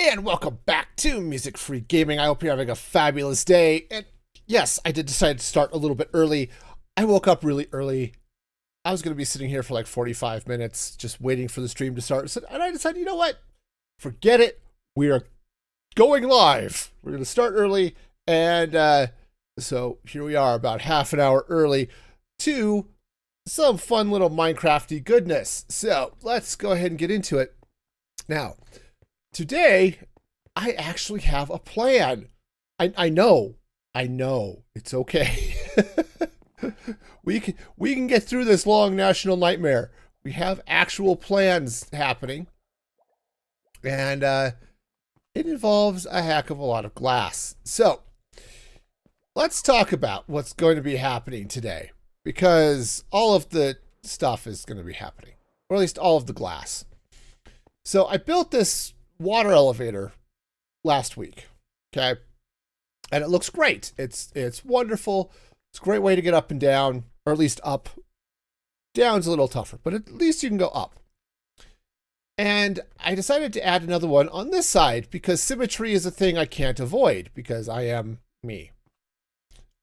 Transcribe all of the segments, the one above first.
And welcome back to Music Free Gaming. I hope you're having a fabulous day. And yes, I did decide to start a little bit early. I woke up really early. I was going to be sitting here for like 45 minutes just waiting for the stream to start. And I decided, you know what? Forget it. We are going live. We're going to start early. And so here we are about half an hour early to some fun little Minecrafty goodness. So let's go ahead and get into it. Now, today, I actually have a plan. I know. It's okay. we can get through this long national nightmare. We have actual plans happening. And it involves a heck of a lot of glass. So, let's talk about what's going to be happening today. Because all of the stuff is going to be happening. Or at least all of the glass. So, I built this water elevator last week, okay? And it looks great. It's wonderful. It's a great way to get up and down, or at least up. Down's a little tougher, but at least you can go up. And I decided to add another one on this side because symmetry is a thing I can't avoid because I am me.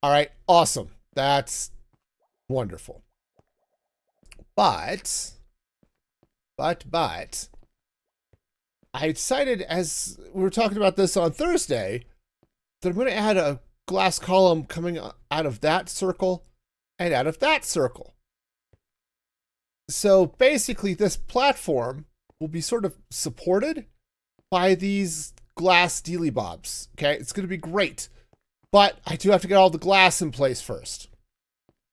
All right, awesome. That's wonderful. But I decided, as we were talking about this on Thursday, that I'm going to add a glass column coming out of that circle and out of that circle. So basically, this platform will be sort of supported by these glass dealy bobs. Okay, it's going to be great. But I do have to get all the glass in place first.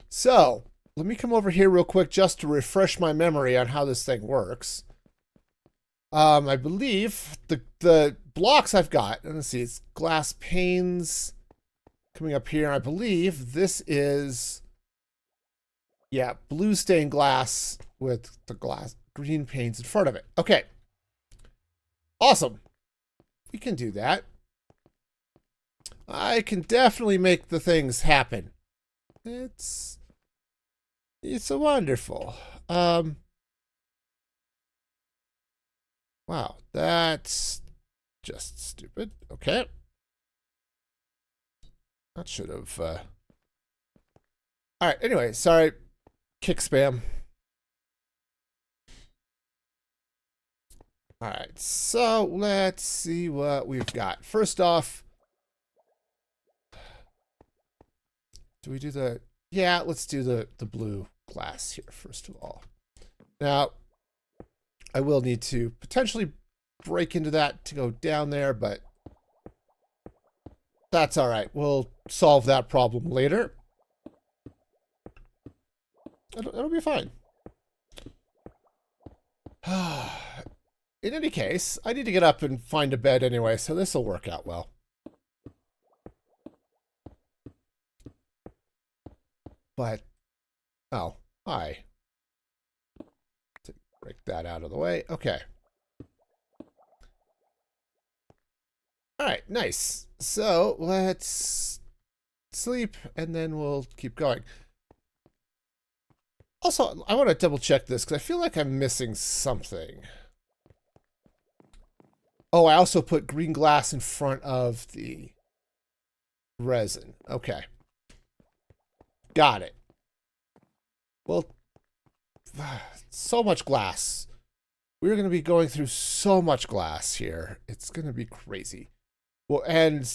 So let me come over here real quick just to refresh my memory on how this thing works. I believe the blocks I've got, and let's see, it's glass panes coming up here. I believe this is, yeah, blue stained glass with the glass green panes in front of it. Okay. Awesome. We can do that. I can definitely make the things happen. It's so wonderful. Wow, that's just stupid. Okay. That should have... All right, anyway, sorry. Kick spam. All right, so let's see what we've got. First off, do we do the... Yeah, let's do the blue glass here, first of all. Now, I will need to potentially break into that to go down there, but that's all right. We'll solve that problem later. It'll be fine. In any case, I need to get up and find a bed anyway, so this will work out well. But, oh, hi. Break that out of the way. Okay. All right, nice. So let's sleep and then we'll keep going. Also, I want to double check this because I feel like I'm missing something. Oh, I also put green glass in front of the resin. Okay. Got it. Well, so much glass. We're going to be going through so much glass here. It's going to be crazy. Well, and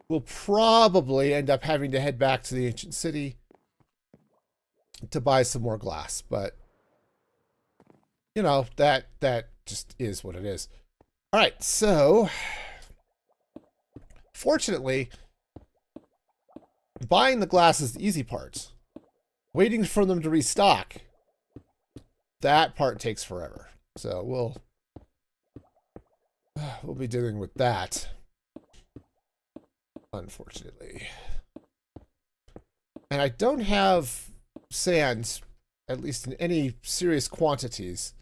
we'll probably end up having to head back to the ancient city to buy some more glass. But, you know, that just is what it is. All right, so fortunately, buying the glass is the easy part. Waiting for them to restock, that part takes forever. So we'll be dealing with that, unfortunately. And I don't have sand, at least in any serious quantities,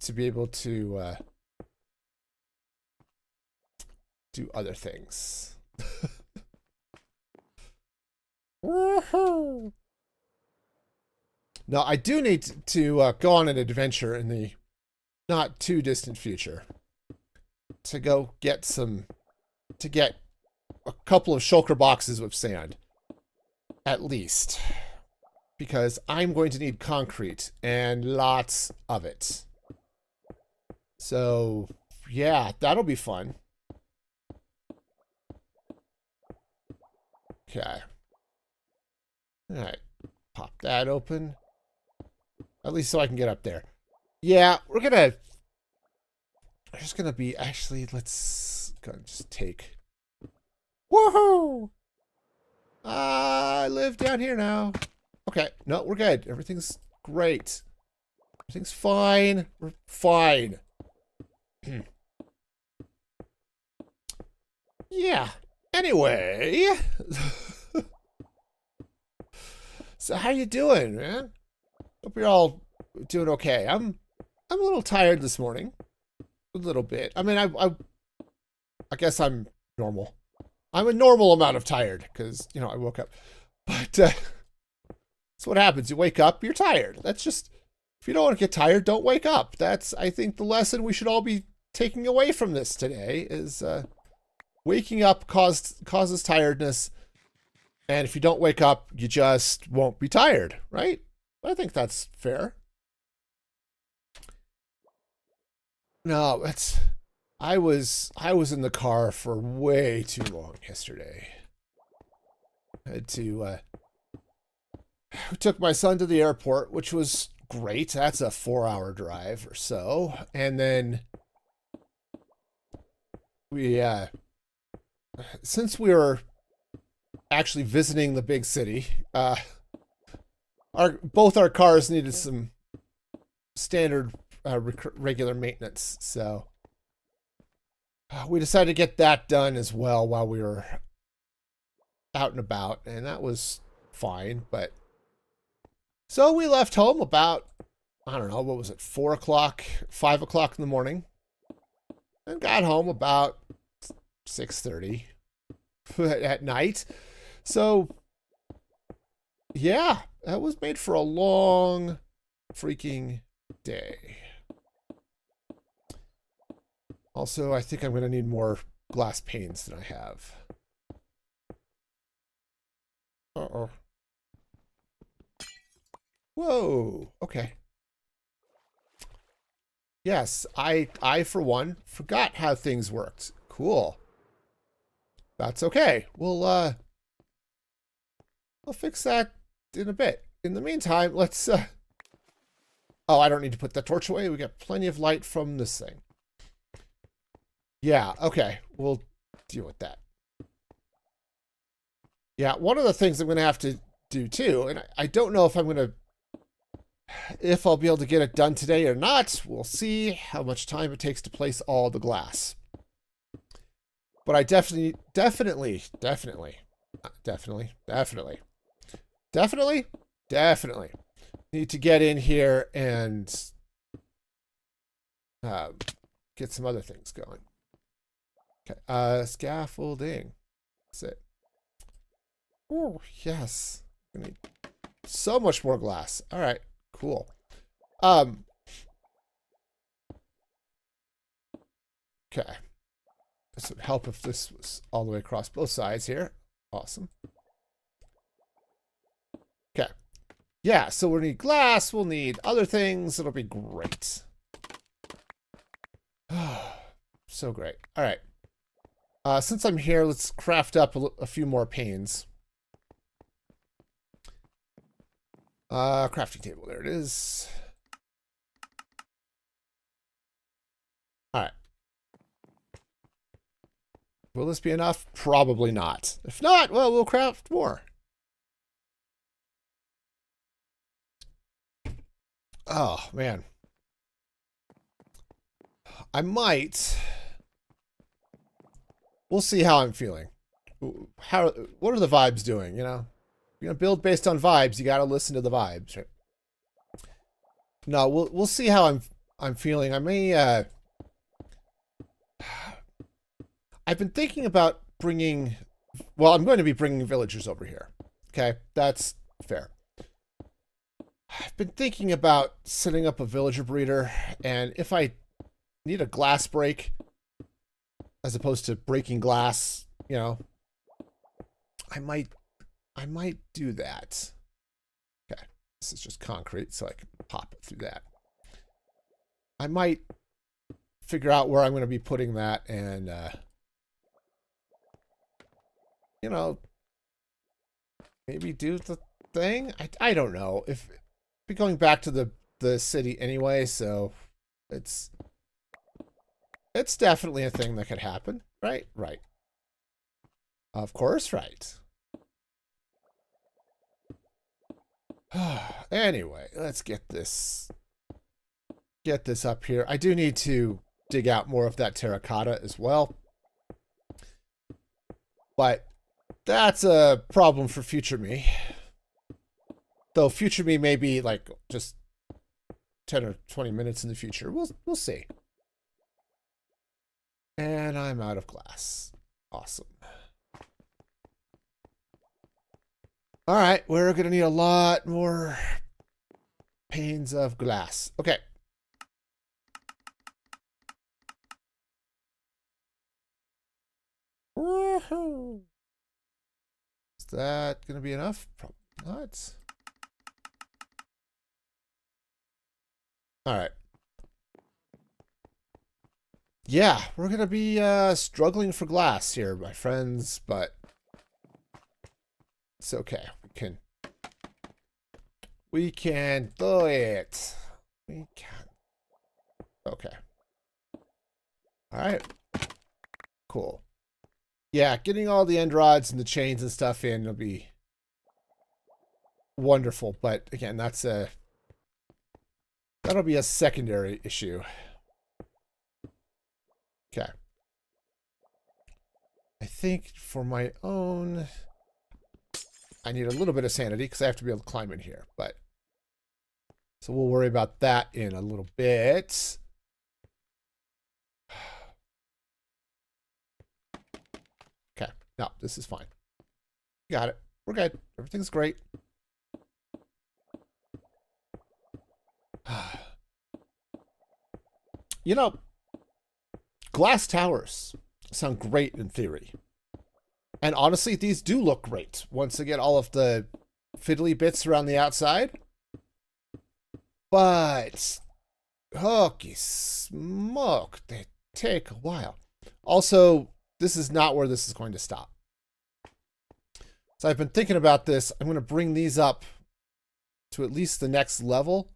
to be able to do other things. Woohoo! Now, I do need to go on an adventure in the not too distant future to go get to get a couple of shulker boxes with sand, at least. Because I'm going to need concrete, and lots of it. So, yeah, that'll be fun. Okay. Alright. Pop that open. At least so I can get up there. Yeah, we're just gonna be, actually, let's go and just take. Woohoo! I live down here now. Okay, no, we're good. Everything's great. Everything's fine. We're fine. Yeah. Anyway. So how you doing, man? Hope you're all doing okay. I'm a little tired this morning. A little bit. I mean, I guess I'm normal. I'm a normal amount of tired because, you know, I woke up. But that's what happens. You wake up, you're tired. That's just, if you don't want to get tired, don't wake up. That's, I think, the lesson we should all be taking away from this today is waking up causes tiredness. And if you don't wake up, you just won't be tired, right? I think that's fair. No, I was in the car for way too long yesterday. I had to we took my son to the airport, which was great. That's a 4-hour drive or so. And then we since we were actually visiting the big city, both our cars needed some standard regular maintenance, so we decided to get that done as well while we were out and about, and that was fine. But so we left home about, I don't know, what was it, 4 o'clock, 5 o'clock in the morning, and got home about 6:30 at night. So yeah, that was made for a long freaking day. Also, I think I'm going to need more glass panes than I have. Uh-oh. Whoa. Okay. Yes, I for one forgot how things worked. Cool. That's okay. We'll fix that in a bit. In the meantime, let's oh, I don't need to put that torch away. We got plenty of light from this thing. Yeah, okay. We'll deal with that. Yeah, one of the things I'm going to have to do too, and I don't know if if I'll be able to get it done today or not. We'll see how much time it takes to place all the glass. But I definitely need to get in here and get some other things going. Okay, scaffolding. That's it. Oh, yes. We need so much more glass. All right, cool. Okay. This would help if this was all the way across both sides here. Awesome. Okay. Yeah, so we'll need glass, we'll need other things. It'll be great. So great. All right. Since I'm here, let's craft up a few more panes. Crafting table, there it is. All right. Will this be enough? Probably not. If not, well, we'll craft more. Oh, man. I might. We'll see how I'm feeling. What are the vibes doing, you know? You're going to build based on vibes, you got to listen to the vibes, right? No, we'll see how I'm feeling. I may I've been thinking about bringing, well, I'm going to be bringing villagers over here. Okay, that's fair. I've been thinking about setting up a villager breeder, and if I need a glass break as opposed to breaking glass, you know, I might do that. Okay, this is just concrete, so I can pop it through that. I might figure out where I'm going to be putting that, and you know, maybe do the thing. I don't know if be going back to the city anyway, so it's definitely a thing that could happen, right? Right. Of course, right. Anyway, let's get this up here. I do need to dig out more of that terracotta as well, but that's a problem for future me. Though future me may be like just 10 or 20 minutes in the future. We'll see. And I'm out of glass. Awesome. All right, we're going to need a lot more panes of glass. Okay. Woohoo! Is that going to be enough? Probably not. All right. Yeah, we're going to be struggling for glass here, my friends, but it's okay. We can do it. We can. Okay. All right. Cool. Yeah, getting all the end rods and the chains and stuff in will be wonderful, but again, that'll be a secondary issue. Okay. I think for my own, I need a little bit of sanity because I have to be able to climb in here, but so we'll worry about that in a little bit. Okay. No, this is fine. Got it. We're good. Everything's great. You know, glass towers sound great in theory. And honestly, these do look great once they get all of the fiddly bits around the outside. But, holy smoke, they take a while. Also, this is not where this is going to stop. So I've been thinking about this. I'm going to bring these up to at least the next level.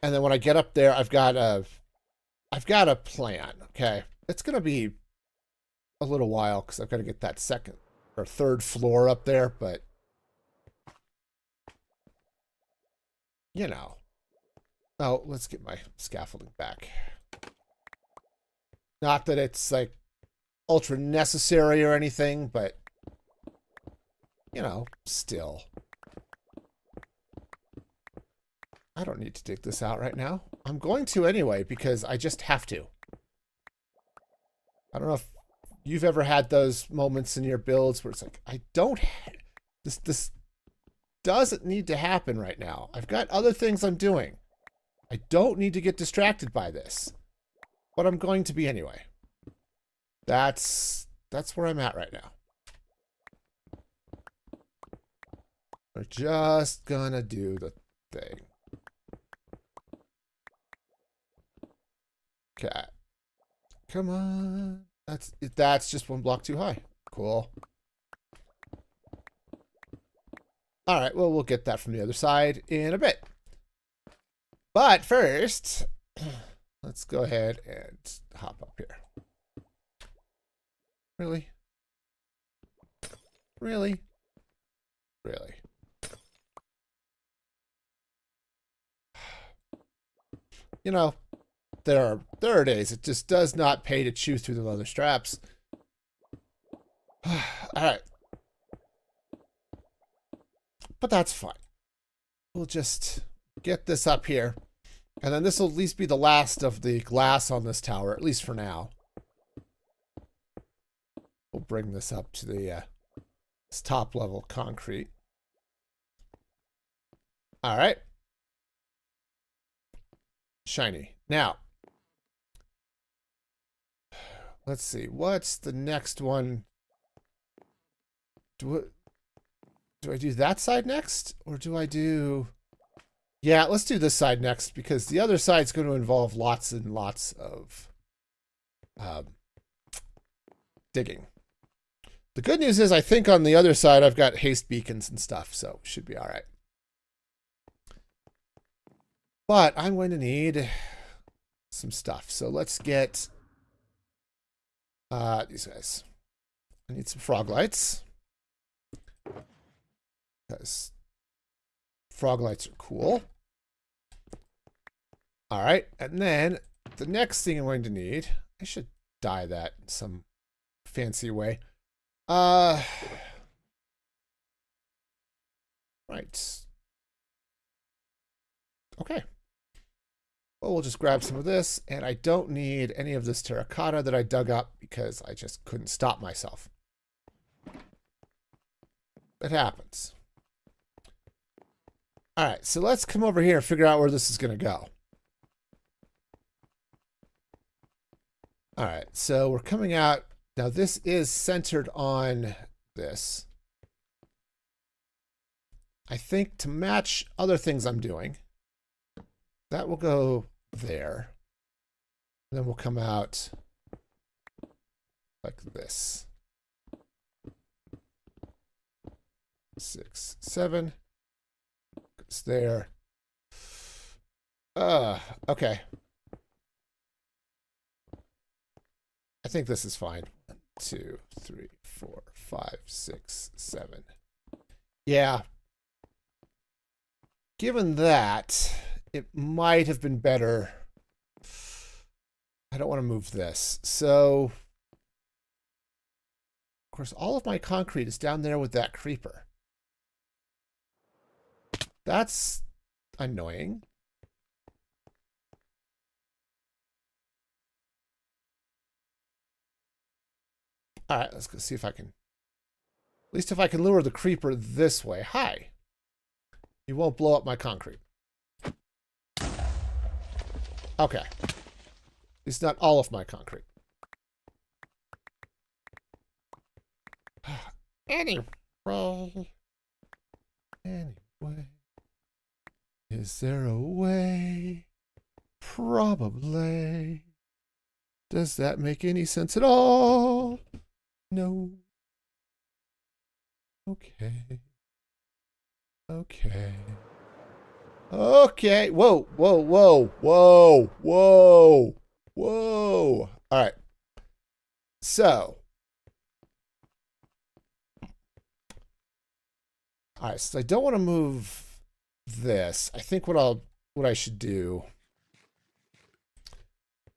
And then when I get up there, I've got a plan, okay? It's going to be a little while because I've got to get that second or third floor up there, but you know. Oh, let's get my scaffolding back. Not that it's like ultra necessary or anything, but you know, still. I don't need to dig this out right now. I'm going to anyway because I just have to. I don't know if you've ever had those moments in your builds where it's like, I don't, this doesn't need to happen right now. I've got other things I'm doing. I don't need to get distracted by this, but I'm going to be anyway. That's where I'm at right now. We're just gonna do the thing. Okay. Come on. That's just one block too high. Cool. All right, well, we'll get that from the other side in a bit. But first, let's go ahead and hop up here. Really? Really? Really? You know, there are days it just does not pay to chew through the leather straps. All right. But that's fine. We'll just get this up here. And then this will at least be the last of the glass on this tower, at least for now. We'll bring this up to the this top level concrete. All right. Shiny. Now, let's see. What's the next one? Do I do that side next? Or do I do... Yeah, let's do this side next, because the other side's going to involve lots and lots of digging. The good news is I think on the other side I've got haste beacons and stuff, so should be all right. But I'm going to need some stuff. So let's get these guys. I need some frog lights, because frog lights are cool. All right, and then the next thing I'm going to need, I should dye that in some fancy way. Right. Okay. Well, we'll just grab some of this, and I don't need any of this terracotta that I dug up because I just couldn't stop myself. It happens. All right, so let's come over here and figure out where this is going to go. All right, so we're coming out. Now, this is centered on this. I think to match other things I'm doing, that will go there. And then we'll come out like this. 6, 7. It's there. Okay. I think this is fine. 1, 2, 3, 4, 5, 6, 7. Yeah. Given that, it might have been better. I don't want to move this. So, of course, all of my concrete is down there with that creeper. That's annoying. All right, let's go see if I can. At least if I can lure the creeper this way. Hi. You won't blow up my concrete. Okay. It's not all of my concrete. Anyway. Anyway. Is there a way? Probably. Does that make any sense at all? No. Okay. Okay. Okay. Whoa, whoa, whoa, whoa, whoa, whoa. All right. So. All right, so I don't want to move this. I think what I should do,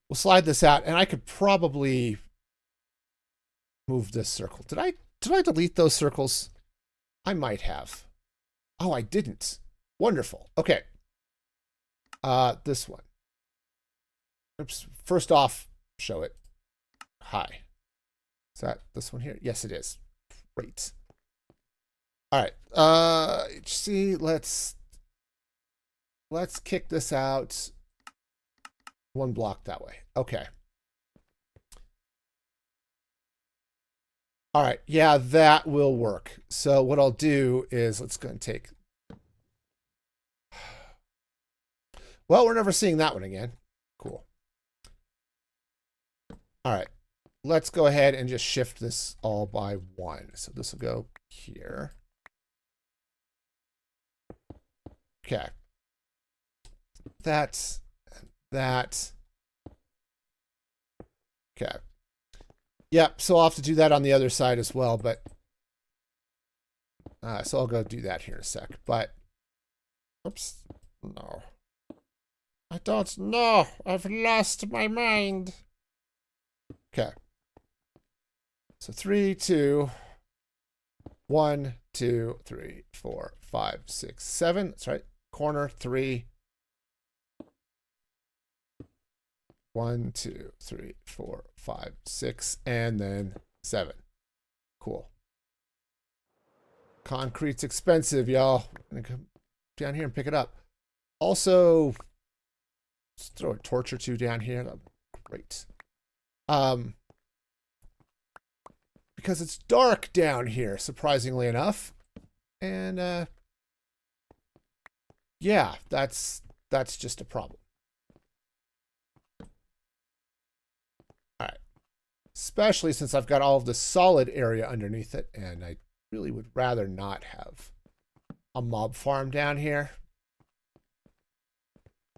we'll slide this out, and I could probably move this circle. Did I delete those circles? I might have. Oh, I didn't. Wonderful. Okay. This one. Oops. First off, show it. Hi. Is that this one here? Yes, it is. Great. All right. See, let's kick this out 1 block that way. Okay. All right. Yeah, that will work. So what I'll do is let's go and take. Well, we're never seeing that one again. Cool. All right. Let's go ahead and just shift this all by 1. So this will go here. Okay. That. Okay. Yep, so I'll have to do that on the other side as well, but so I'll go do that here in a sec. But oops, no. I don't know. I've lost my mind. Okay. So 3, 2, 1, 2, 3, 4, 5, 6, 7. That's right. Corner 3. 1, 2, 3, 4, 5, 6, and then 7. Cool. Concrete's expensive, y'all. down here and pick it up. Also, let's throw a torch or two down here. That'd be great. Because it's dark down here, surprisingly enough. And yeah, that's just a problem. All right. Especially since I've got all of the solid area underneath it, and I really would rather not have a mob farm down here.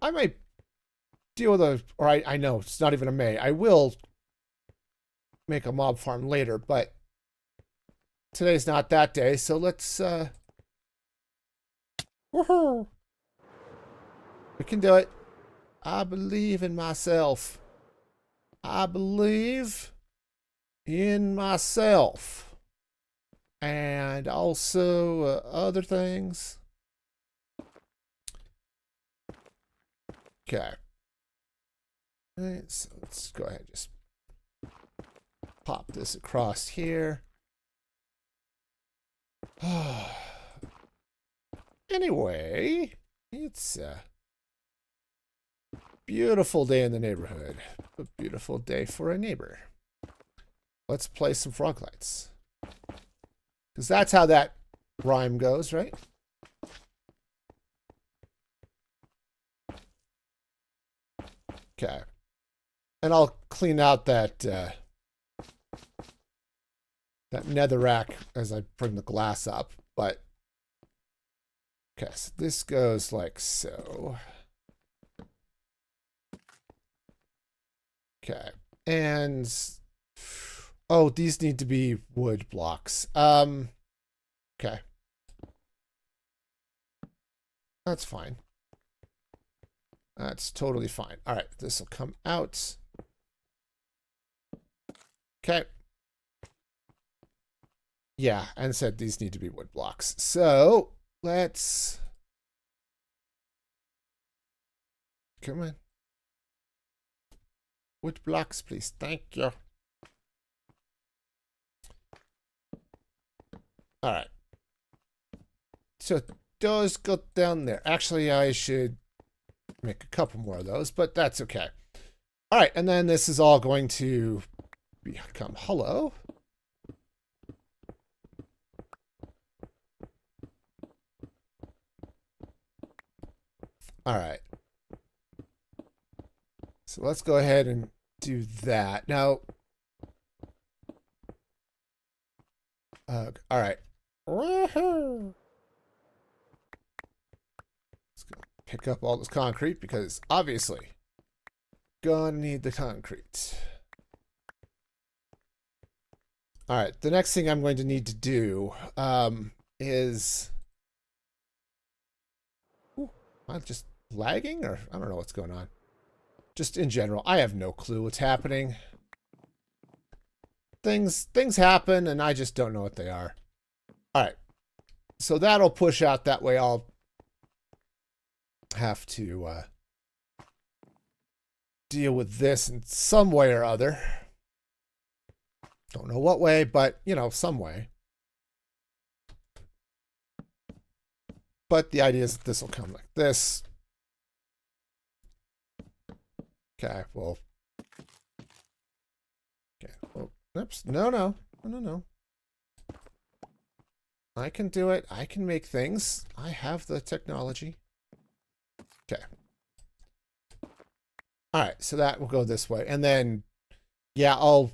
I might deal with a, or I know it's not even a may. I will make a mob farm later, but today's not that day, so let's woohoo! We can do it. I believe in myself. I believe in myself. And also other things. Okay. All right, so let's go ahead and just pop this across here. Anyway, it's a beautiful day in the neighborhood. A beautiful day for a neighbor. Let's play some frog lights. Because that's how that rhyme goes, right? Okay. And I'll clean out that that netherrack as I bring the glass up. But okay, so this goes like so. Okay. And oh, these need to be wood blocks. Okay. That's fine. That's totally fine. All right, this will come out. Okay. Yeah, and said these need to be wood blocks. So let's come on. Wood blocks, please. Thank you. All right. So those go down there. Actually, I should make a couple more of those, but that's okay. All right, and then this is all going to become hollow. All right. So let's go ahead and do that. Now, all right. Woohoo! Let's go pick up all this concrete because obviously gonna need the concrete. All right, the next thing I'm going to need to do is... Ooh, am I just lagging or I don't know what's going on. Just in general, I have no clue what's happening. Things happen and I just don't know what they are. All right, so that'll push out. That way I'll have to deal with this in some way or other. Don't know what way, but, you know, some way. But the idea is that this will come like this. Okay, well. Okay, well, oops, no. I can do it. I can make things. I have the technology. Okay. All right, so that will go this way. And then, yeah, I'll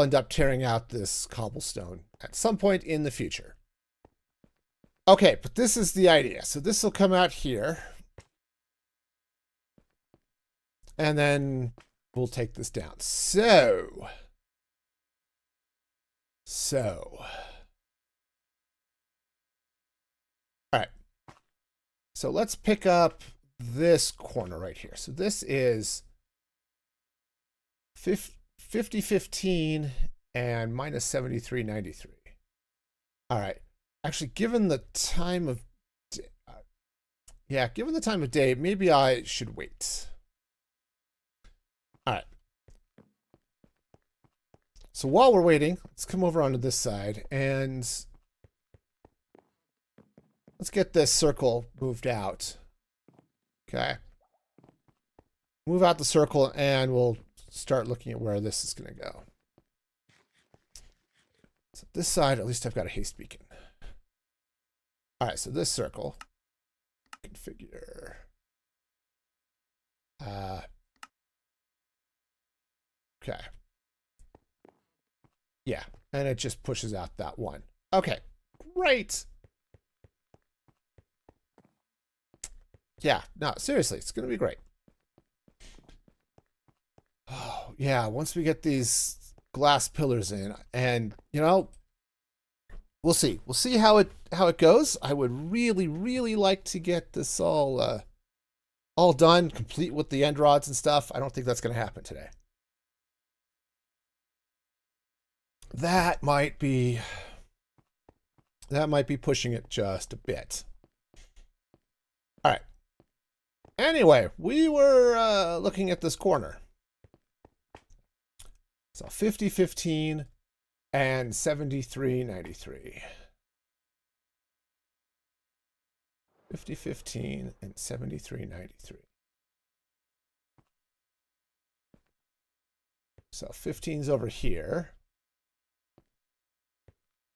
end up tearing out this cobblestone at some point in the future. Okay, but this is the idea. So this will come out here. And then we'll take this down. So. All right. So let's pick up this corner right here. So this is 50-15 and minus 73.93. All right. Actually, given the time of given the time of day, maybe I should wait. All right. So while we're waiting, let's come over onto this side and let's get this circle moved out. Okay. Move out the circle and we'll start looking at where this is going to go. So this side, at least I've got a haste beacon. All right, so this circle, configure. Okay. Yeah, and it just pushes out that one. Okay, great. Yeah, no, seriously, it's going to be great. Oh, yeah, once we get these glass pillars in, and, you know, we'll see. We'll see how it goes. I would really, really like to get this all done, complete with the end rods and stuff. I don't think that's going to happen today. That might be pushing it just a bit. All right. Anyway, we were looking at this corner. So 50-15 and 73-93. 50-15 and 73-93. So 15's over here.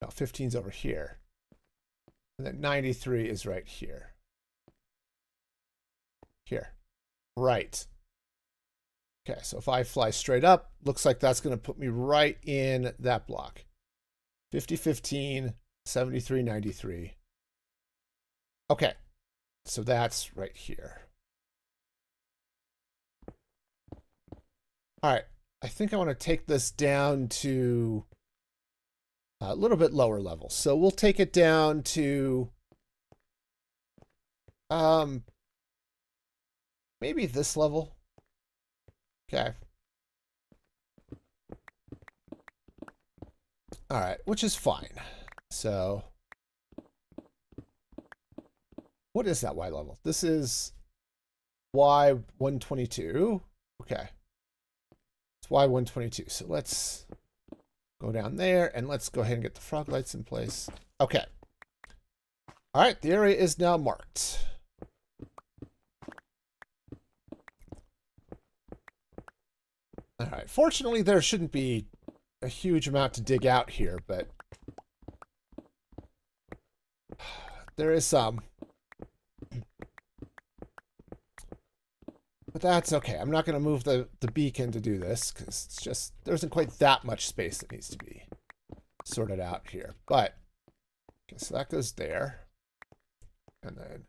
No, 15's over here. And then 93 is right here. Here. Right. Okay, so if I fly straight up, looks like that's going to put me right in that block. 50-15, 73-93. Okay, so that's right here. All right, I think I want to take this down to a little bit lower level. So we'll take it down to maybe this level. Okay. All right, which is fine. So what is that Y level? This is Y122. Okay. It's Y122. So let's go down there and let's go ahead and get the frog lights in place. Okay. All right, the area is now marked. All right, fortunately there shouldn't be a huge amount to dig out here, but there is some. But that's okay. I'm not going to move the beacon to do this because it's just, there isn't quite that much space that needs to be sorted out here. But, okay, so that goes there. And then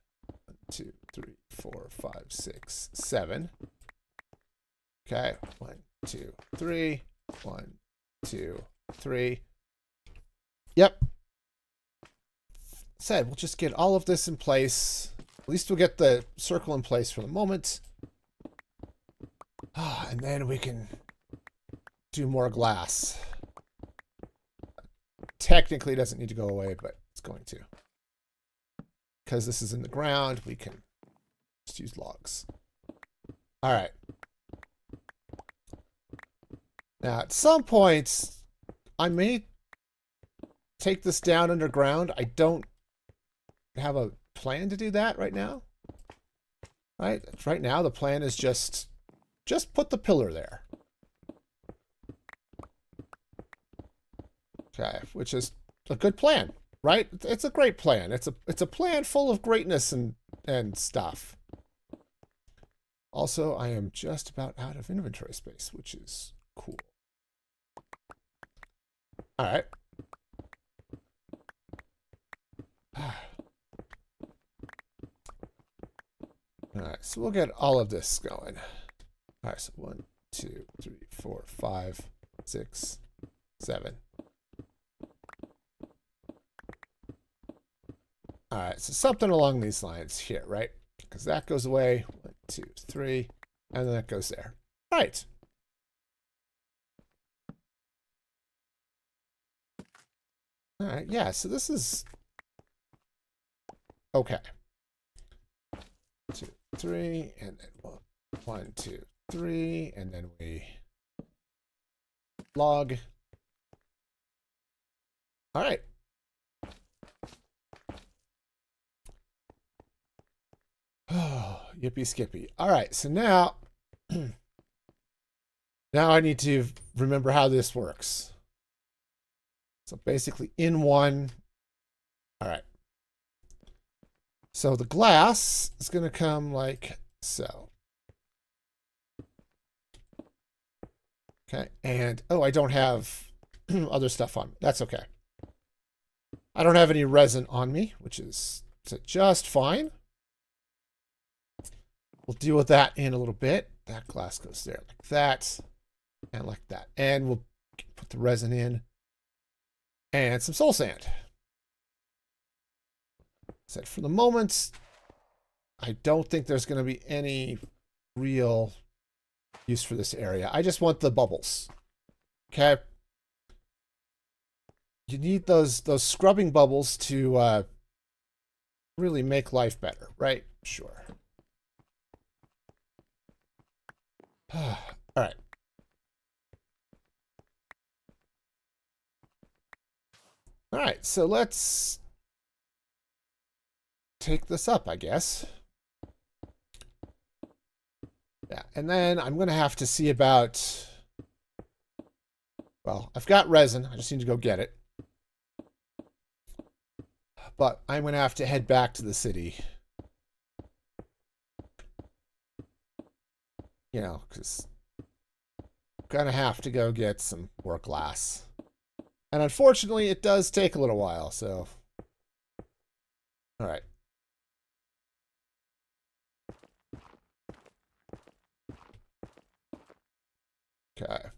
1, 2, 3, 4, 5, 6, 7. Okay, 1, 2, 3. 1, 2, 3. Yep. Said we'll just get all of this in place. At least we'll get the circle in place for the moment. And then we can do more glass. Technically, it doesn't need to go away, but it's going to. Because this is in the ground, we can just use logs. All right. Now, at some points, I may take this down underground. I don't have a plan to do that right now. Right? Right now, the plan is just put the pillar there. Okay, which is a good plan, right? It's a great plan. It's a plan full of greatness and stuff. Also, I am just about out of inventory space, which is cool. All right. All right, so we'll get all of this going. All right, so 1, 2, 3, 4, 5, 6, 7. All right, so something along these lines here, right? Because that goes away. 1, 2, 3, and then that goes there. Right. All right, yeah, so this is okay. 2, 3, and then 1, 2, 3, and then we log. All right. Yippee skippy. All right, so now, now I need to remember how this works. So basically in one, all right. So the glass is going to come like so. Okay, and oh, I don't have other stuff on. That's okay. I don't have any resin on me, which is just fine. We'll deal with that in a little bit. That glass goes there like that and like that. And we'll put the resin in and some soul sand. So for the moment, I don't think there's going to be any real use for this area. I just want the bubbles. Okay. You need those scrubbing bubbles to really make life better, right? Sure. All right. All right, so let's take this up, I guess. Yeah, and then I'm going to have to see about... Well, I've got resin. I just need to go get it. But I'm going to have to head back to the city. You know, because I'm going to have to go get some more glass. And unfortunately, it does take a little while, so... All right. Okay.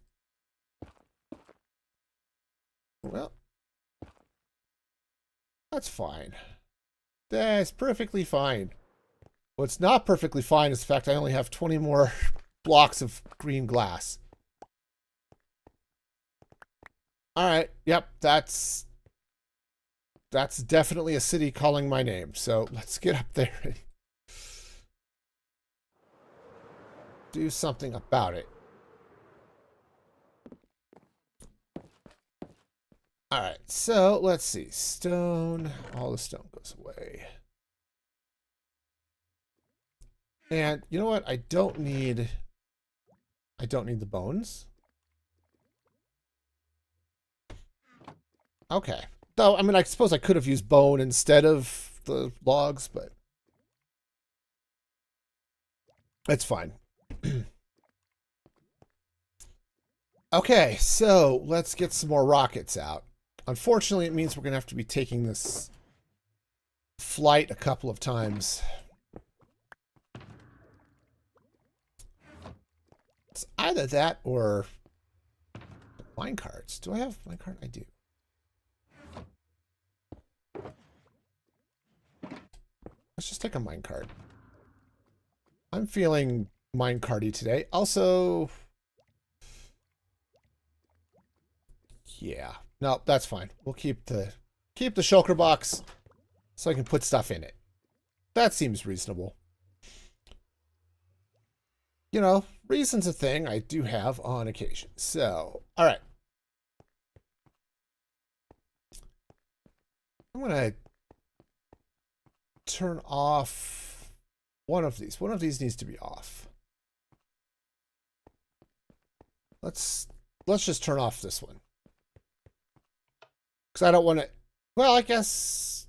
Well, that's fine. That's perfectly fine. What's not perfectly fine is the fact I only have 20 more blocks of green glass. All right. Yep, that's definitely a city calling my name. So let's get up there and do something about it. All right, so let's see. Stone, all the stone goes away. And you know what? I don't need the bones. Okay. Though, I mean, I suppose I could have used bone instead of the logs, but it's fine. Okay, so let's get some more rockets out. Unfortunately, it means we're going to have to be taking this flight a couple of times. It's either that or mine carts. Do I have mine cart? I do. Let's just take a mine cart. I'm feeling mine carty today. Also, yeah. No, that's fine. We'll keep the shulker box so I can put stuff in it. That seems reasonable. You know, reason's a thing I do have on occasion. So, all right. I'm going to turn off one of these. One of these needs to be off. Let's just turn off this one. Because I don't want to... Well, I guess...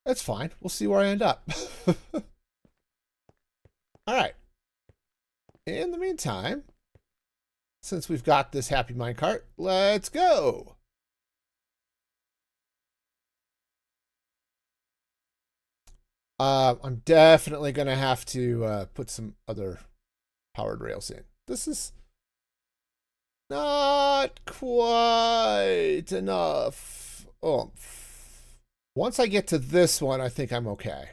That's fine. We'll see where I end up. All right. In the meantime, since we've got this happy minecart, let's go. I'm definitely going to have to put some other powered rails in. This is not quite enough oomph. Once I get to this one, I think I'm okay.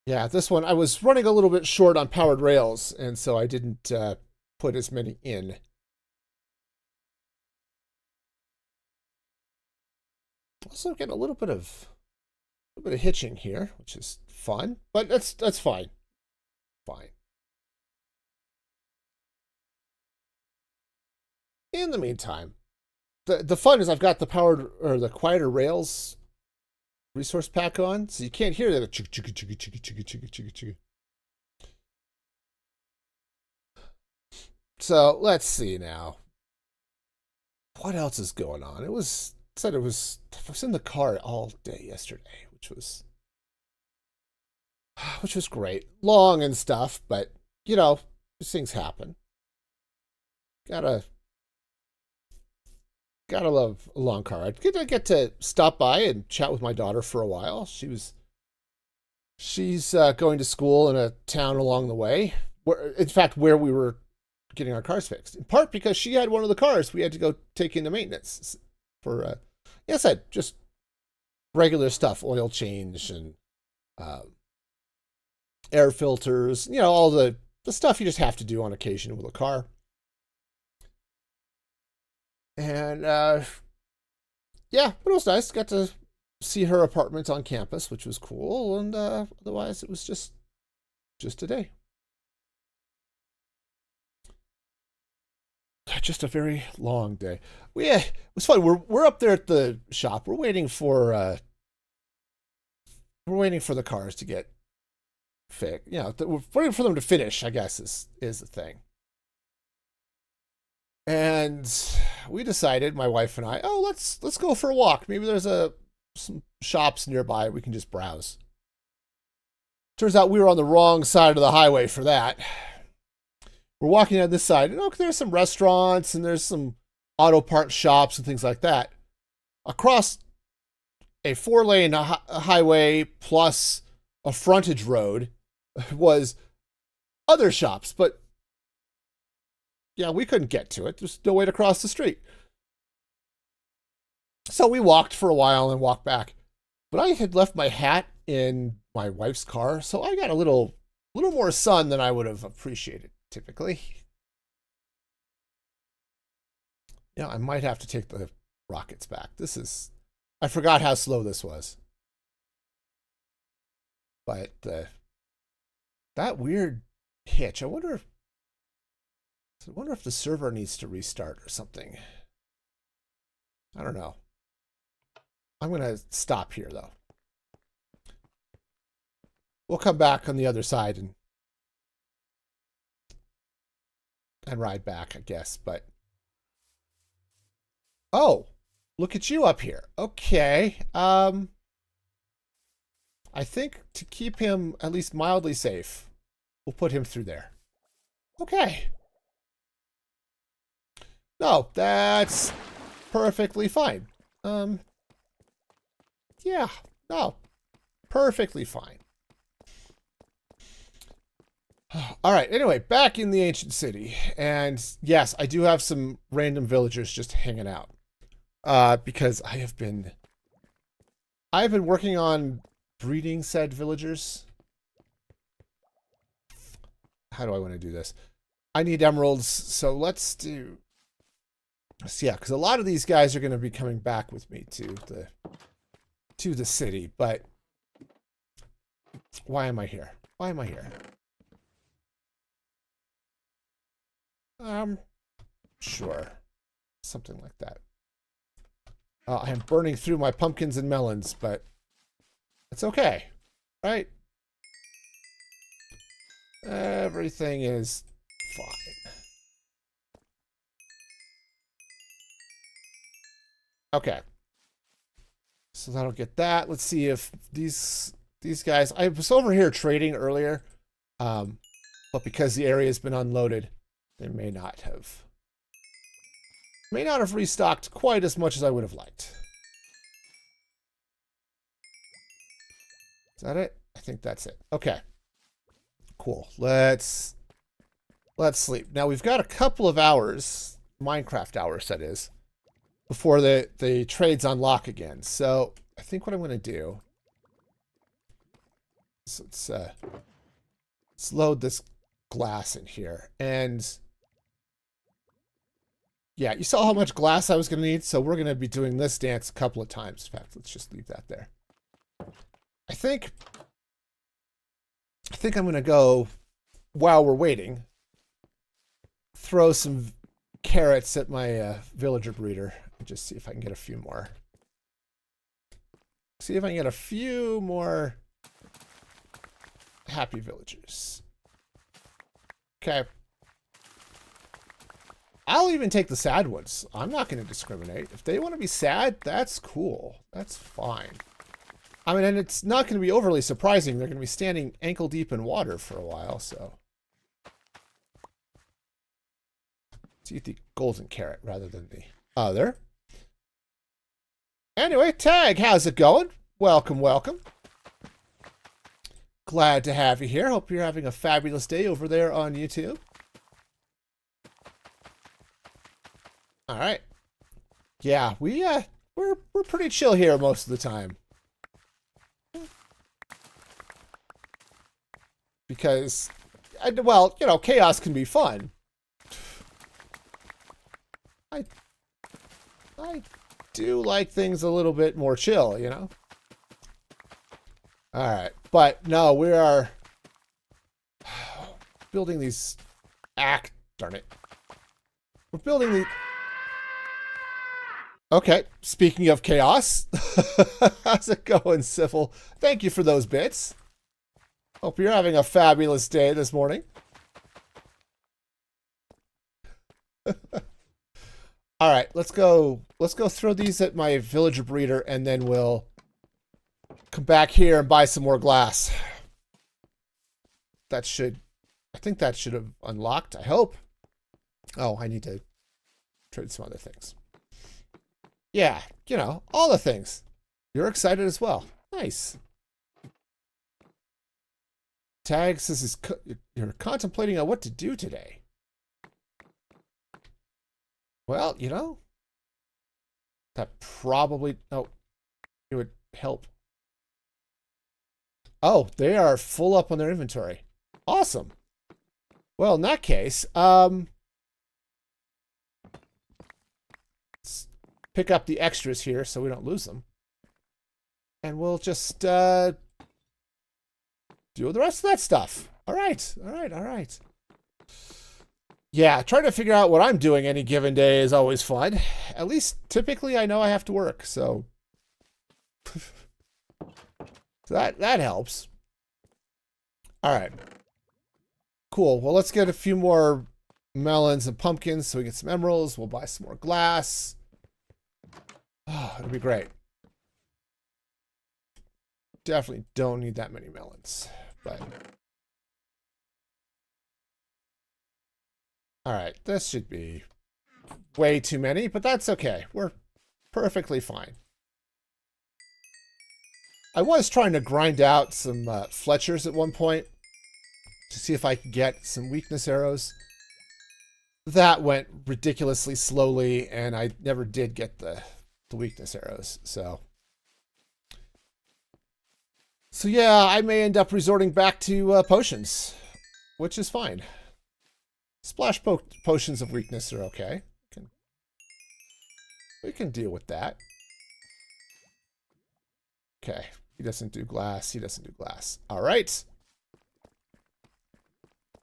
Yeah, this one, I was running a little bit short on powered rails, and so I didn't put as many in. Also getting a little bit of hitching here, which is fun, but that's fine. Fine. In the meantime, the fun is I've got the powered or the quieter rails resource pack on, so you can't hear that chugga chugga chugga chugga chugga chugga chugga chugga. So let's see now. What else is going on? I was in the car all day yesterday, which was great. Long and stuff, but you know, these things happen. Gotta love a long car ride. I get to stop by and chat with my daughter for a while. She's going to school in a town along the way. In fact, where we were getting our cars fixed. In part because she had one of the cars we had to go take into maintenance for, like I said, just regular stuff, oil change and air filters, you know, all the stuff you just have to do on occasion with a car. And yeah, but it was nice. Got to see her apartment on campus, which was cool. And otherwise, it was just a day. Just a very long day. It was fun. We're up there at the shop. We're waiting for the cars to get fixed. You know, we're waiting for them to finish, I guess, is the thing. And we decided, my wife and I, let's go for a walk. Maybe there's some shops nearby we can just browse. Turns out we were on the wrong side of the highway for that. We're walking on this side, and there's some restaurants and there's some auto parts shops and things like that. Across a 4-lane highway plus a frontage road was other shops, but yeah, we couldn't get to it. There's no way to cross the street. So we walked for a while and walked back. But I had left my hat in my wife's car, so I got a little more sun than I would have appreciated typically. Yeah, I might have to take the rockets back. I forgot how slow this was. But that weird hitch, I wonder if the server needs to restart or something. I don't know. I'm going to stop here, though. We'll come back on the other side and ride back, I guess. But oh, look at you up here. Okay. I think to keep him at least mildly safe, we'll put him through there. Okay. No, that's perfectly fine. Yeah, no, perfectly fine. All right, anyway, back in the ancient city. And yes, I do have some random villagers just hanging out. Because I've been working on breeding said villagers. How do I want to do this? I need emeralds, so let's do... So yeah, because a lot of these guys are going to be coming back with me to the city, but why am I here? Why am I here? Sure. Something like that. I am burning through my pumpkins and melons, but it's okay, right? Everything is fine. Okay. So that'll get that. Let's see if these guys... I was over here trading earlier, but because the area has been unloaded, they may not have restocked quite as much as I would have liked. Is that it? I think that's it. Okay. Cool. Let's sleep. Now we've got a couple of hours, Minecraft hours that is, before the trades unlock again. So I think what I'm going to do is let's load this glass in here. And yeah, you saw how much glass I was going to need, so we're going to be doing this dance a couple of times. In fact, let's just leave that there. I think I'm going to go, while we're waiting, throw some carrots at my villager breeder and just see if I can get a few more See if I can get a few more happy villagers. Okay. I'll even take the sad ones. I'm not going to discriminate. If they want to be sad, that's cool. That's fine. I mean, and it's not going to be overly surprising. They're going to be standing ankle deep in water for a while, so. Let's eat the golden carrot rather than the other. Anyway, Tag, how's it going? Welcome, welcome. Glad to have you here. Hope you're having a fabulous day over there on YouTube. All right. Yeah, we're pretty chill here most of the time. Because, well, you know, chaos can be fun. I do like things a little bit more chill, you know? All right. But, no, we are building these... Darn it. We're building the... Okay, speaking of chaos, how's it going, Civil? Thank you for those bits. Hope you're having a fabulous day this morning. All right, let's go throw these at my villager breeder, and then we'll come back here and buy some more glass. I think that should have unlocked, I hope. Oh, I need to trade some other things. Yeah, you know, all the things. You're excited as well. Nice. Tag says you're contemplating on what to do today. Well, you know, that probably... Oh, it would help. Oh, they are full up on their inventory. Awesome. Well, in that case, pick up the extras here so we don't lose them. And we'll just do the rest of that stuff. All right, all right, all right. Yeah, trying to figure out what I'm doing any given day is always fun. At least, typically, I know I have to work, so... so that helps. All right. Cool. Well, let's get a few more melons and pumpkins so we get some emeralds. We'll buy some more glass. Oh, it'll be great. Definitely don't need that many melons, but... All right, this should be way too many, but that's okay. We're perfectly fine. I was trying to grind out some Fletchers at one point to see if I could get some weakness arrows. That went ridiculously slowly, and I never did get the weakness arrows, so yeah, I may end up resorting back to potions, which is fine. Splash potions of weakness are okay. We can deal with that. Okay, he doesn't do glass. He doesn't do glass. All right.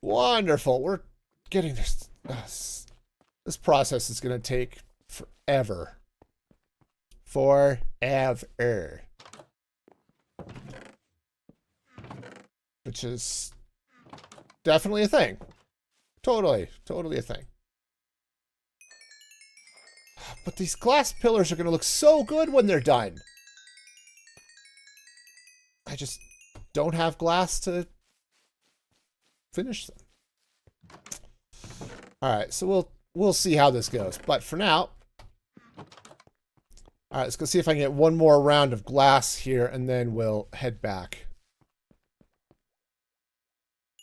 Wonderful. We're getting this. This process is going to take forever. Forever. Which is definitely a thing. Totally a thing. But these glass pillars are going to look so good when they're done. I just don't have glass to finish them. All right, so we'll see how this goes. But for now, all right, let's go see if I can get one more round of glass here, and then we'll head back.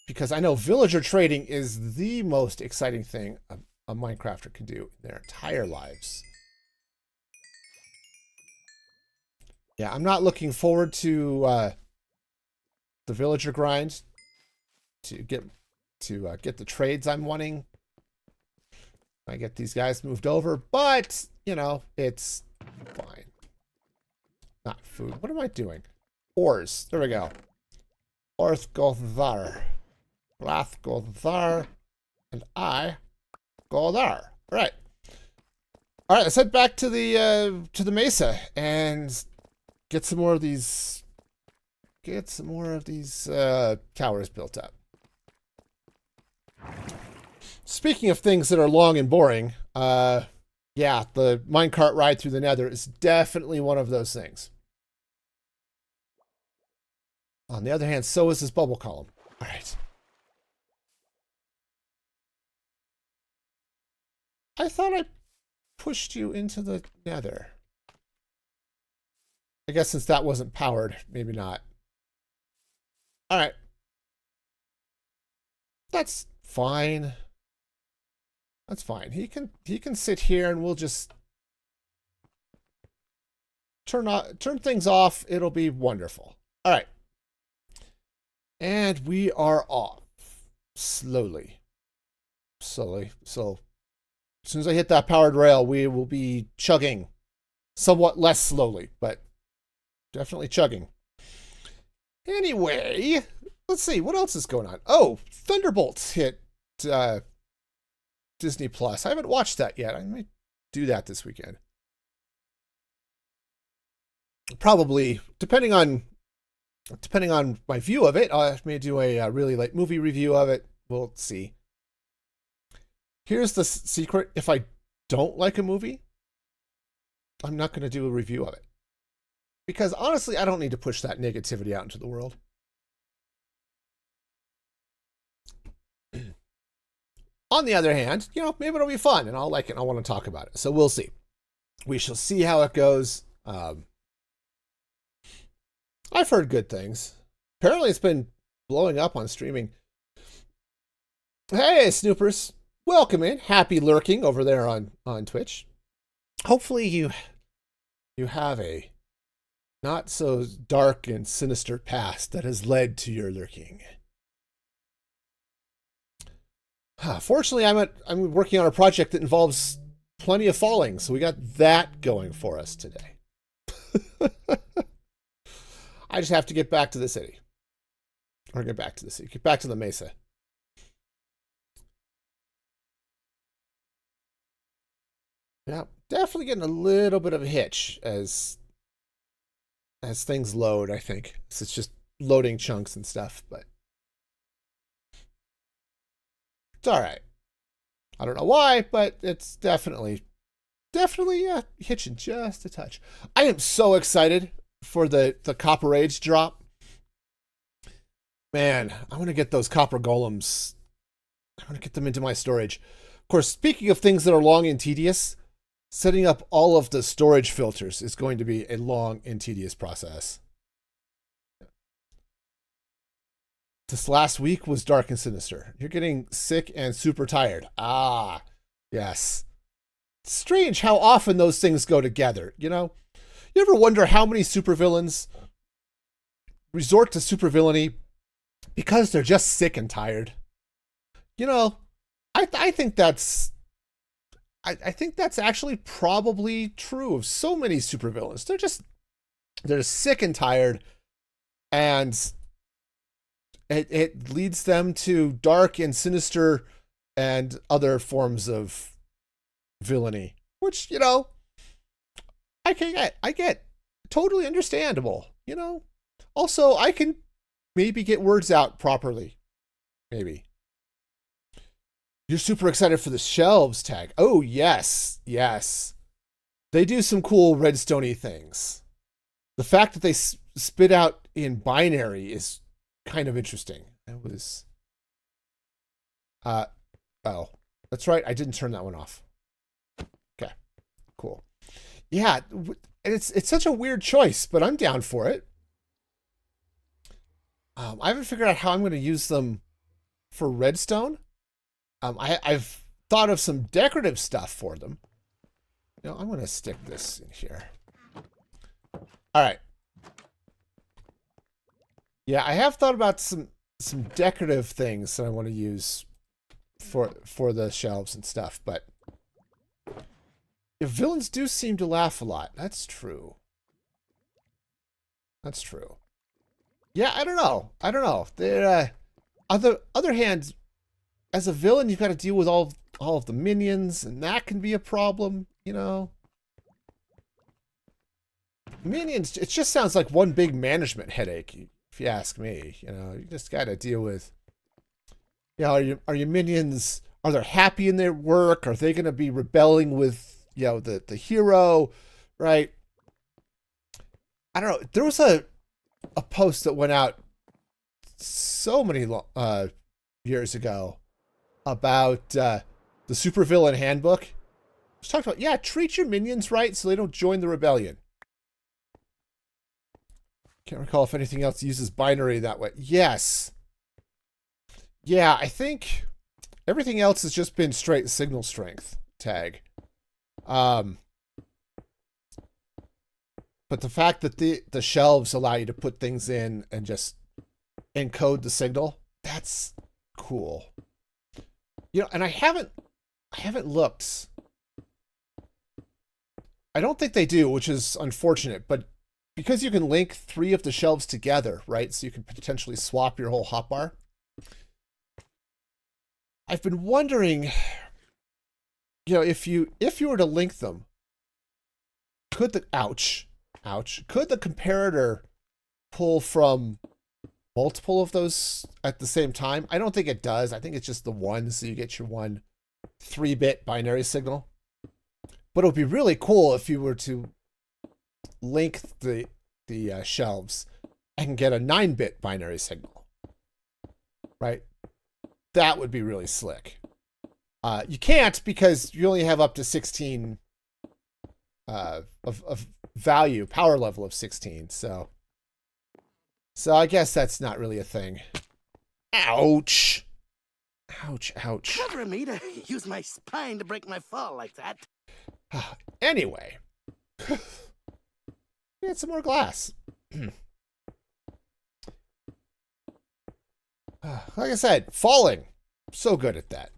Because I know villager trading is the most exciting thing a Minecrafter can do in their entire lives. Yeah, I'm not looking forward to the villager grind to get the trades I'm wanting. I get these guys moved over, but you know, it's fine. Not food. What am I doing? Ores. There we go. Ores go there. Glass go there. And I go there. All right. All right, let's head back to the mesa and get some more of these. Get some more of these towers built up. Speaking of things that are long and boring, yeah, the minecart ride through the Nether is definitely one of those things. On the other hand, so is this bubble column. All right. I thought I pushed you into the Nether. I guess since that wasn't powered, maybe not. All right. That's fine. That's fine. He can sit here and we'll just turn things off. It'll be wonderful. All right. And we are off. Slowly. So as soon as I hit that powered rail, we will be chugging. Somewhat less slowly, but definitely chugging. Anyway, let's see. What else is going on? Oh, Thunderbolts hit Disney Plus. I haven't watched that yet. I might do that this weekend. Probably, depending on my view of it, I may do a really late movie review of it. We'll see. Here's the secret. If I don't like a movie, I'm not going to do a review of it. Because honestly, I don't need to push that negativity out into the world. On the other hand, you know, maybe it'll be fun and I'll like it and I'll want to talk about it. So we'll see. We shall see how it goes. I've heard good things. Apparently it's been blowing up on streaming. Hey, Snoopers. Welcome in. Happy lurking over there on Twitch. Hopefully you have a not so dark and sinister past that has led to your lurking. Fortunately, I'm working on a project that involves plenty of falling, so we got that going for us today. I just have to get back to the city. Or get back to the city. Get back to the mesa. Yeah, definitely getting a little bit of a hitch as things load, I think. So it's just loading chunks and stuff, but it's all right. I don't know why, but it's definitely hitching just a touch. I am so excited for the copper age drop. Man, I want to get those copper golems. I want to get them into my storage. Of course, speaking of things that are long and tedious, setting up all of the storage filters is going to be a long and tedious process. This last week was dark and sinister. You're getting sick and super tired. Ah, yes. It's strange how often those things go together, you know? You ever wonder how many supervillains resort to supervillainy because they're just sick and tired? You know, I think that's actually probably true of so many supervillains. They're sick and tired, and it leads them to dark and sinister and other forms of villainy, which, you know, I get totally understandable, you know. Also, I can maybe get words out properly. Maybe. You're super excited for the shelves tag. Oh, yes. Yes. They do some cool redstone-y things. The fact that they spit out in binary is kind of interesting. That was... oh. That's right. I didn't turn that one off. Okay. Cool. Yeah. And it's such a weird choice, but I'm down for it. I haven't figured out how I'm going to use them for redstone. I've thought of some decorative stuff for them. You know, I'm going to stick this in here. All right. Yeah, I have thought about some decorative things that I want to use for the shelves and stuff, but yeah, villains do seem to laugh a lot. That's true. That's true. Yeah, I don't know. They're other hand, as a villain, you've got to deal with all of the minions, and that can be a problem, you know. minions, it just sounds like one big management headache, if you ask me. You know, you just got to deal with, you know, are your minions, are they happy in their work? Are they going to be rebelling with, you know, the hero, right? I don't know. There was a post that went out so many years ago about the supervillain handbook. It was talking about, yeah, treat your minions right so they don't join the rebellion. Can't recall if anything else uses binary that way. Yes. Yeah, I think everything else has just been straight signal strength tag. But the fact that the shelves allow you to put things in and just encode the signal, that's cool. You know, and I haven't looked. I don't think they do, which is unfortunate, but because you can link 3 of the shelves together, right? So you can potentially swap your whole hotbar. I've been wondering, you know, if you were to link them, could the could the comparator pull from multiple of those at the same time? I don't think it does. I think it's just the one, so you get your one 3-bit binary signal. But it would be really cool if you were to link the shelves and get a 9-bit binary signal, right? That would be really slick. You can't, because you only have up to 16 of value, power level of 16. So I guess that's not really a thing. Ouch. Ouch, ouch. Clever of me to use my spine to break my fall like that. Anyway. Get some more glass. Like I said, falling. So good at that.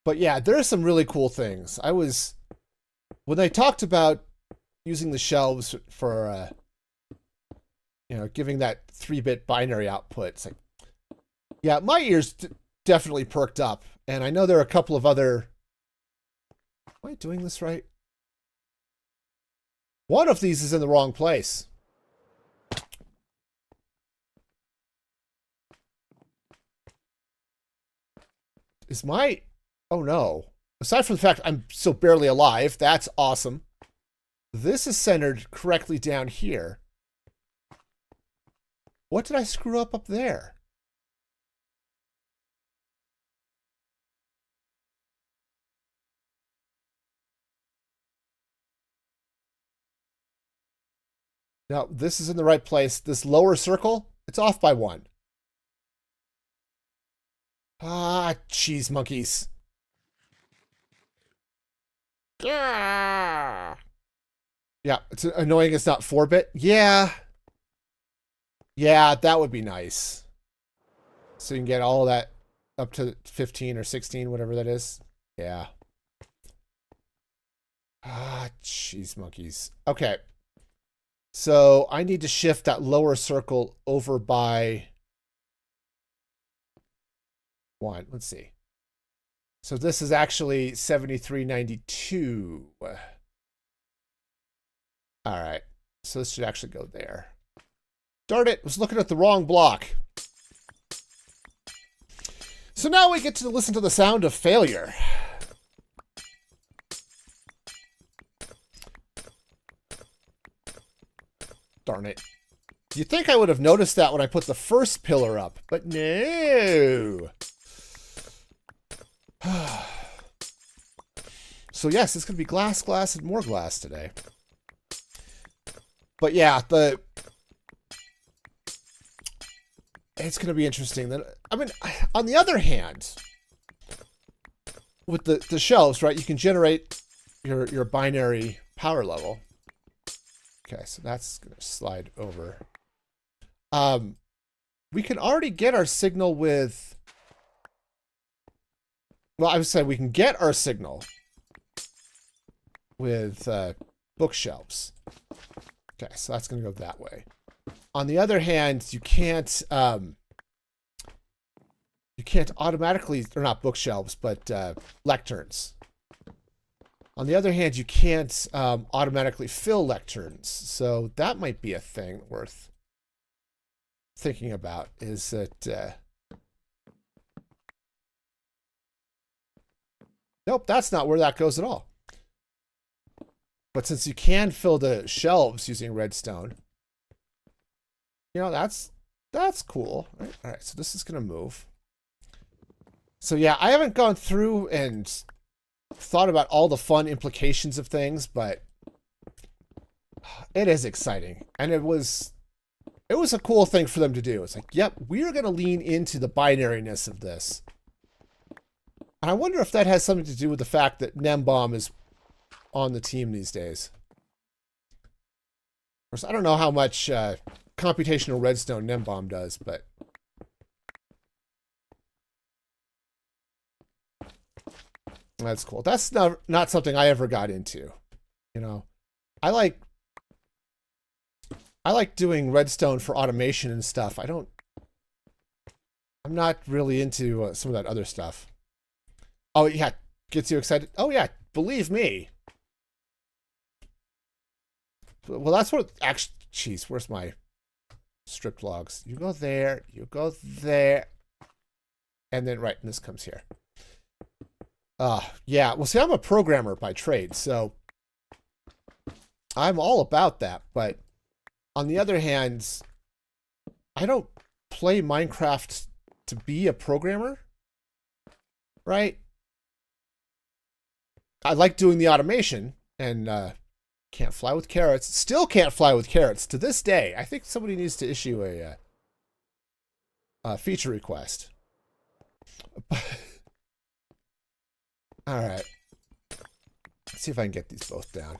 But yeah, there are some really cool things. When they talked about using the shelves for, you know, giving that 3-bit binary output, it's like, yeah, my ears definitely perked up. And I know there are a couple of other, am I doing this right? One of these is in the wrong place. Is my... Oh, no. Aside from the fact I'm so barely alive, that's awesome. This is centered correctly down here. What did I screw up there? Now, this is in the right place. This lower circle, it's off by 1. Ah, cheese monkeys. Yeah, it's annoying it's not 4-bit. Yeah. Yeah, that would be nice. So you can get all of that up to 15 or 16, whatever that is. Yeah. Ah, cheese monkeys. Okay. So I need to shift that lower circle over by 1. Let's see. So this is actually 7392. All right. So this should actually go there. Darn it, was looking at the wrong block. So now we get to listen to the sound of failure. Darn it. You'd think I would have noticed that when I put the first pillar up, but no. So yes, it's going to be glass, glass, and more glass today. But yeah, it's going to be interesting. I mean, on the other hand, with the shelves, right, you can generate your binary power level. Okay, so that's going to slide over. We can already get our signal with... Well, I would say we can get our signal with bookshelves. Okay, so that's going to go that way. On the other hand, you can't automatically, or not bookshelves, but lecterns On the other hand, you can't automatically fill lecterns, so that might be a thing worth thinking about. Is that nope, that's not where that goes at all. But since you can fill the shelves using redstone, you know, that's cool. All right, so this is gonna move. So yeah, I haven't gone through and thought about all the fun implications of things, but it is exciting. And it was a cool thing for them to do. It's like, yep, we're gonna lean into the binariness of this. And I wonder if that has something to do with the fact that Nembomb is on the team these days. Of course, I don't know how much computational redstone Nembomb does, but that's cool. That's not something I ever got into. You know, I like doing redstone for automation and stuff. I'm not really into some of that other stuff. Oh yeah, gets you excited. Oh yeah, believe me. Well, that's what actually. Jeez, where's my stripped logs? You go there. You go there. And then right, and this comes here. Yeah. Well, see, I'm a programmer by trade, so I'm all about that. But on the other hand, I don't play Minecraft to be a programmer, right? I like doing the automation, and can't fly with carrots. Still can't fly with carrots to this day. I think somebody needs to issue a feature request. All right. Let's see if I can get these both down.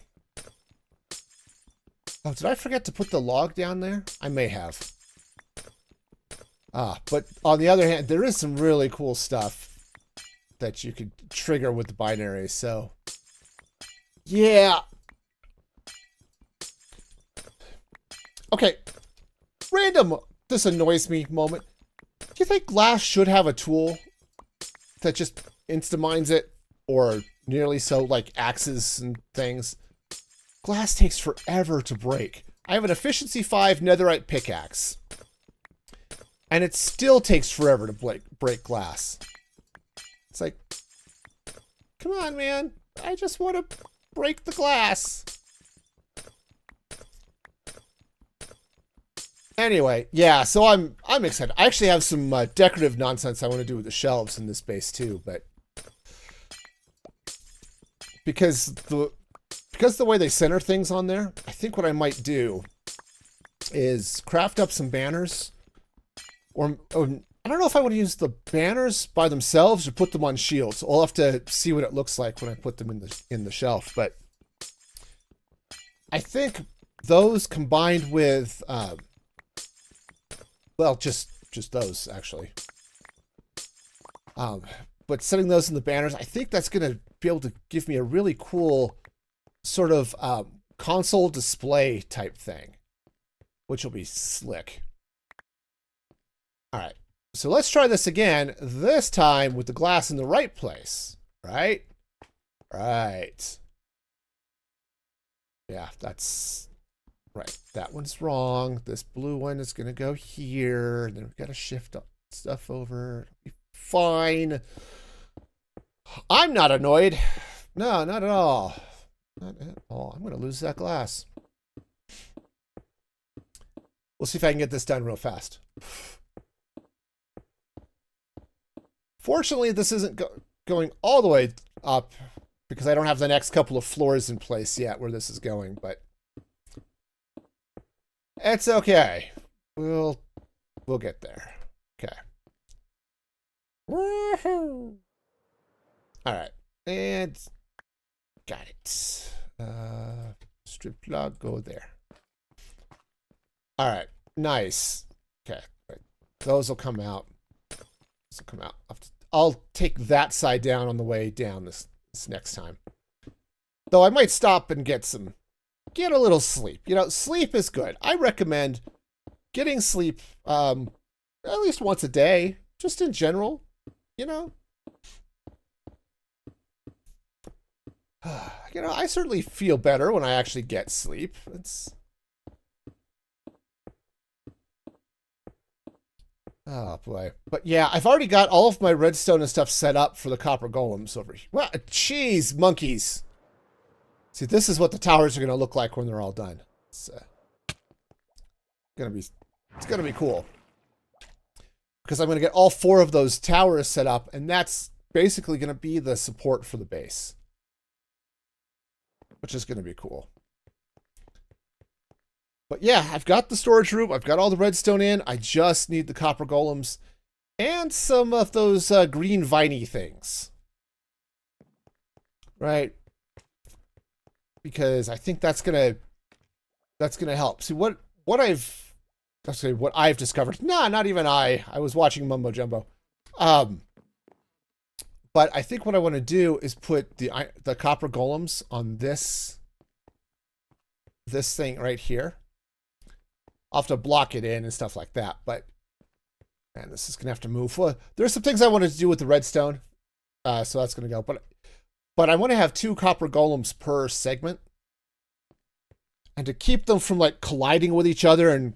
Oh, did I forget to put the log down there? I may have. But on the other hand, there is some really cool stuff that you could trigger with the binary, so yeah. Okay, random, this annoys me moment. Do you think glass should have a tool that just insta-mines it, or nearly so, like axes and things? Glass takes forever to break. I have an efficiency 5 netherite pickaxe, and it still takes forever to break glass. It's like, come on, man. I just want to break the glass. Anyway, yeah, so I'm excited. I actually have some decorative nonsense I want to do with the shelves in this base too, but because the way they center things on there, I think what I might do is craft up some banners, or I don't know if I want to use the banners by themselves or put them on shields. I'll have to see what it looks like when I put them in the shelf, but I think those combined with well, just those, actually. But setting those in the banners, I think that's going to be able to give me a really cool sort of console display type thing, which will be slick. All right, so let's try this again, this time with the glass in the right place, right? Right. Yeah, that's... right, that one's wrong. This blue one is going to go here. And then we've got to shift stuff over. It'll be fine. I'm not annoyed. No, not at all. Not at all. I'm going to lose that glass. We'll see if I can get this done real fast. Fortunately, this isn't going all the way up because I don't have the next couple of floors in place yet where this is going, but it's okay. We'll get there. Okay. Woohoo! All right, and got it. Strip log, go there. All right, nice. Okay, those will come out. Those will come out. I'll take that side down on the way down this next time. Though I might stop and get a little sleep. You know, sleep is good. I recommend getting sleep at least once a day, just in general, you know. You know, I certainly feel better when I actually get sleep. It's oh boy. But yeah, I've already got all of my redstone and stuff set up for the copper golems over here. Well, jeez, monkeys. See, this is what the towers are going to look like when they're all done. It's gonna be cool. Because I'm going to get all 4 of those towers set up, and that's basically going to be the support for the base. Which is going to be cool. But yeah, I've got the storage room. I've got all the redstone in. I just need the copper golems and some of those green viney things. Right? Because I think that's gonna help. See what I've discovered. Nah, not even I. I was watching Mumbo Jumbo. But I think what I want to do is put the copper golems on this thing right here. I'll have to block it in and stuff like that. But man, this is gonna have to move. Well, there's some things I wanted to do with the redstone, so that's gonna go. But I want to have 2 copper golems per segment, and to keep them from like colliding with each other and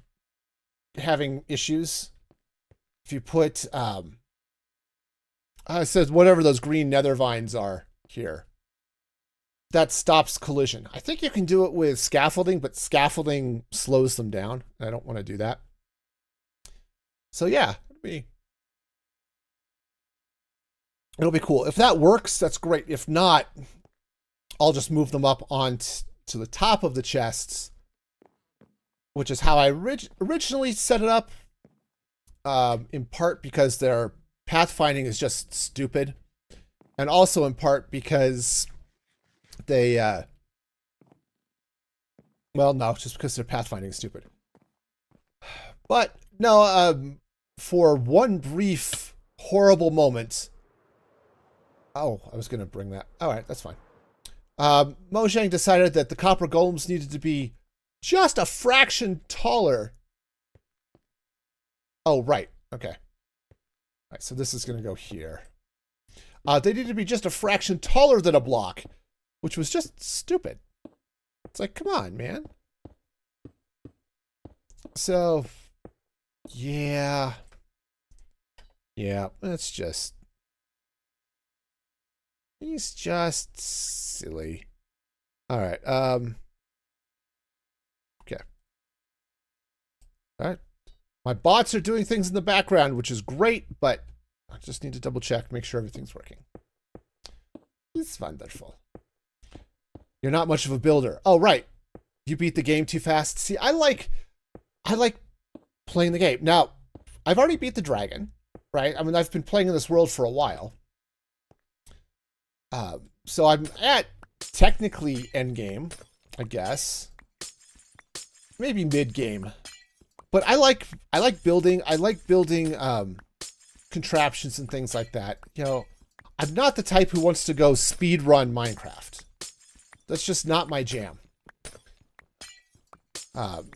having issues. If you put it says whatever those green nether vines are here. That stops collision. I think you can do it with scaffolding, but scaffolding slows them down. I don't want to do that. So yeah, it'll be cool. If that works, that's great. If not, I'll just move them up to the top of the chests, which is how I originally set it up, in part because their pathfinding is just stupid, and also in part because they, well, no, just because their pathfinding is stupid. But no, for one brief horrible moment. Oh, I was going to bring that. All right, that's fine. Mojang decided that the copper golems needed to be just a fraction taller. Oh, right. Okay. All right, so this is going to go here. They needed to be just a fraction taller than a block, which was just stupid. It's like, come on, man. So, yeah. Yeah, that's just... He's just silly. All right. Okay. All right. My bots are doing things in the background, which is great, but I just need to double check, make sure everything's working. It's wonderful. You're not much of a builder. Oh, right. You beat the game too fast. See, I like playing the game. Now, I've already beat the dragon, right? I mean, I've been playing in this world for a while. So I'm at technically end game, I guess. Maybe mid game. But I like building contraptions and things like that. You know, I'm not the type who wants to go speed run Minecraft. That's just not my jam.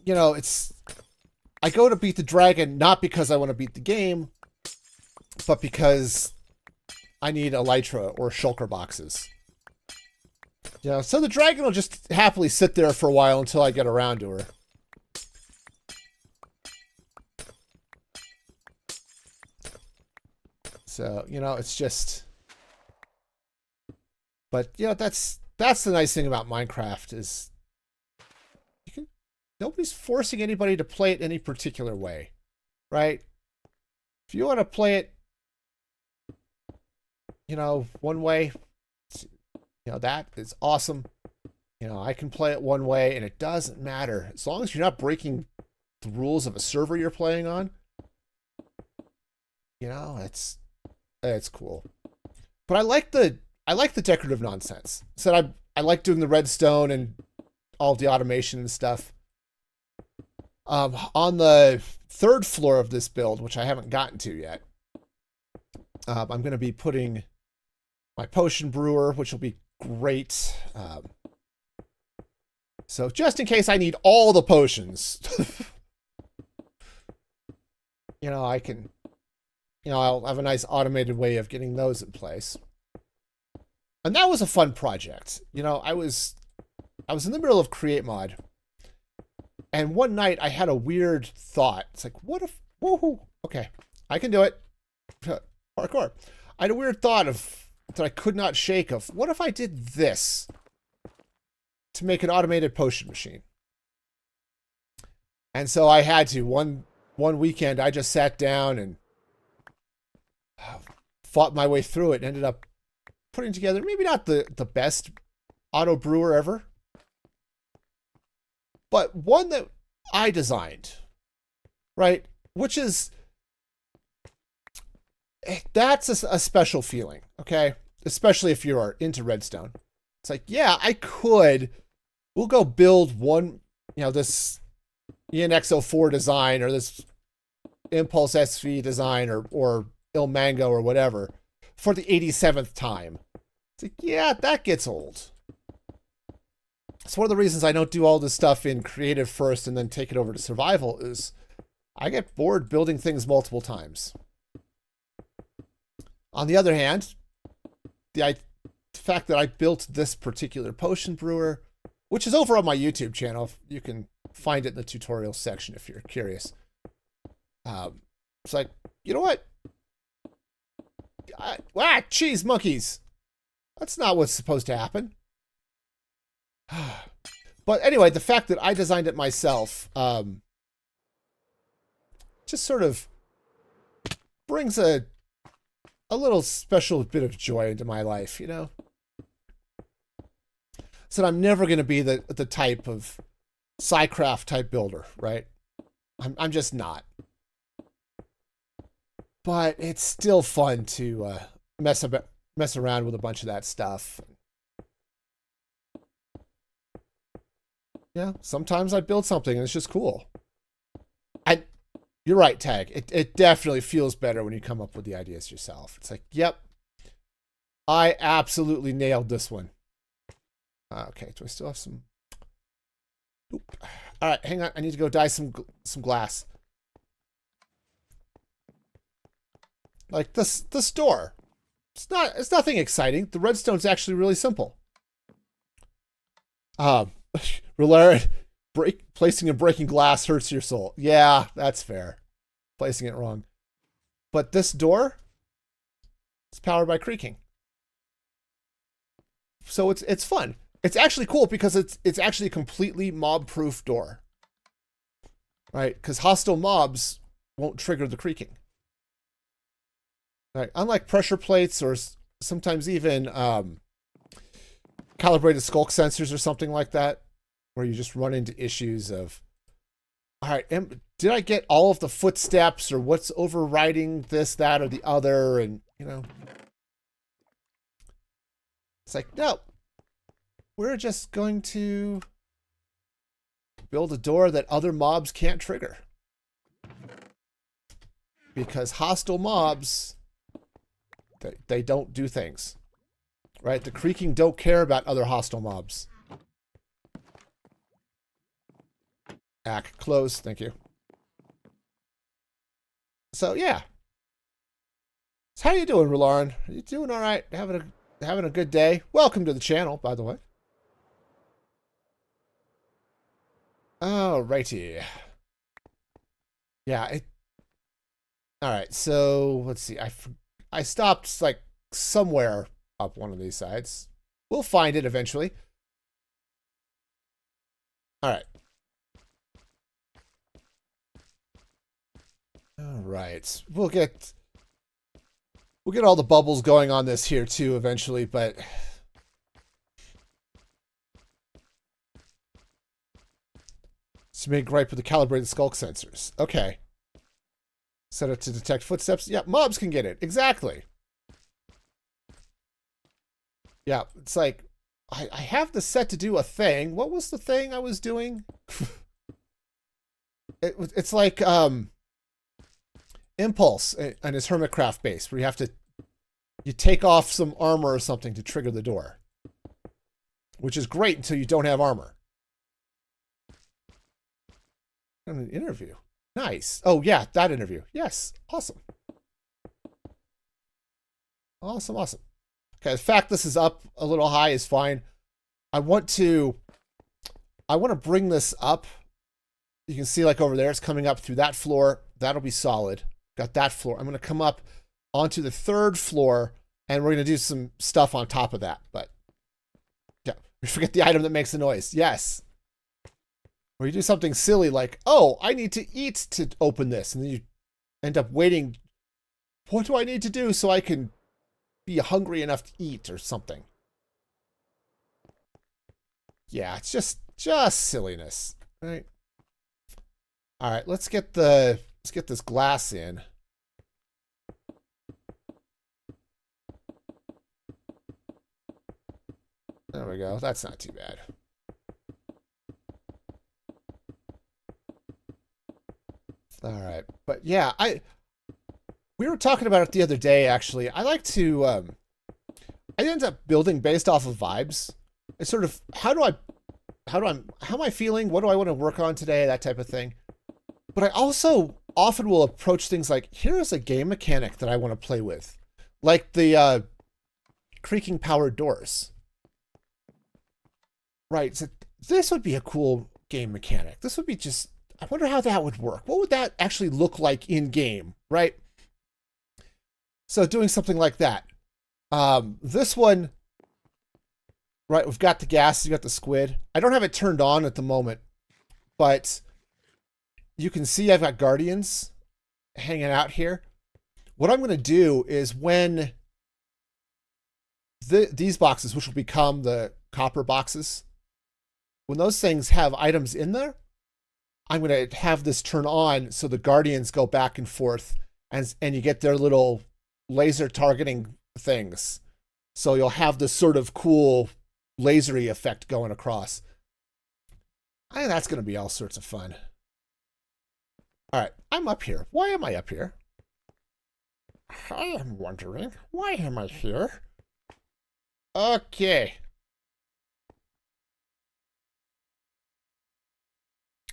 You know, I go to beat the dragon not because I want to beat the game, but because I need elytra or shulker boxes. Yeah, so the dragon will just happily sit there for a while until I get around to her. So, you know, it's just... But, you know, that's the nice thing about Minecraft is... Nobody's forcing anybody to play it any particular way, right? If you want to play it, you know, one way, you know, that is awesome. You know, I can play it one way and it doesn't matter. As long as you're not breaking the rules of a server you're playing on, you know, it's cool. But I like the decorative nonsense. So I like doing the redstone and all the automation and stuff. On the 3rd floor of this build, which I haven't gotten to yet, I'm going to be putting my potion brewer, which will be great. So just in case I need all the potions, you know, I can, you know, I'll have a nice automated way of getting those in place. And that was a fun project. You know, I was in the middle of create mod, and one night I had a weird thought. It's like, what if, woohoo, okay, I can do it. Parkour. I had a weird thought that I could not shake of, what if I did this to make an automated potion machine? And so I had to, one weekend, I just sat down and fought my way through it and ended up putting together maybe not the best auto brewer ever, but one that I designed, right? Which is, that's a special feeling, okay? Especially if you're into redstone. It's like, yeah, we'll go build one, you know, this ENX04 design or this Impulse SV design or Il Mango or whatever for the 87th time. It's like, yeah, that gets old. It's one of the reasons I don't do all this stuff in creative first and then take it over to survival is I get bored building things multiple times. On the other hand, the fact that I built this particular potion brewer, which is over on my YouTube channel, you can find it in the tutorial section if you're curious. It's like, you know what? Cheese monkeys. That's not what's supposed to happen. But anyway, the fact that I designed it myself just sort of brings a little special bit of joy into my life, you know? So I'm never going to be the type of SciCraft type builder, right? I'm just not. But it's still fun to mess around with a bunch of that stuff. Yeah, sometimes I build something and it's just cool. You're right, Tag. It definitely feels better when you come up with the ideas yourself. It's like, yep, I absolutely nailed this one. Okay, do I still have some? Oop. All right, hang on. I need to go dye some glass. Like this door. It's nothing exciting. The redstone's actually really simple. Placing and breaking glass hurts your soul. Yeah, that's fair. Placing it wrong. But this door, it's powered by creaking. So it's fun. It's actually cool because it's actually a completely mob-proof door. Right? Because hostile mobs won't trigger the creaking. Right? Unlike pressure plates or sometimes even calibrated skulk sensors or something like that, where you just run into issues of, all right, did I get all of the footsteps or what's overriding this, that, or the other? And, you know, it's like, no, we're just going to build a door that other mobs can't trigger. Because hostile mobs, they don't do things, right? The creaking don't care about other hostile mobs. Close, thank you. So yeah. So how you doing, Rularin? Are you doing all right? Having a good day? Welcome to the channel, by the way. Alrighty. Yeah. All right. So let's see. I stopped like somewhere up one of these sides. We'll find it eventually. All right. All right. We'll get all the bubbles going on this here too eventually, but to make right with the calibrated skulk sensors. Okay. Set it to detect footsteps. Yeah, mobs can get it. Exactly. Yeah, it's like I have this set to do a thing. What was the thing I was doing? It's like Impulse and his Hermitcraft base, where you take off some armor or something to trigger the door, which is great until you don't have armor. An interview, nice. Oh yeah, that interview. Yes, awesome, awesome. Okay, the fact this is up a little high is fine. I want to bring this up. You can see like over there, it's coming up through that floor. That'll be solid. Got that floor. I'm going to come up onto the 3rd floor, and we're going to do some stuff on top of that. But yeah, we forget the item that makes the noise. Yes. Or you do something silly like, oh, I need to eat to open this. And then you end up waiting. What do I need to do so I can be hungry enough to eat or something? Yeah, it's just silliness, right? All right, let's get this glass in. There we go. That's not too bad. All right, but yeah, we were talking about it the other day. Actually, I like to. I end up building based off of vibes. It's sort of how am I feeling? What do I want to work on today? That type of thing. But I also often will approach things like, here's a game mechanic that I want to play with, like the creaking powered doors. Right. So this would be a cool game mechanic. This would be just. I wonder how that would work. What would that actually look like in game, right? So doing something like that. This one, right, we've got the gas, you got the squid. I don't have it turned on at the moment, but you can see I've got guardians hanging out here. What I'm going to do is when these boxes, which will become the copper boxes, when those things have items in there, I'm going to have this turn on so the guardians go back and forth and you get their little laser targeting things. So you'll have this sort of cool lasery effect going across. I think that's going to be all sorts of fun. All right, I'm up here. Why am I up here? I am wondering, why am I here? Okay.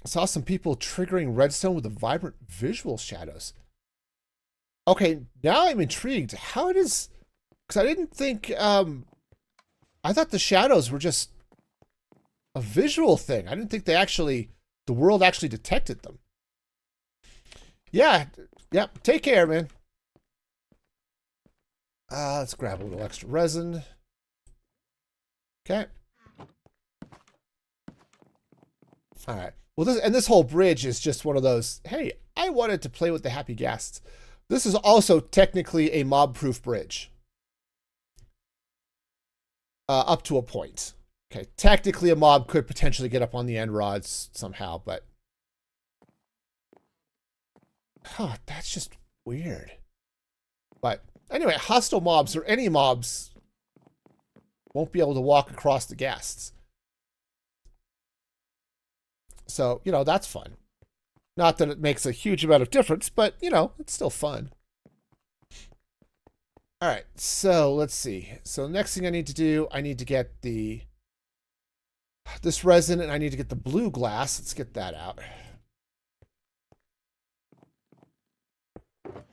I saw some people triggering redstone with the vibrant visual shadows. Okay, now I'm intrigued. How it is... Because I didn't think... I thought the shadows were just a visual thing. I didn't think they actually... The world actually detected them. Yeah, take care, man. Let's grab a little extra resin. Okay. All right. Well, this whole bridge is just one of those, hey, I wanted to play with the happy guests. This is also technically a mob-proof bridge. Up to a point. Okay, technically a mob could potentially get up on the end rods somehow, but... Huh, that's just weird. But anyway, hostile mobs or any mobs won't be able to walk across the guests. So, you know, that's fun. Not that it makes a huge amount of difference, but, you know, it's still fun. All right, so let's see. So next thing I need to do, I need to get this resin, and I need to get the blue glass. Let's get that out.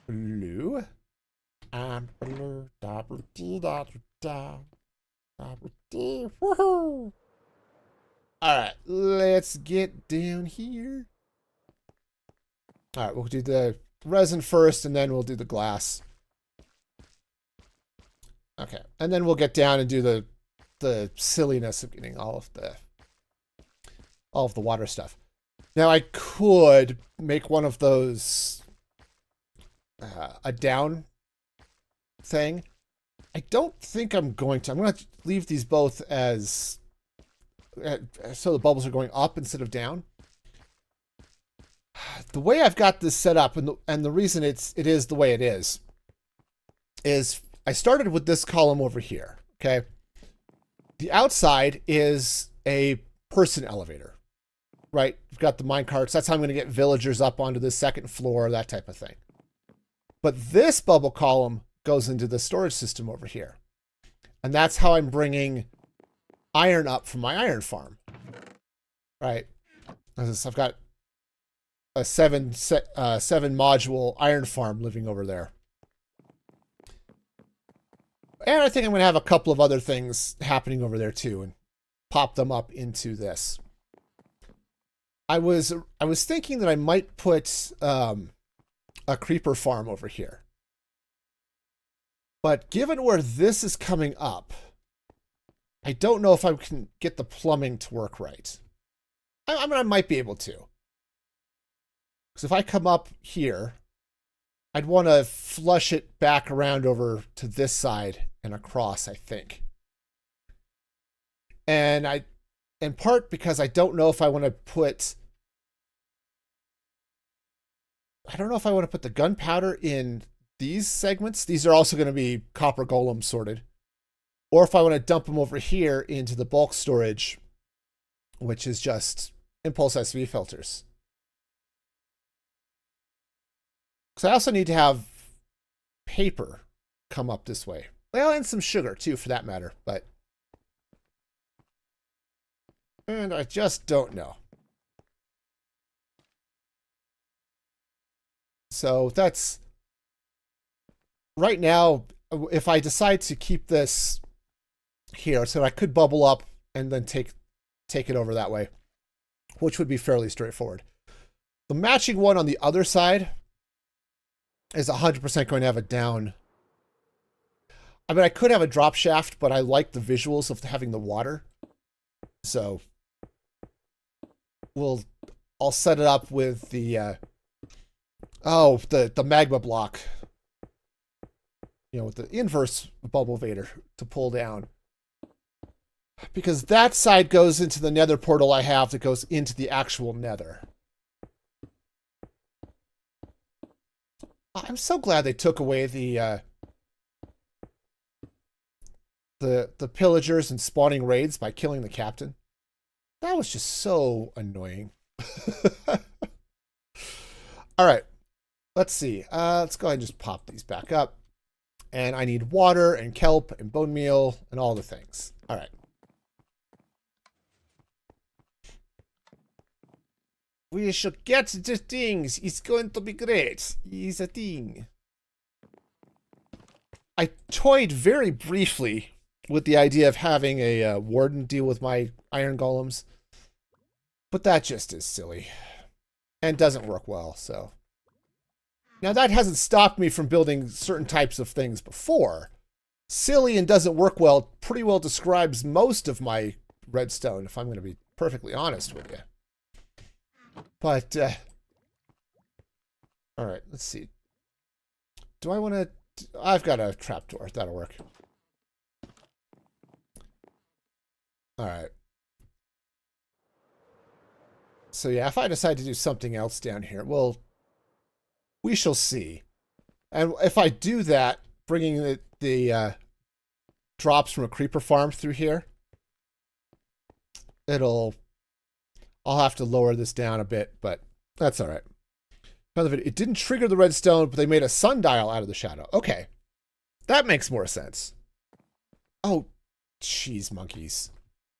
Blue. I'm blue. Woohoo! All right, let's get down here. All right, we'll do the resin first, and then we'll do the glass. Okay, and then we'll get down and do the silliness of getting all of the water stuff. Now I could make one of those a down thing. I don't think I'm going to. I'm going to leave these both as so the bubbles are going up instead of down. The way I've got this set up, and the reason it is the way it is I started with this column over here. Okay, the outside is a person elevator, right? We've got the mine carts. That's how I'm going to get villagers up onto the second floor, that type of thing. But this bubble column goes into the storage system over here, and that's how I'm bringing iron up from my iron farm, right? I've got a seven module iron farm living over there. And I think I'm going to have a couple of other things happening over there too and pop them up into this. I was thinking that I might put a creeper farm over here. But given where this is coming up, I don't know if I can get the plumbing to work right. I mean, I might be able to. Because if I come up here, I'd want to flush it back around over to this side and across, I think. And in part because I don't know if I want to put... I don't know if I want to put the gunpowder in these segments. These are also going to be copper golem sorted. Or if I want to dump them over here into the bulk storage, which is just impulse SV filters. Because I also need to have paper come up this way. Well, and some sugar too, for that matter. And I just don't know. So that's... Right now, if I decide to keep this here, so I could bubble up and then take it over that way, which would be fairly straightforward. The matching one on the other side is 100% going to have a down. I mean, I could have a drop shaft, but I like the visuals of having the water. So I'll set it up with the the magma block. You know, with the inverse bubble vader to pull down. Because that side goes into the nether portal I have that goes into the actual nether. I'm so glad they took away the pillagers and spawning raids by killing the captain. That was just so annoying. All right, let's see. Let's go ahead and just pop these back up. And I need water and kelp and bone meal and all the things. All right. We should get the things. It's going to be great. It's a thing. I toyed very briefly with the idea of having a warden deal with my iron golems. But that just is silly. And doesn't work well, so... Now, that hasn't stopped me from building certain types of things before. Silly and doesn't work well pretty well describes most of my redstone, if I'm going to be perfectly honest with you. But, all right, let's see. Do I want to... I've got a trapdoor. That'll work. All right. So, yeah, if I decide to do something else down here, well... We shall see. And if I do that, bringing the drops from a creeper farm through here, I'll have to lower this down a bit, but that's all right. It didn't trigger the redstone, but they made a sundial out of the shadow. Okay. That makes more sense. Oh, jeez, monkeys.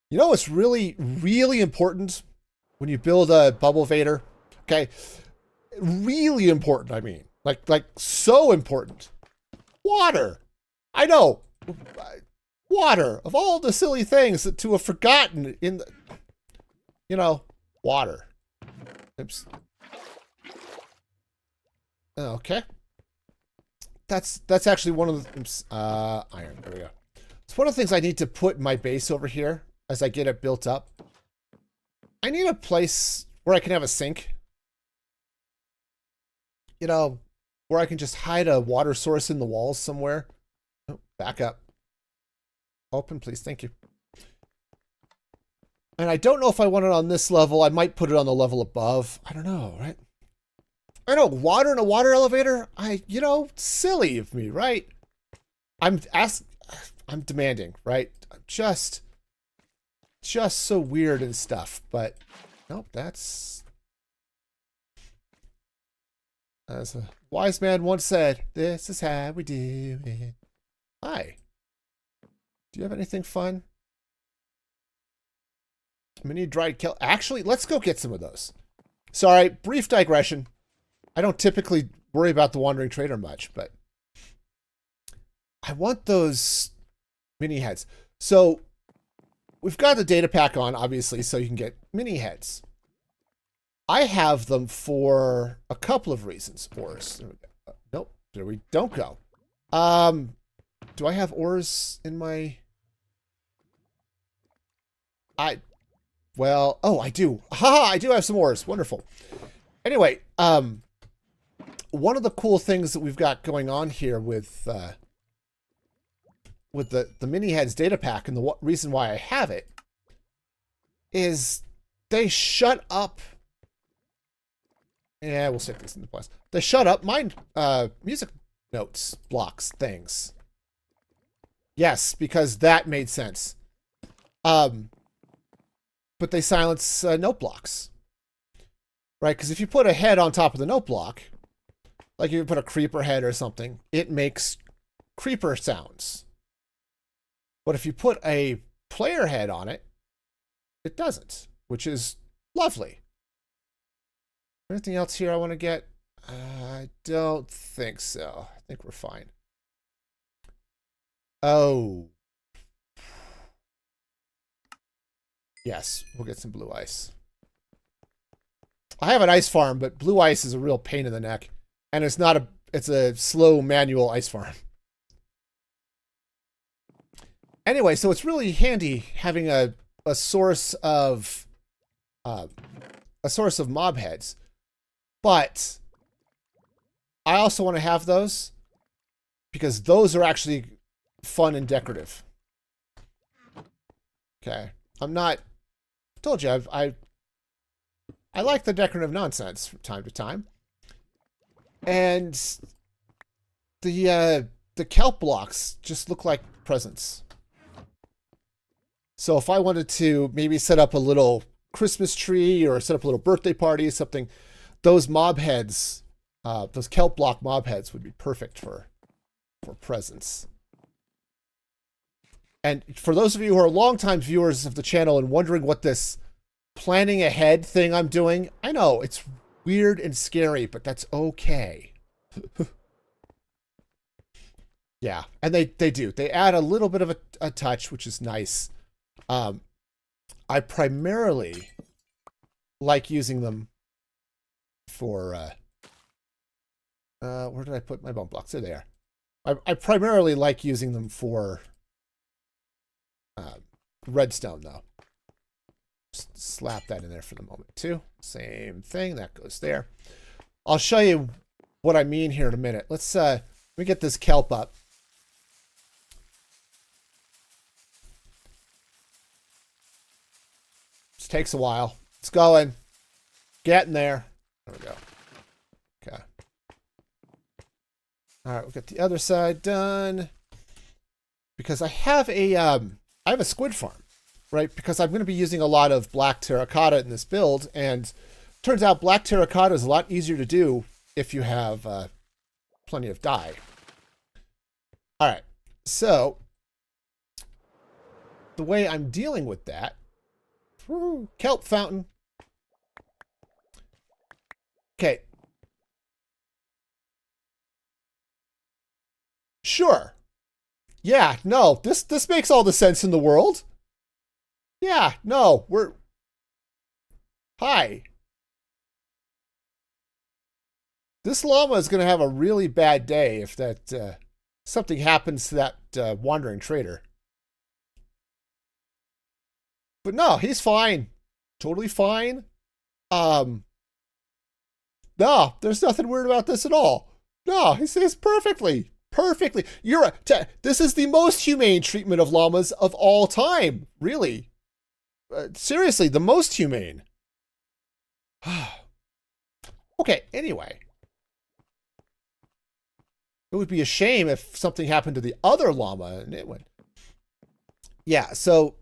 You know what's really, really important when you build a bubble vader? Okay. Really important, I mean. Like so important. Water. I know. Water. Of all the silly things that to have forgotten in the... You know, water. Oops. Okay. That's actually one of the... iron. There we go. It's one of the things I need to put in my base over here as I get it built up. I need a place where I can have a sink. You know, where I can just hide a water source in the walls somewhere. Oh, back up. Open, please. Thank you. And I don't know if I want it on this level. I might put it on the level above. I don't know, right? I know, water in a water elevator? You know, silly of me, right? I'm demanding, right? Just so weird and stuff. But, nope, that's... As a wise man once said, this is how we do it. Hi. Do you have anything fun? Mini dried kelp. Actually, let's go get some of those. Sorry, brief digression. I don't typically worry about the wandering trader much, but I want those mini heads. So we've got the data pack on, obviously, so you can get mini heads. I have them for a couple of reasons. Ores. Nope, there we don't go. Do I have ores in my... Well, oh, I do. Haha, I do have some ores. Wonderful. Anyway, one of the cool things that we've got going on here with the mini heads data pack, and the reason why I have it is they shut up. Yeah, we'll stick this in the plus. They shut up my music notes, blocks, things. Yes, because that made sense. But they silence note blocks. Right? Because if you put a head on top of the note block, like if you put a creeper head or something, it makes creeper sounds. But if you put a player head on it, it doesn't, which is lovely. Anything else here I want to get? I don't think so. I think we're fine. Oh. Yes, we'll get some blue ice. I have an ice farm, but blue ice is a real pain in the neck. And it's not it's a slow manual ice farm. Anyway, so it's really handy having a source of mob heads. But I also want to have those because those are actually fun and decorative. Okay. I'm not... Told you, I like the decorative nonsense from time to time. And the kelp blocks just look like presents. So if I wanted to maybe set up a little Christmas tree or set up a little birthday party or something, those mob heads, those kelp block mob heads would be perfect for presents. And for those of you who are longtime viewers of the channel and wondering what this planning ahead thing I'm doing, I know it's weird and scary, but that's okay. Yeah, and they do. They add a little bit of a touch, which is nice. I primarily like using them for... where did I put my bump blocks? There they are. I primarily like using them for... redstone, though. Just slap that in there for the moment, too. Same thing. That goes there. I'll show you what I mean here in a minute. Let's let me get this kelp up. Just takes a while. It's going. Getting there. There we go. Okay. All right, we'll get the other side done. Because I have a squid farm, right? Because I'm going to be using a lot of black terracotta in this build, and turns out black terracotta is a lot easier to do if you have plenty of dye. All right, so the way I'm dealing with that, kelp fountain. Okay. Sure. Yeah, no, this makes all the sense in the world. Yeah, no, Hi. This llama is going to have a really bad day if that something happens to that wandering trader. But no, he's fine. Totally fine. No, there's nothing weird about this at all. No, he says perfectly. Perfectly. This is the most humane treatment of llamas of all time. Really. Seriously, the most humane. Okay, anyway. It would be a shame if something happened to the other llama and it went. Yeah, so.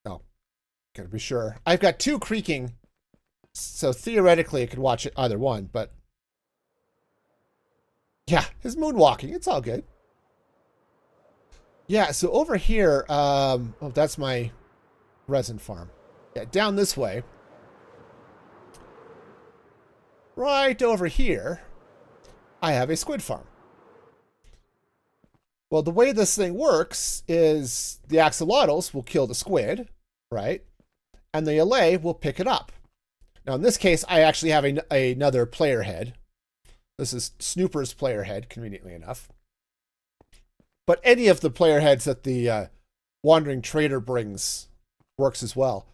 Oh, gotta be sure. I've got two creaking. So theoretically, I could watch it either one, but. Yeah, his moonwalking. It's all good. Yeah, so over here, oh, that's my resin farm. Yeah, down this way. Right over here, I have a squid farm. Well, the way this thing works is the axolotls will kill the squid, right? And the allay will pick it up. Now, in this case, I actually have another player head. This is Snooper's player head, conveniently enough. But any of the player heads that the Wandering Trader brings works as well.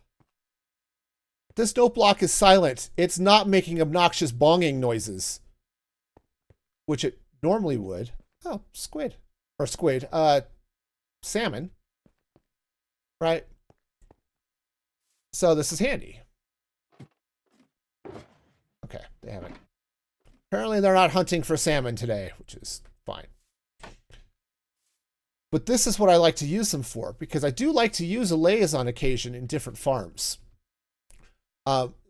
This note block is silent. It's not making obnoxious bonging noises, which it normally would. Oh, squid. Or squid. Salmon. Right? So this is handy. Okay, they haven't. Apparently they're not hunting for salmon today, which is fine. But this is what I like to use them for, because I do like to use allays on occasion in different farms.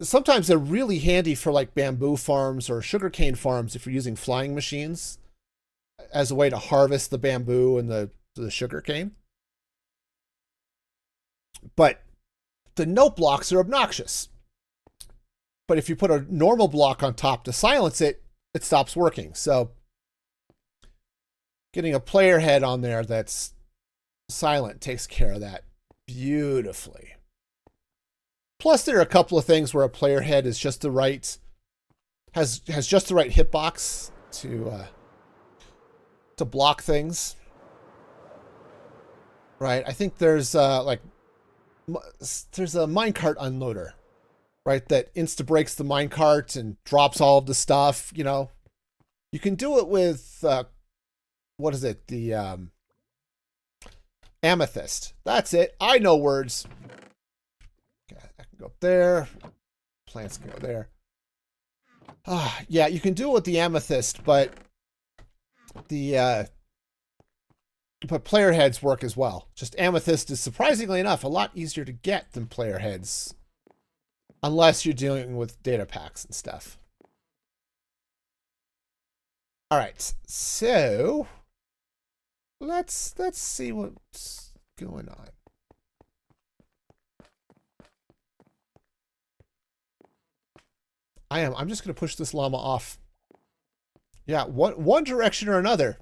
Sometimes they're really handy for like bamboo farms or sugarcane farms if you're using flying machines as a way to harvest the bamboo and the sugarcane. But the note blocks are obnoxious. But if you put a normal block on top to silence it, it stops working. So getting a player head on there that's silent takes care of that beautifully. Plus, there are a couple of things where a player head is just the right, has just the right hitbox to block things. Right? I think there's there's a minecart unloader, right? That insta breaks the minecart and drops all of the stuff. You know, you can do it with what is it? The amethyst. That's it. I know words. Okay, I can go up there. Plants can go there. Yeah, you can do it with the amethyst, but player heads work as well. Just amethyst is surprisingly enough a lot easier to get than player heads, unless you're dealing with data packs and stuff. All right, so let's see what's going on. I'm just going to push this llama off. Yeah, one direction or another.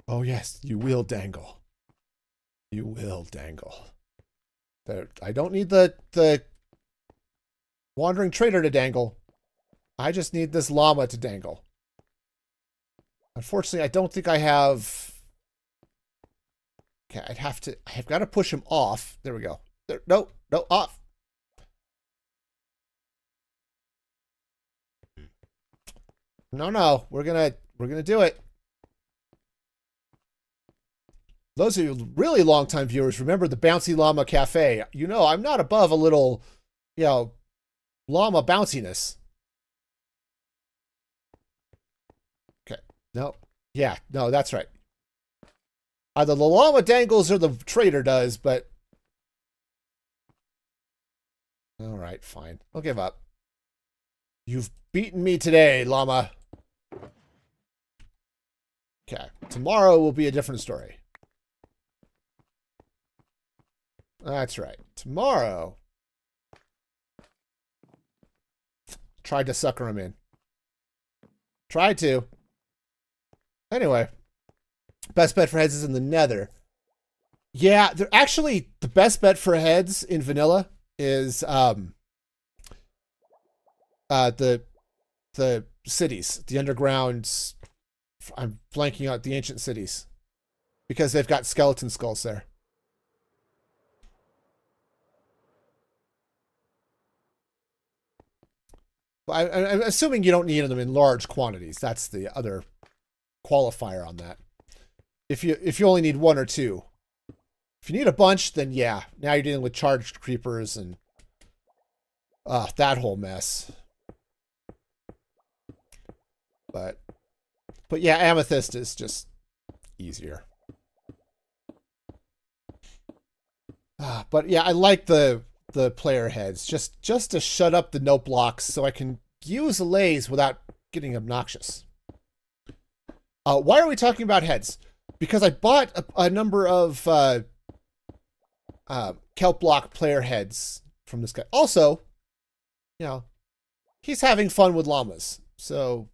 Oh yes, you will dangle. You will dangle. I don't need the Wandering Trader to dangle. I just need this llama to dangle. Unfortunately, I don't think I have. Okay, I've got to push him off. There we go. There, no, off. No, we're gonna do it. Those of you really long-time viewers remember the Bouncy Llama Cafe. You know, I'm not above a little, llama bounciness. Okay. No. Yeah, no, that's right. Either the llama dangles or the trader does, but... All right, fine. I'll give up. You've beaten me today, llama. Okay. Tomorrow will be a different story. That's right. Tomorrow. Tried to sucker him in. Tried to. Anyway. Best bet for heads is in the nether. Yeah, they're actually the best bet for heads in vanilla is the cities, the underground. I'm blanking out the ancient cities because they've got skeleton skulls there. I'm assuming you don't need them in large quantities. That's the other qualifier on that. If you only need one or two. If you need a bunch, then yeah. Now you're dealing with charged creepers and that whole mess. But yeah, amethyst is just easier. But yeah, I like the player heads just to shut up the note blocks so I can use allays without getting obnoxious. Why are we talking about heads? Because I bought a number of kelp block player heads from this guy. Also, he's having fun with llamas. So,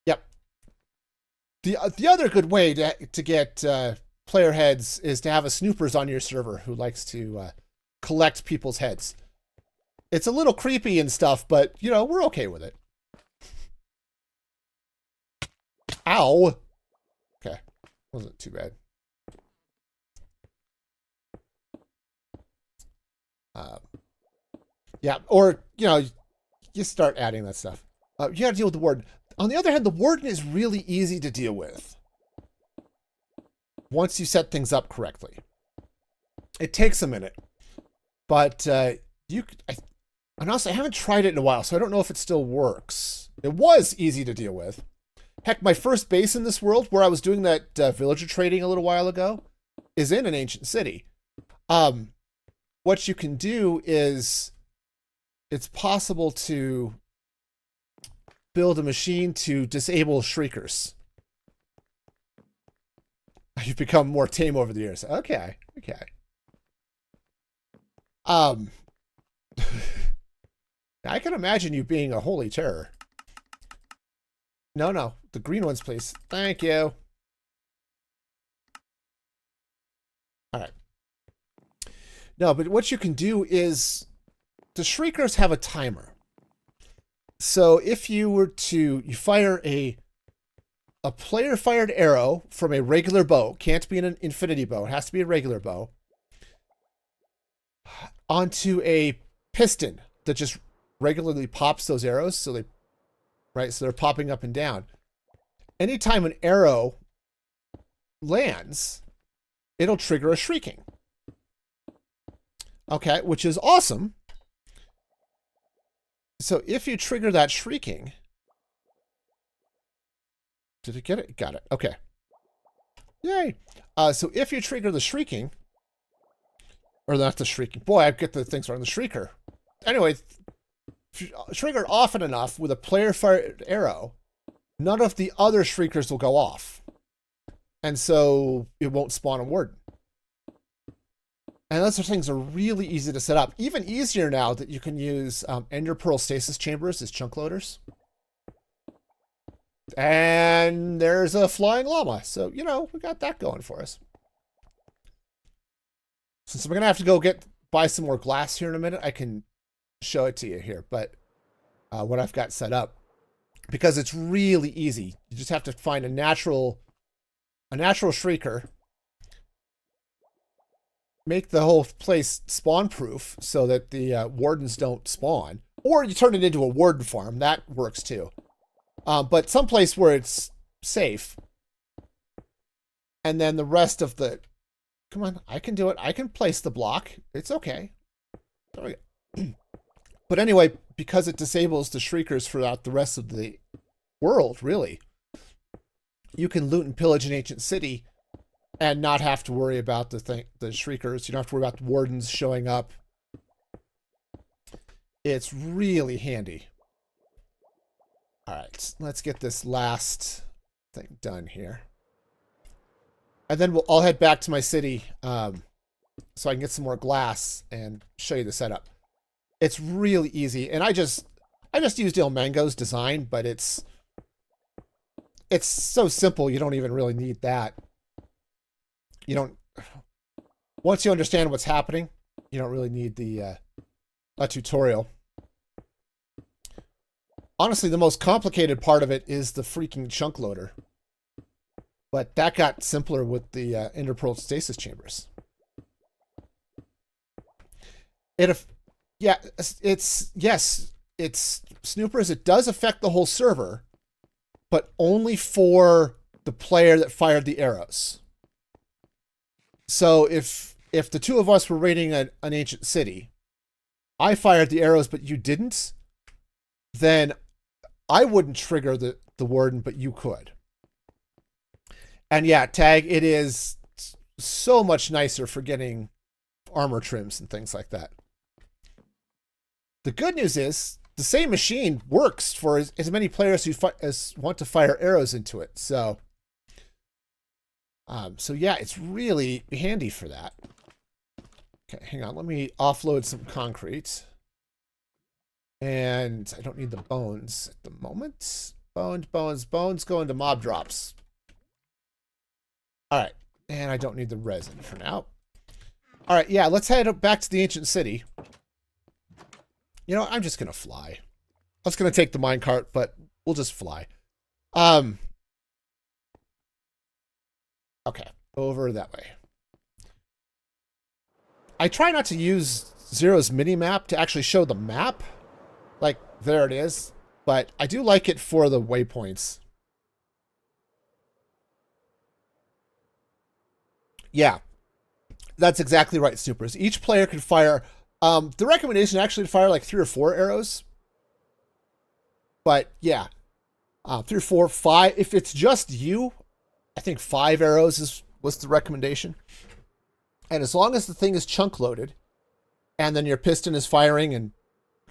yep, The other good way to get player heads is to have a snoopers on your server who likes to collect people's heads. It's a little creepy and stuff, but you know, we're okay with it. Ow. Okay, wasn't too bad. Yeah, or you know, you start adding that stuff. You got to deal with the warden. On the other hand, the warden is really easy to deal with once you set things up correctly. It takes a minute, but and also I haven't tried it in a while, so I don't know if it still works. It was easy to deal with. Heck, my first base in this world, where I was doing that villager trading a little while ago, is in an ancient city. What you can do is, it's possible to build a machine to disable shriekers. You've become more tame over the years. Okay, okay. I can imagine you being a holy terror. No, the green ones, please. Thank you. All right. No, but what you can do is, the shriekers have a timer. So if you were to, you fire a player fired arrow from a regular bow, can't be an infinity bow, it has to be a regular bow, onto a piston that just regularly pops those arrows, so they're popping up and down. Anytime an arrow lands, it'll trigger a shrieking. Okay, which is awesome. So if you trigger that shrieking, did it get it? Got it. Okay. Yay. So if you trigger the shrieking, or not the shrieking, boy, I get the things wrong, the shrieker. Anyway, if you trigger often enough with a player fired arrow, none of the other shriekers will go off. And so it won't spawn a warden. And those things are really easy to set up. Even easier now that you can use Ender Pearl stasis chambers as chunk loaders. And there's a flying llama. So, you know, we got that going for us. Since we're going to have to go buy some more glass here in a minute, I can show it to you here. But what I've got set up. Because it's really easy. You just have to find a natural shrieker. Make the whole place spawn proof so that the wardens don't spawn, or you turn it into a warden farm. That works too. But someplace where it's safe. And then the rest of the, come on, I can do it. I can place the block. It's okay. But anyway, because it disables the shriekers throughout the rest of the world, really, you can loot and pillage an ancient city and not have to worry about the shriekers. You don't have to worry about the wardens showing up. It's really handy. All right, let's get this last thing done here. And then I'll head back to my city so I can get some more glass and show you the setup. It's really easy. And I just used Il Mango's design, but it's so simple you don't even really need that. You don't, once you understand what's happening, you don't really need a tutorial. Honestly, the most complicated part of it is the freaking chunk loader. But that got simpler with the Ender Pearl stasis chambers. It's snoopers. It does affect the whole server, but only for the player that fired the arrows. So if the two of us were raiding an ancient city, I fired the arrows, but you didn't, then I wouldn't trigger the warden, but you could. And yeah, tag, it is so much nicer for getting armor trims and things like that. The good news is the same machine works for as many players as want to fire arrows into it. So yeah, it's really handy for that. Okay, hang on. Let me offload some concrete. And I don't need the bones at the moment. Bones go into mob drops. All right. And I don't need the resin for now. All right, yeah, let's head back to the ancient city. You know, I'm just going to fly. I was going to take the minecart, but we'll just fly. Okay, over that way. I try not to use Zero's mini-map to actually show the map. Like, there it is. But I do like it for the waypoints. Yeah, that's exactly right, Supers. Each player can fire... the recommendation actually to fire like 3 or 4 arrows. But, yeah. 3 or 4, 5. If it's just you, I think 5 arrows was the recommendation. And as long as the thing is chunk loaded, and then your piston is firing and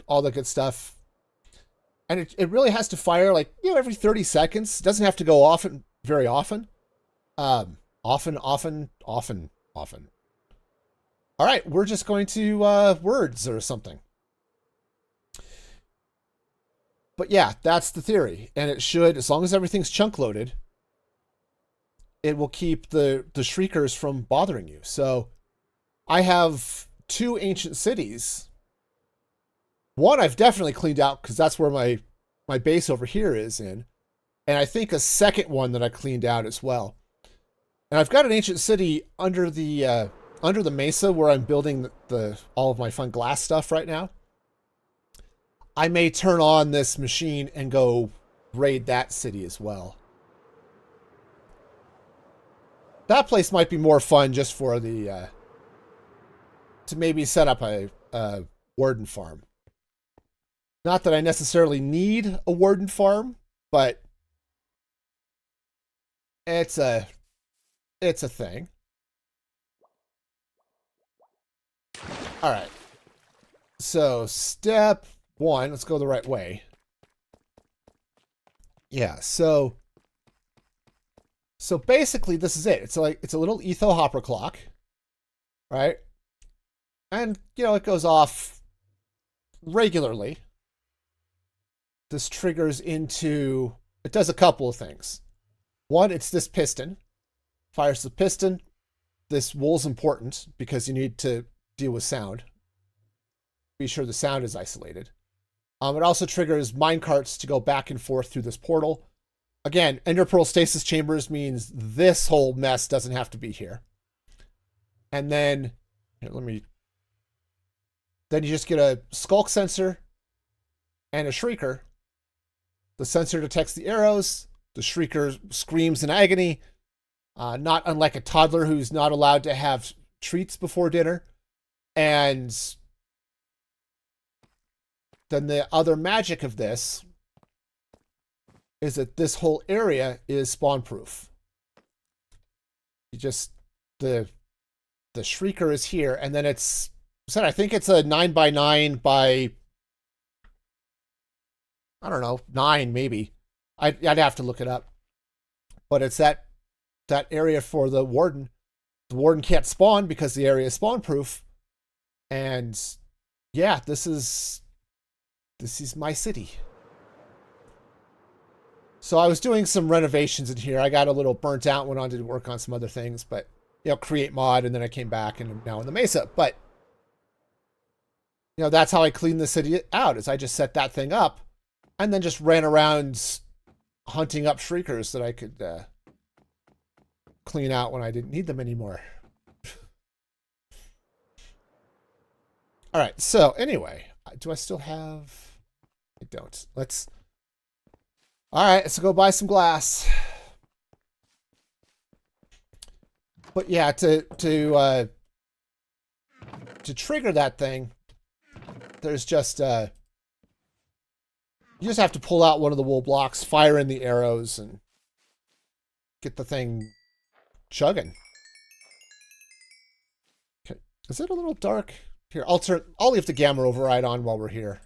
all the good stuff, and it really has to fire like, you know, every 30 seconds. It doesn't have to go off very often. Often. All right, we're just going to words or something. But yeah, that's the theory. And it should, as long as everything's chunk loaded, it will keep the shriekers from bothering you. So I have 2 ancient cities. One I've definitely cleaned out because that's where my base over here is in. And I think a second one that I cleaned out as well. And I've got an ancient city under the mesa where I'm building all of my fun glass stuff right now. I may turn on this machine and go raid that city as well. That place might be more fun just for the to maybe set up a warden farm. Not that I necessarily need a warden farm, but it's a thing. All right. So step 1, let's go the right way. Yeah, so basically this is it. It's a little etho hopper clock, right? And you know, it goes off regularly. This triggers into, it does a couple of things. One, it's this piston. Fires the piston. This wool's important because you need to deal with sound. Be sure the sound is isolated. It also triggers minecarts to go back and forth through this portal. Again, Ender Pearl stasis chambers means this whole mess doesn't have to be here. And then, here, then you just get a skulk sensor and a shrieker. The sensor detects the arrows. The shrieker screams in agony, not unlike a toddler who's not allowed to have treats before dinner. And then the other magic of this is that this whole area is spawn proof. You just, the shrieker is here, and then it's, I think it's a 9x9 by, I don't know, 9 maybe. I'd have to look it up. But it's that area for the warden. The warden can't spawn because the area is spawn proof. And yeah, this is my city. So I was doing some renovations in here. I got a little burnt out, went on to work on some other things, but you know, create mod, and then I came back and I'm now in the mesa. But you know, that's how I cleaned the city out, is I just set that thing up and then just ran around hunting up shriekers that I could clean out when I didn't need them anymore. All right, so anyway, do I still have... I don't. Let's... All right, let's go buy some glass. But yeah, to trigger that thing, there's just... you just have to pull out one of the wool blocks, fire in the arrows, and get the thing chugging. Okay. Is it a little dark? Here, I'll leave the gamma override on while we're here.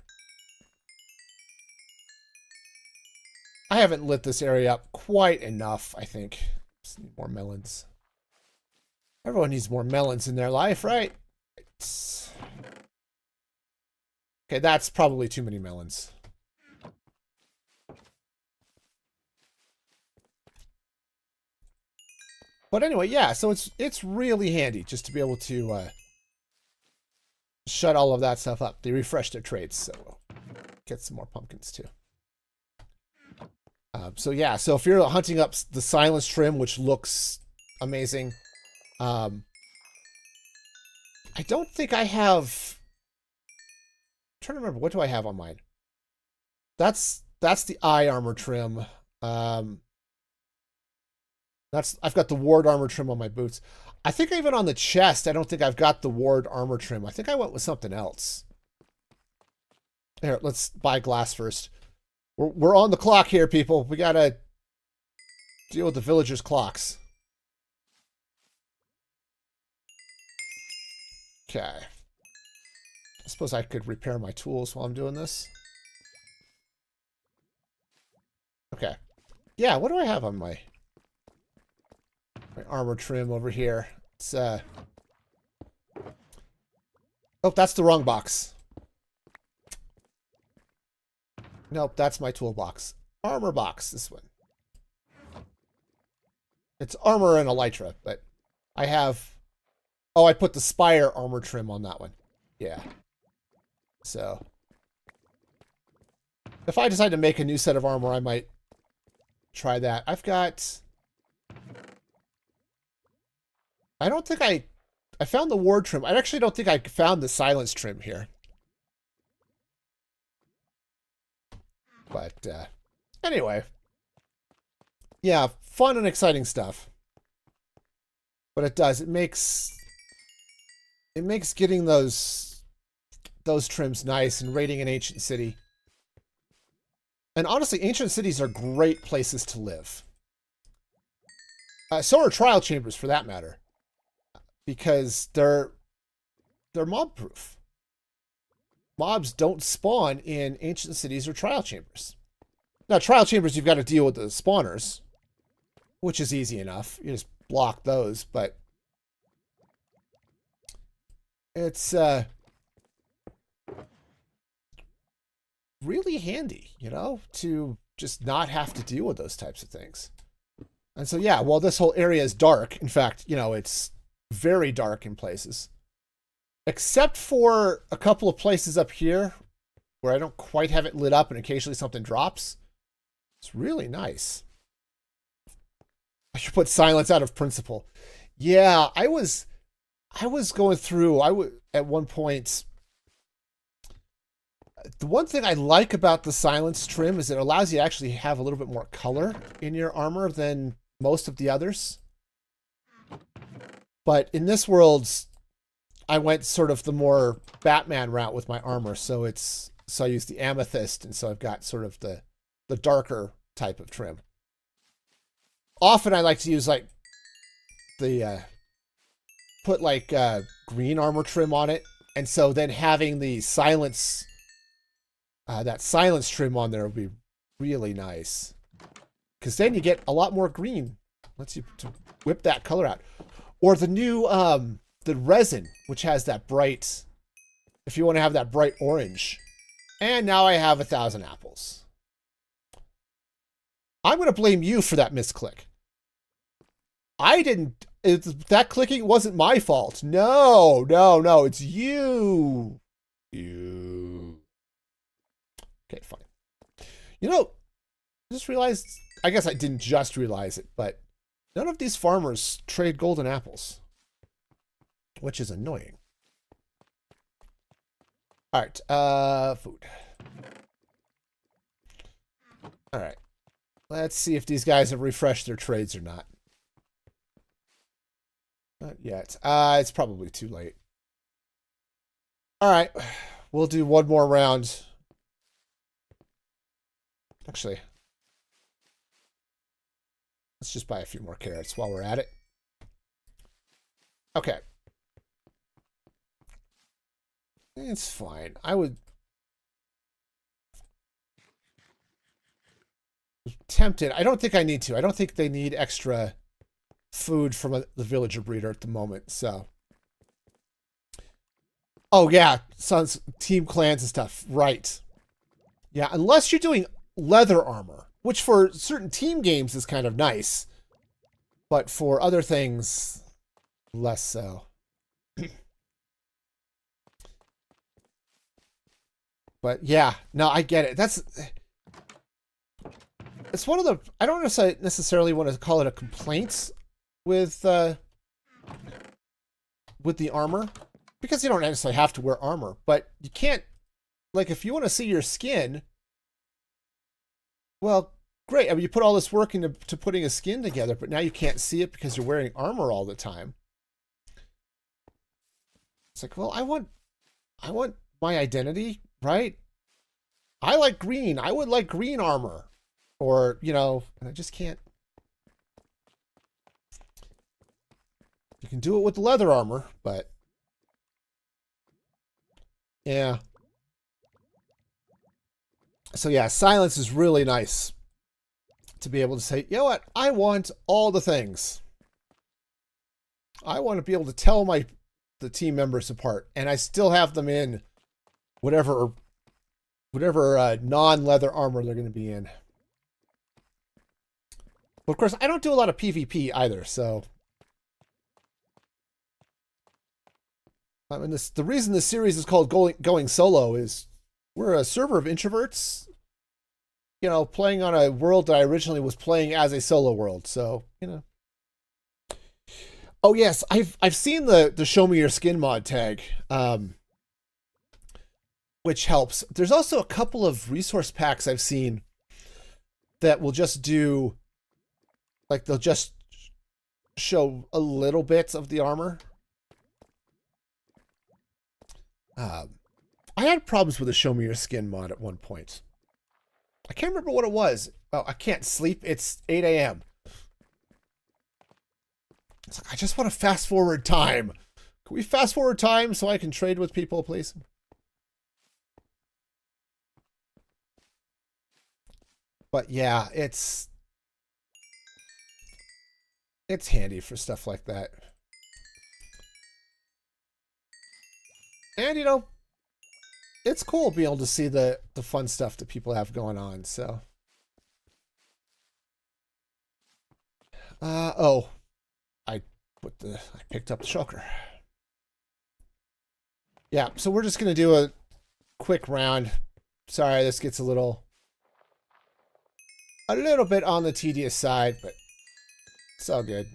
I haven't lit this area up quite enough, I think. Just need more melons. Everyone needs more melons in their life, right? Okay, that's probably too many melons. But anyway, yeah, so it's really handy just to be able to shut all of that stuff up. They refresh their trades, so we'll get some more pumpkins too. So yeah, so if you're hunting up the silence trim, which looks amazing, I don't think I have. I'm trying to remember, what do I have on mine? That's the eye armor trim. I've got the ward armor trim on my boots. I think even on the chest, I don't think I've got the ward armor trim. I think I went with something else. Here, let's buy glass first. We're on the clock here, people. We gotta deal with the villagers' clocks. Okay. I suppose I could repair my tools while I'm doing this. Okay. Yeah, what do I have on my armor trim over here? It's oh, that's the wrong box. Nope, that's my toolbox. Armor box, this one. It's armor and elytra, but I have... Oh, I put the spire armor trim on that one. Yeah. So... if I decide to make a new set of armor, I might try that. I've got... I don't think I found the ward trim. I actually don't think I found the silence trim here. But, anyway. Yeah, fun and exciting stuff. But it does. It makes getting those trims nice and raiding an ancient city. And honestly, ancient cities are great places to live. So are trial chambers, for that matter. Because they're mob-proof. Mobs don't spawn in ancient cities or trial chambers. Now, trial chambers, you've got to deal with the spawners, which is easy enough. You just block those, but it's really handy, you know, to just not have to deal with those types of things. And so, yeah, while this whole area is dark, in fact, you know, it's very dark in places. Except for a couple of places up here where I don't quite have it lit up and occasionally something drops. It's really nice. I should put silence out of principle. Yeah, I was going through, at one point, the one thing I like about the silence trim is it allows you to actually have a little bit more color in your armor than most of the others. But in this world, I went sort of the more Batman route with my armor, so I use the amethyst, and so I've got sort of the darker type of trim. Often I like to use like the put like green armor trim on it, and so then having the silence that silence trim on there would be really nice, because then you get a lot more green. Lets you to whip that color out, or the new the resin, which has that bright, if you want to have that bright orange. And now I have 1,000 apples. I'm going to blame you for that misclick. I didn't, that clicking wasn't my fault. No, it's you. You. Okay, fine. You know, I just realized, I guess I didn't just realize it, but none of these farmers trade golden apples, which is annoying. All right, food. All right, let's see if these guys have refreshed their trades or not. Not yet. It's probably too late. All right, we'll do one more round. Actually, let's just buy a few more carrots while we're at it. Okay. It's fine. I would... tempted. I don't think I need to. I don't think they need extra food from the villager breeder at the moment, so... Oh, yeah. Sons, team clans and stuff. Right. Yeah, unless you're doing leather armor, which for certain team games is kind of nice. but for other things, less so. But yeah, no, I get it. It's one of the, I don't necessarily want to call it a complaint with the armor, because you don't necessarily have to wear armor, but you can't, like, if you want to see your skin, well, great. I mean, you put all this work into putting a skin together, but now you can't see it because you're wearing armor all the time. It's like, well, I want my identity, right? I like green. I would like green armor. Or, you know, and I just can't. You can do it with leather armor, but yeah. So yeah, silence is really nice to be able to say, you know what? I want all the things. I want to be able to tell the team members apart, and I still have them in whatever non-leather armor they're going to be in. But of course, I don't do a lot of PvP either, so I mean, the reason this series is called Going Solo is we're a server of introverts, you know, playing on a world that I originally was playing as a solo world. So, you know. Oh yes, I've seen the Show Me Your Skin mod tag, which helps. There's also a couple of resource packs I've seen that will just do, like, they'll just show a little bit of the armor. I had problems with the Show Me Your Skin mod at one point. I can't remember what it was. Oh, I can't sleep. It's 8 a.m. It's like, I just want to fast forward time. Can we fast forward time so I can trade with people, please? But yeah, it's handy for stuff like that. And, you know, it's cool being able to see the fun stuff that people have going on, so. Oh. I picked up the shulker. Yeah, so we're just going to do a quick round. Sorry, this gets a little bit on the tedious side, but it's all good.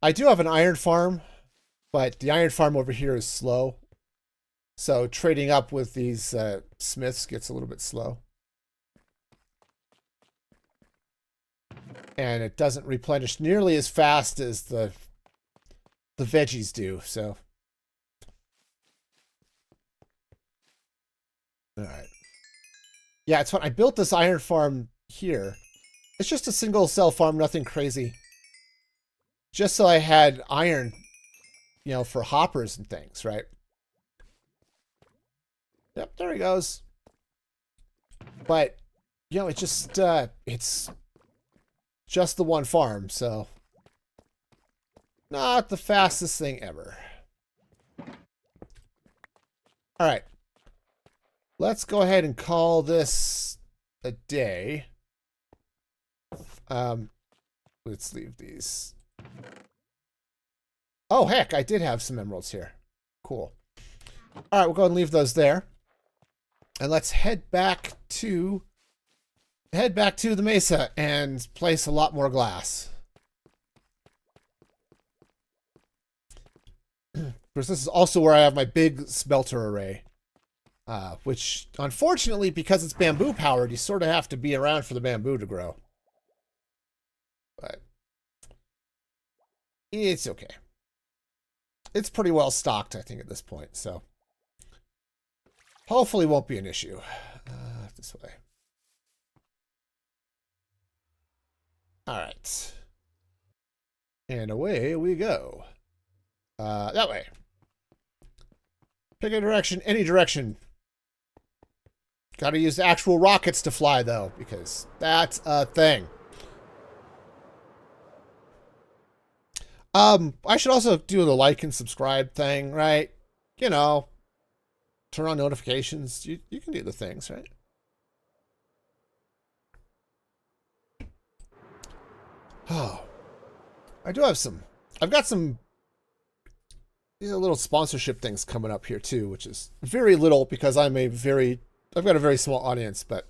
I do have an iron farm, but the iron farm over here is slow. So trading up with these smiths gets a little bit slow. And it doesn't replenish nearly as fast as the veggies do, so. All right. Yeah, it's fun. I built this iron farm here. It's just a single cell farm, nothing crazy. Just so I had iron, you know, for hoppers and things, right? Yep, there he goes. But, you know, it just, it's just the one farm, so not the fastest thing ever. All right. Let's go ahead and call this a day. Let's leave these. Oh, heck, I did have some emeralds here. Cool. All right, we'll go ahead and leave those there. And let's head back to the mesa and place a lot more glass. Of course, this is also where I have my big smelter array. Which, unfortunately, because it's bamboo powered, you sort of have to be around for the bamboo to grow. But it's okay. It's pretty well stocked, I think, at this point, so hopefully won't be an issue. This way. All right. And away we go. That way. Pick a direction, any direction. Gotta use actual rockets to fly, though, because that's a thing. I should also do the like and subscribe thing, right? You know, turn on notifications. You can do the things, right? Oh, I do have some. I've got some little sponsorship things coming up here too, which is very little because I've got a very small audience, but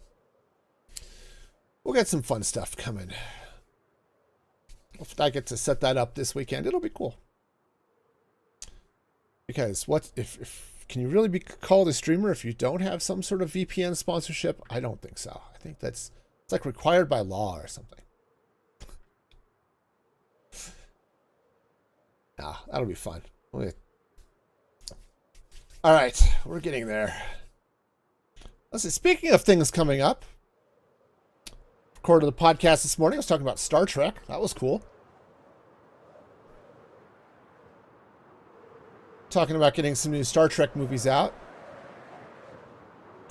we'll get some fun stuff coming. If I get to set that up this weekend, it'll be cool. Because what if can you really be called a streamer if you don't have some sort of VPN sponsorship? I don't think so. I think it's like required by law or something. Nah, that'll be fun. All right, we're getting there. Let's see. Speaking of things coming up, recorded the podcast this morning. I was talking about Star Trek. That was cool. Talking about getting some new Star Trek movies out.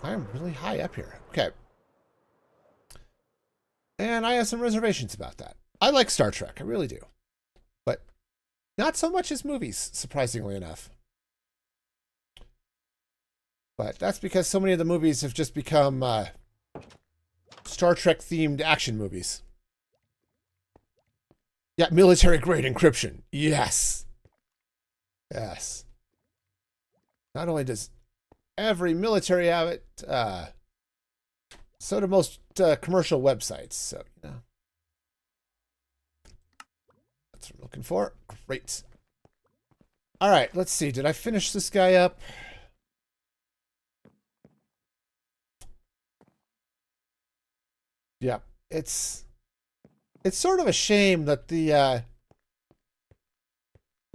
I am really high up here. Okay. And I have some reservations about that. I like Star Trek. I really do. But not so much as movies, surprisingly enough. But that's because so many of the movies have just become Star Trek-themed action movies. Yeah, military-grade encryption. Yes. Yes. Not only does every military have it, so do most commercial websites. So, you know. That's what I'm looking for. Great. All right, let's see. Did I finish this guy up? Yeah, it's sort of a shame that the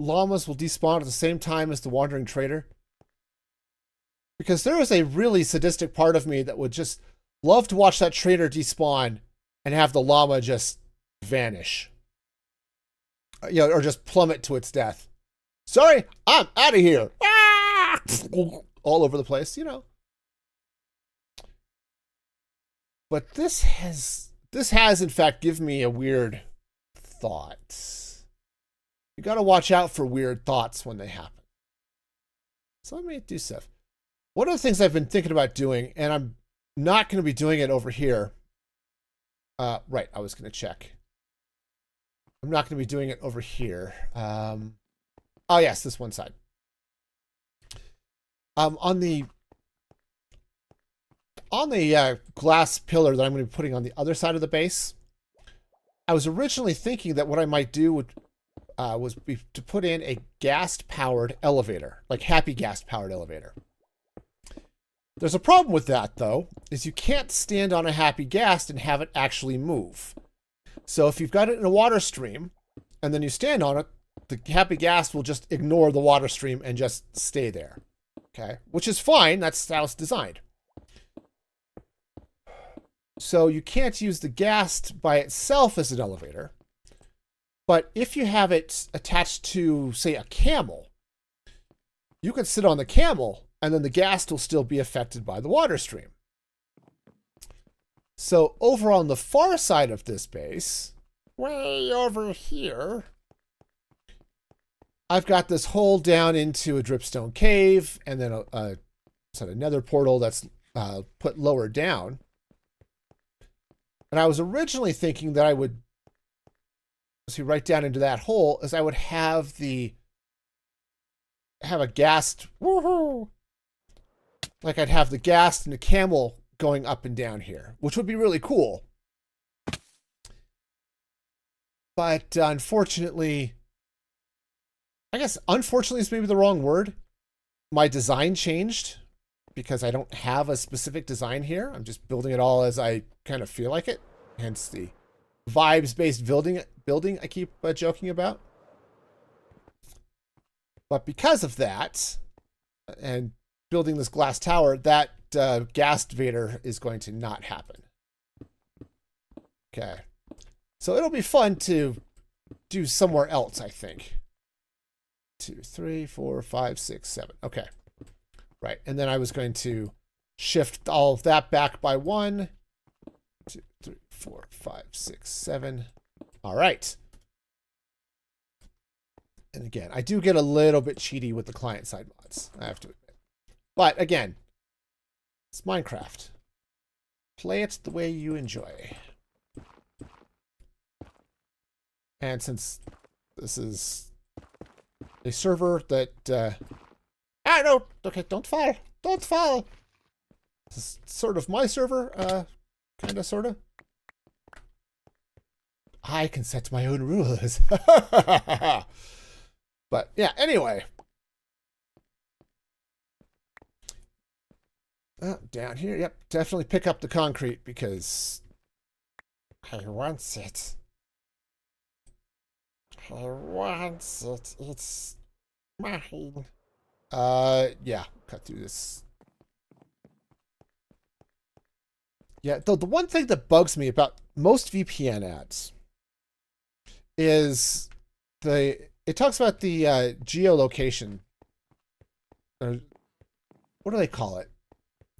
llamas will despawn at the same time as the wandering trader. Because there is a really sadistic part of me that would just love to watch that trader despawn and have the llama just vanish. You know, or just plummet to its death. Sorry, I'm out of here. Ah! All over the place, you know. But this has in fact given me a weird thought. You got to watch out for weird thoughts when they happen. So let me do stuff. One of the things I've been thinking about doing, and I'm not going to be doing it over here. Right, I was going to check. I'm not going to be doing it over here. Oh yes, this one side. On the glass pillar that I'm going to be putting on the other side of the base, I was originally thinking that what I might do was to put in a gas-powered elevator, like happy gas-powered elevator. There's a problem with that, though, is you can't stand on a happy gas and have it actually move. So if you've got it in a water stream, and then you stand on it, the happy gas will just ignore the water stream and just stay there. Okay? Which is fine. That's how it's designed. So you can't use the gas by itself as an elevator. But if you have it attached to, say, a camel, you can sit on the camel and then the gas will still be affected by the water stream. So over on the far side of this base, way over here, I've got this hole down into a dripstone cave and then a nether portal that's put lower down. And I was originally thinking that I would see right down into that hole as I would have a ghast, woohoo! Like I'd have the ghast and the camel going up and down here, which would be really cool. But unfortunately, I guess unfortunately is maybe the wrong word. My design changed because I don't have a specific design here. I'm just building it all as I kind of feel like it. Hence the vibes-based building I keep joking about. But because of that, and building this glass tower, that ghast vader is going to not happen. Okay. So it'll be fun to do somewhere else, I think. 2, 3, 4, 5, 6, 7. Okay. Right. And then I was going to shift all of that back by 1, 2, 3, 4, 5, 6, 7. All right. And again, I do get a little bit cheaty with the client-side mods, I have to admit. But again, it's Minecraft. Play it the way you enjoy. And since this is a server that... no! Okay, don't fall! Don't fall! This is sort of my server, kind of, sort of. I can set my own rules. But, yeah, anyway. Down here, yep, definitely pick up the concrete because I want it. I want it. It's mine. Yeah, cut through this. Yeah, the one thing that bugs me about most VPN ads is it talks about the geolocation. Or what do they call it?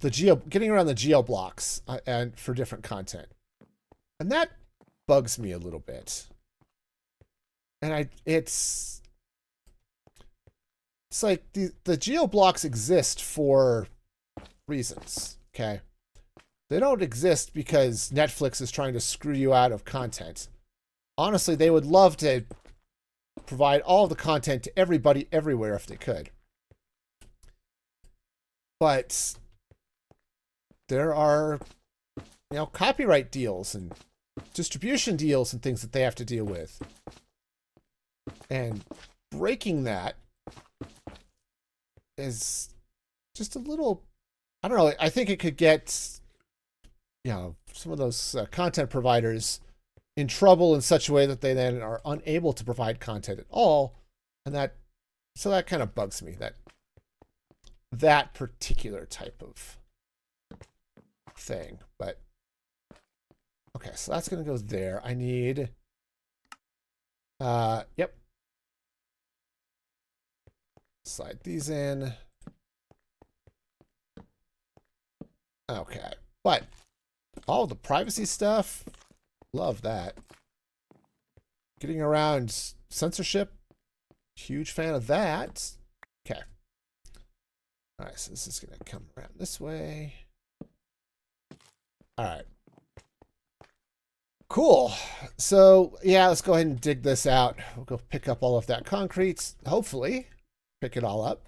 Getting around the geo blocks and for different content. And that bugs me a little bit. And it's like the geo blocks exist for reasons, okay? They don't exist because Netflix is trying to screw you out of content. Honestly, they would love to provide all the content to everybody everywhere if they could. But there are, copyright deals and distribution deals and things that they have to deal with. And breaking that is just a little, I don't know, I think it could get, some of those content providers in trouble in such a way that they then are unable to provide content at all. And that kind of bugs me, that particular type of thing. But okay, so that's going to go there. I need, yep. Slide these in. Okay, but all the privacy stuff, love that. Getting around censorship, huge fan of that. Okay. All right, so this is going to come around this way. All right. Cool. So, yeah, let's go ahead and dig this out. We'll go pick up all of that concrete, hopefully. Pick it all up.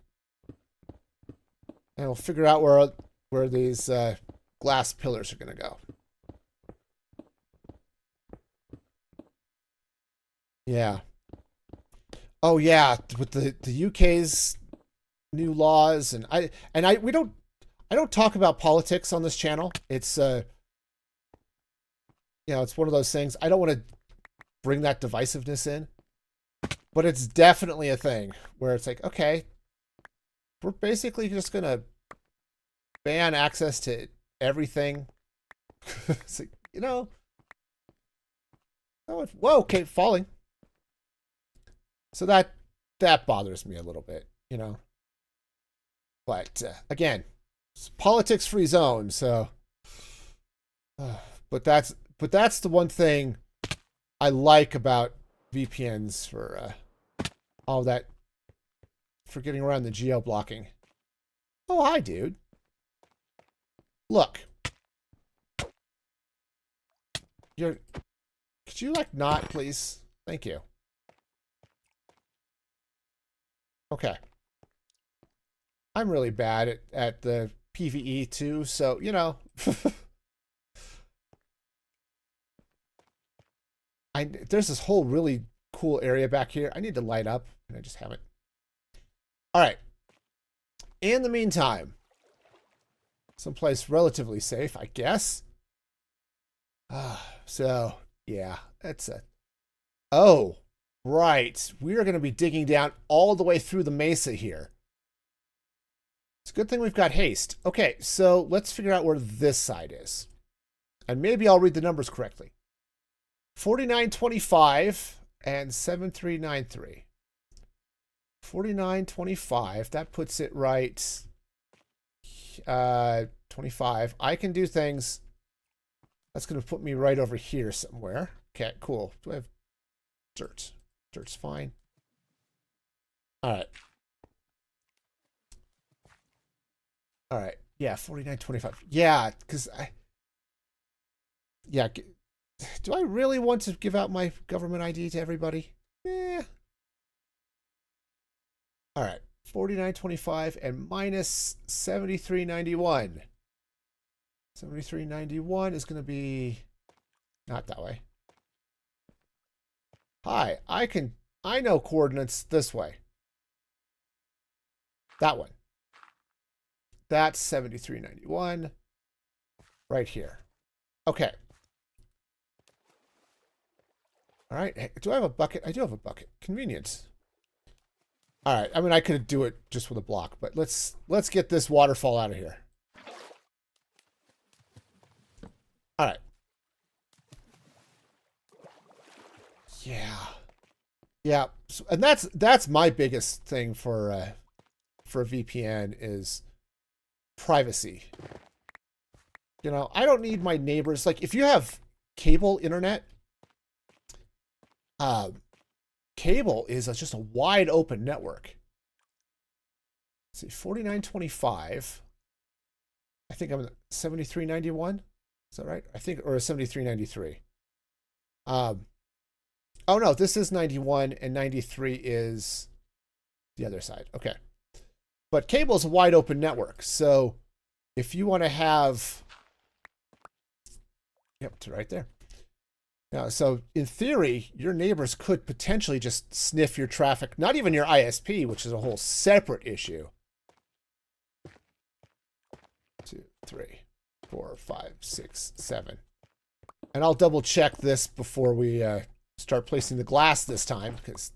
And we'll figure out where these glass pillars are going to go. Yeah. Oh yeah, with the UK's new laws and I don't talk about politics on this channel. It's it's one of those things. I don't want to bring that divisiveness in. But it's definitely a thing where it's like, okay, we're basically just going to ban access to everything. It's like, whoa, okay, falling. So that bothers me a little bit, But again, it's politics-free zone, so. But that's the one thing I like about VPNs for all that, for getting around the geo blocking. Oh, hi, dude. Look. Could you not, please? Thank you. Okay. I'm really bad at the PvE too, so, there's this whole really cool area back here. I need to light up, and I just haven't. All right. In the meantime, someplace relatively safe, I guess. So, yeah, that's a... Oh, right. We are going to be digging down all the way through the mesa here. It's a good thing we've got haste. Okay, so let's figure out where this side is. And maybe I'll read the numbers correctly. 4925 and 7393. 4925, that puts it right. 25. I can do things. That's going to put me right over here somewhere. Okay, cool. Do I have dirt? Dirt's fine. All right. All right. Yeah, 4925. Yeah, because do I really want to give out my government ID to everybody? Eh. All right, 49.25 and minus 73.91. 73.91 is going to be not that way. Hi, I know coordinates this way. That one. That's 73.91 right here. Okay. All right. Hey, do I have a bucket? I do have a bucket. Convenience. All right. I mean, I could do it just with a block, but let's get this waterfall out of here. All right. Yeah. Yeah. So, and that's my biggest thing for a VPN is privacy. You know, I don't need my neighbors. Like, if you have cable internet, cable is just a wide open network. Let's see, 49.25. I think I'm 73.91. Is that right? I think, or 73.93. Oh no, this is 91 and 93 is the other side. Okay. But cable is a wide open network. So if you want to have, yep, to right there. Now, so in theory, your neighbors could potentially just sniff your traffic, not even your ISP, which is a whole separate issue. 2, 3, 4, 5, 6, 7. And I'll double check this before we start placing the glass this time, because,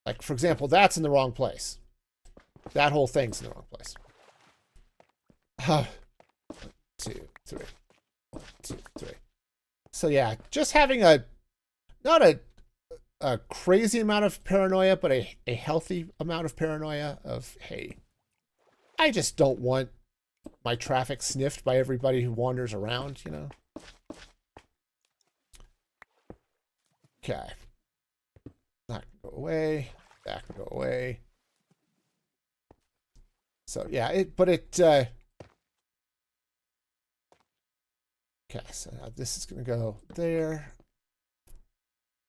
like, for example, that's in the wrong place. That whole thing's in the wrong place. 1, 2, 3. 1, 2, 3. So yeah, just having not a crazy amount of paranoia, but a healthy amount of paranoia of, hey, I just don't want my traffic sniffed by everybody who wanders around, you know? Okay. That can go away. That can go away. So yeah, okay, so now this is going to go there.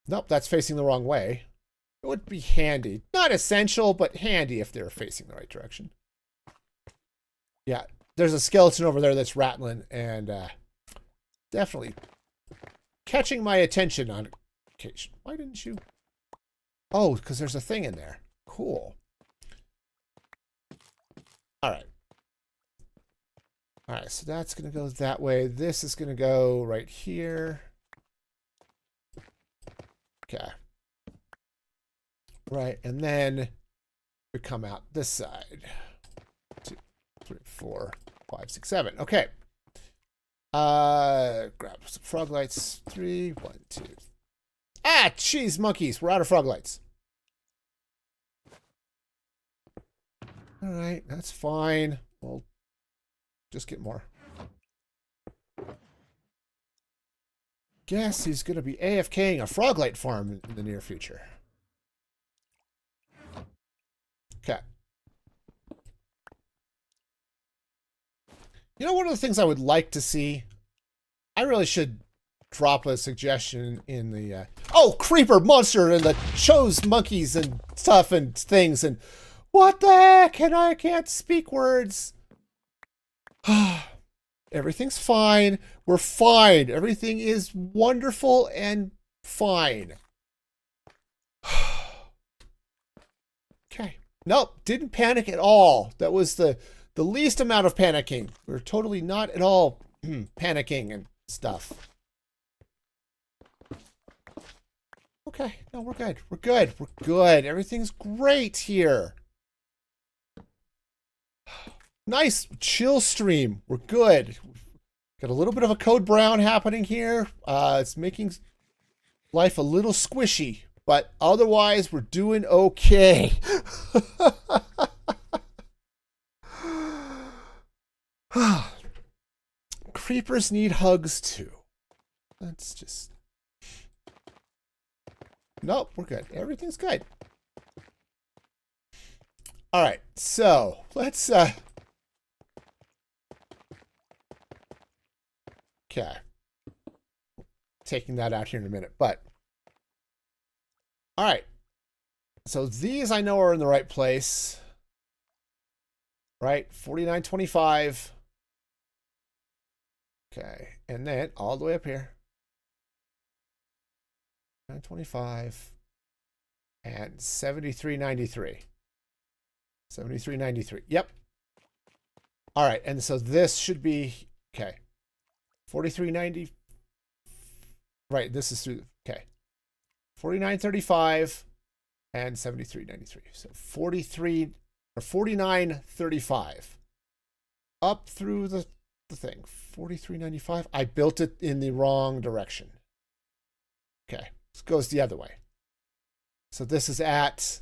Nope, that's facing the wrong way. It would be handy. Not essential, but handy if they're facing the right direction. Yeah, there's a skeleton over there that's rattling and definitely catching my attention on occasion. Why didn't you? Oh, because there's a thing in there. Cool. All right. All right, so that's going to go that way. This is going to go right here. Okay. Right, and then we come out this side. 2, 3, 4, 5, 6, 7. Okay. Grab some frog lights. 3, 1, 2. Ah, jeez, monkeys. We're out of frog lights. All right, that's fine. We'll just get more. Guess he's going to be AFKing a froglight farm in the near future. Okay. You know, one of the things I would like to see, I really should drop a suggestion in the, oh, creeper monster and the chose monkeys and stuff and things and what the heck? And I can't speak words. Everything's fine. We're fine. Everything is wonderful and fine. Okay. Nope. Didn't panic at all. That was the least amount of panicking. We're totally not at all panicking and stuff. Okay. No, we're good. We're good. We're good. Everything's great here. Nice chill stream. We're good. Got a little bit of a code brown happening here. It's making life a little squishy, but otherwise we're doing okay. Creepers need hugs too. That's just... Nope, we're good. Everything's good. All right, so let's... Okay. taking that out here in a minute. But, all right. So these I know are in the right place. Right? 49.25. Okay. And then all the way up here. 9.25. And 73.93. 73.93. Yep. All right. And so this should be, okay. 43.90. Right. This is through, okay. 49.35 and 73.93. So 43 or 49.35 up through the thing. 43.95. I built it in the wrong direction. Okay. This goes the other way. So this is at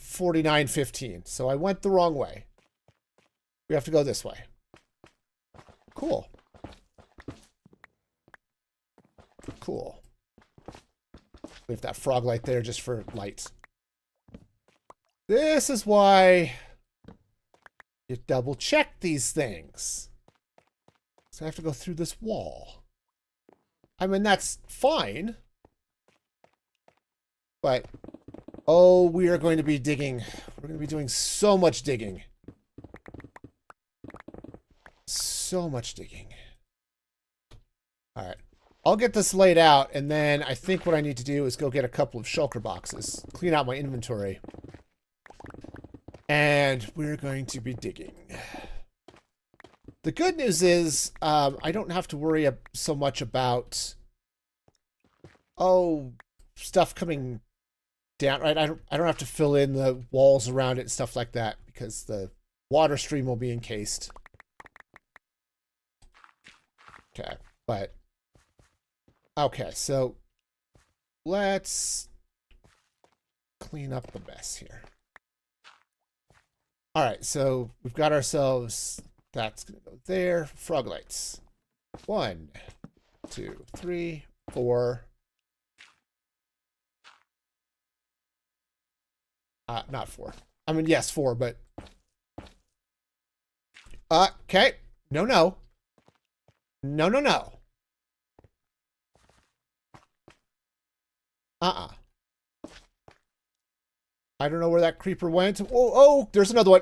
49.15. So I went the wrong way. We have to go this way. Cool. Cool. Leave that frog light there just for lights. This is why you double check these things. So I have to go through this wall. I mean, that's fine. But, oh, we are going to be digging. We're going to be doing so much digging. So much digging. All right. I'll get this laid out, and then I think what I need to do is go get a couple of shulker boxes, clean out my inventory, and we're going to be digging. The good news is I don't have to worry so much about, oh, stuff coming down, right? I don't have to fill in the walls around it and stuff like that because the water stream will be encased. Okay, but okay, so let's clean up the mess here. All right, so we've got ourselves, that's going to go there. Frog lights. 1, 2, 3, 4. Not 4. I mean, yes, 4, but. Okay. No, no. No, no, no. I don't know where that creeper went. Oh, there's another one.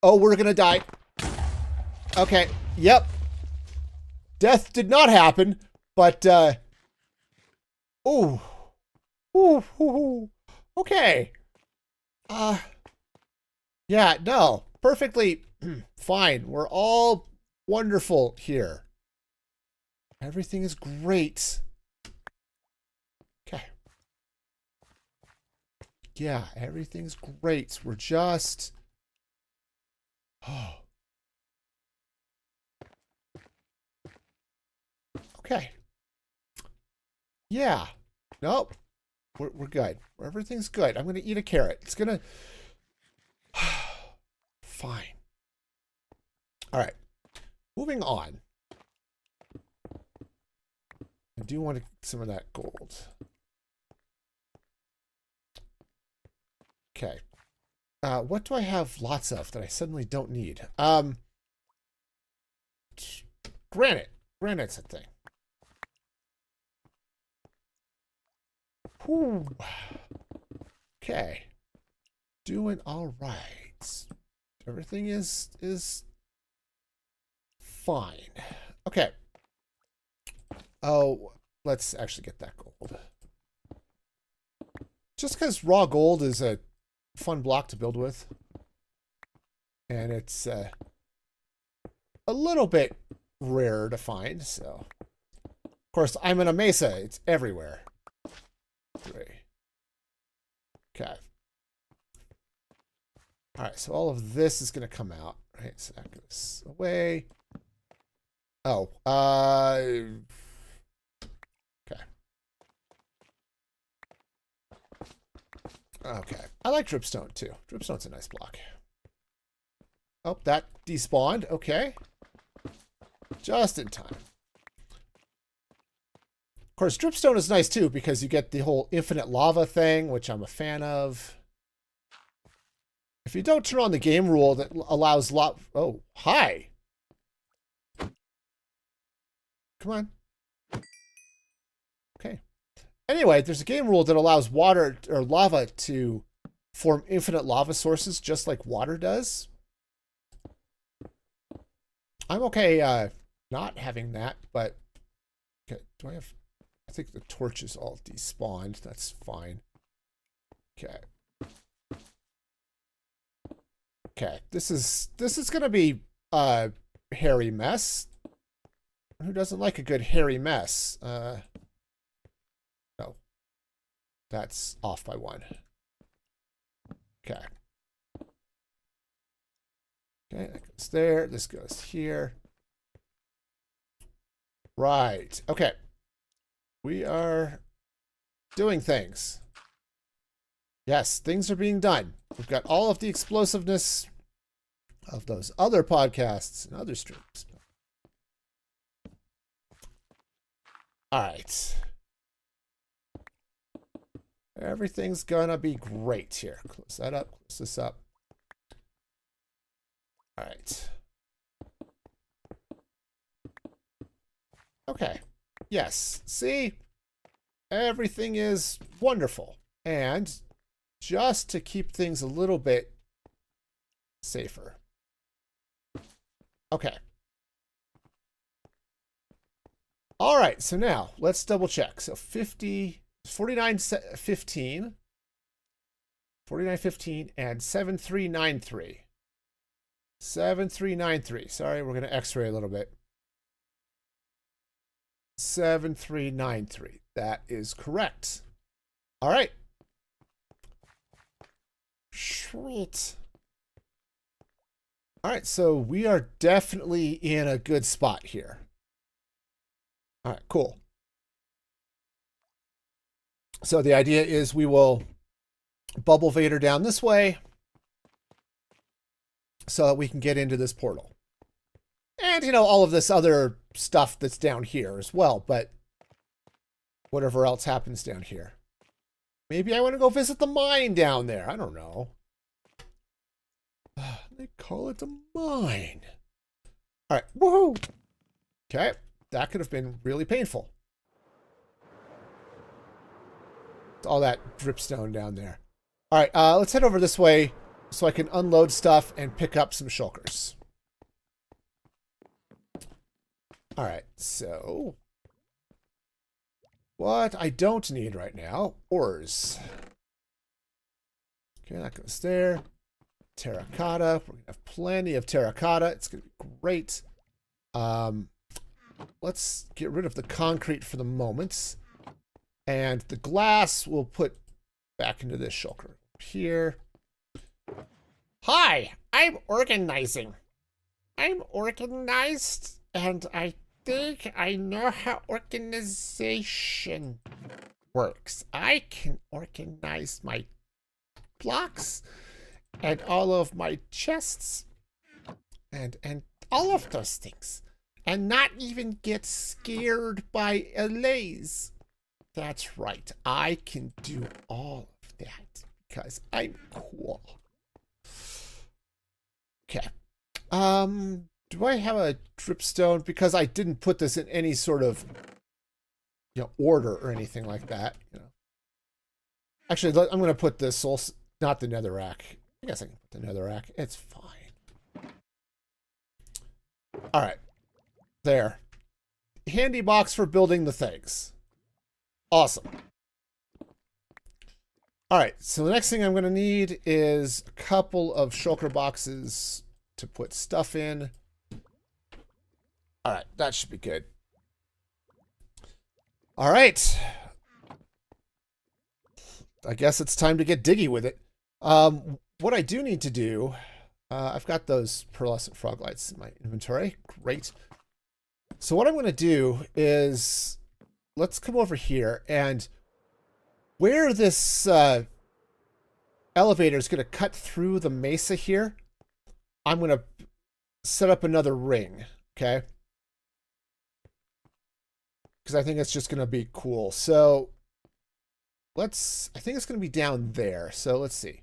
Oh, we're gonna die. Okay. Yep. Death did not happen, but ooh. Ooh. Okay. Yeah, no. Perfectly fine. We're all wonderful here. Everything is great. Okay. Yeah, everything's great. We're just... Oh. Okay. Yeah. Nope. We're good. Everything's good. I'm going to eat a carrot. It's going to... Fine. All right. Moving on. I do want to get some of that gold. Okay. What do I have lots of that I suddenly don't need? Granite. Granite's a thing. Whew. Okay. Doing all right. Everything is fine. Okay. Oh, let's actually get that gold. Just because raw gold is a fun block to build with. And it's a little bit rare to find, so. Of course, I'm in a mesa. It's everywhere. 3. Okay. All right, so all of this is going to come out. Right, so that goes away. Oh, okay. Okay. I like dripstone too. Dripstone's a nice block. Oh, that despawned. Okay. Just in time. Of course, dripstone is nice too because you get the whole infinite lava thing, which I'm a fan of. If you don't turn on the game rule that allows Oh, hi. Come on. Anyway, there's a game rule that allows water or lava to form infinite lava sources just like water does. I'm okay not having that, but okay, do I have, I think the torch is all despawned. That's fine. Okay. Okay, this is gonna be a hairy mess. Who doesn't like a good hairy mess? No. That's off by one. Okay. Okay, that goes there. This goes here. Right. Okay. We are doing things. Yes, things are being done. We've got all of the explosiveness of those other podcasts and other streams. All right. Everything's gonna be great here. Close that up. Close this up. All right. Okay. Yes. See? Everything is wonderful. And just to keep things a little bit safer. Okay. All right. So now let's double check. So 4915, 4915, and 7393. 7393. Sorry, we're going to x-ray a little bit. 7393. That is correct. All right. Sweet. All right, so we are definitely in a good spot here. All right, cool. So the idea is we will bubble Vader down this way so that we can get into this portal. And, you know, all of this other stuff that's down here as well, but whatever else happens down here. Maybe I want to go visit the mine down there. I don't know. They call it a mine. All right, woohoo! Okay, that could have been really painful. All that dripstone down there. All right, let's head over this way so I can unload stuff and pick up some shulkers. All right, so what I don't need right now, ores. Okay, that goes there. Terracotta. We're going to have plenty of terracotta. It's going to be great. Let's get rid of the concrete for the moment. And the glass we'll put back into this shulker. Here. Hi, I'm organizing. I'm organized, and I think I know how organization works. I can organize my blocks and all of my chests and all of those things, and not even get scared by allays. That's right. I can do all of that because I'm cool. Okay. Do I have a dripstone? Because I didn't put this in any sort of, you know, order or anything like that. You know. Actually, I'm going to put this soul, not the netherrack. I guess I can put the netherrack. It's fine. All right. There. Handy box for building the things. Awesome. All right. So the next thing I'm going to need is a couple of shulker boxes to put stuff in. All right. That should be good. All right. I guess it's time to get diggy with it. What I do need to do, I've got those pearlescent frog lights in my inventory. Great. So what I'm going to do is, let's come over here, and where this elevator is going to cut through the mesa here, I'm going to set up another ring, okay? Because I think it's just going to be cool. So I think it's going to be down there. So let's see.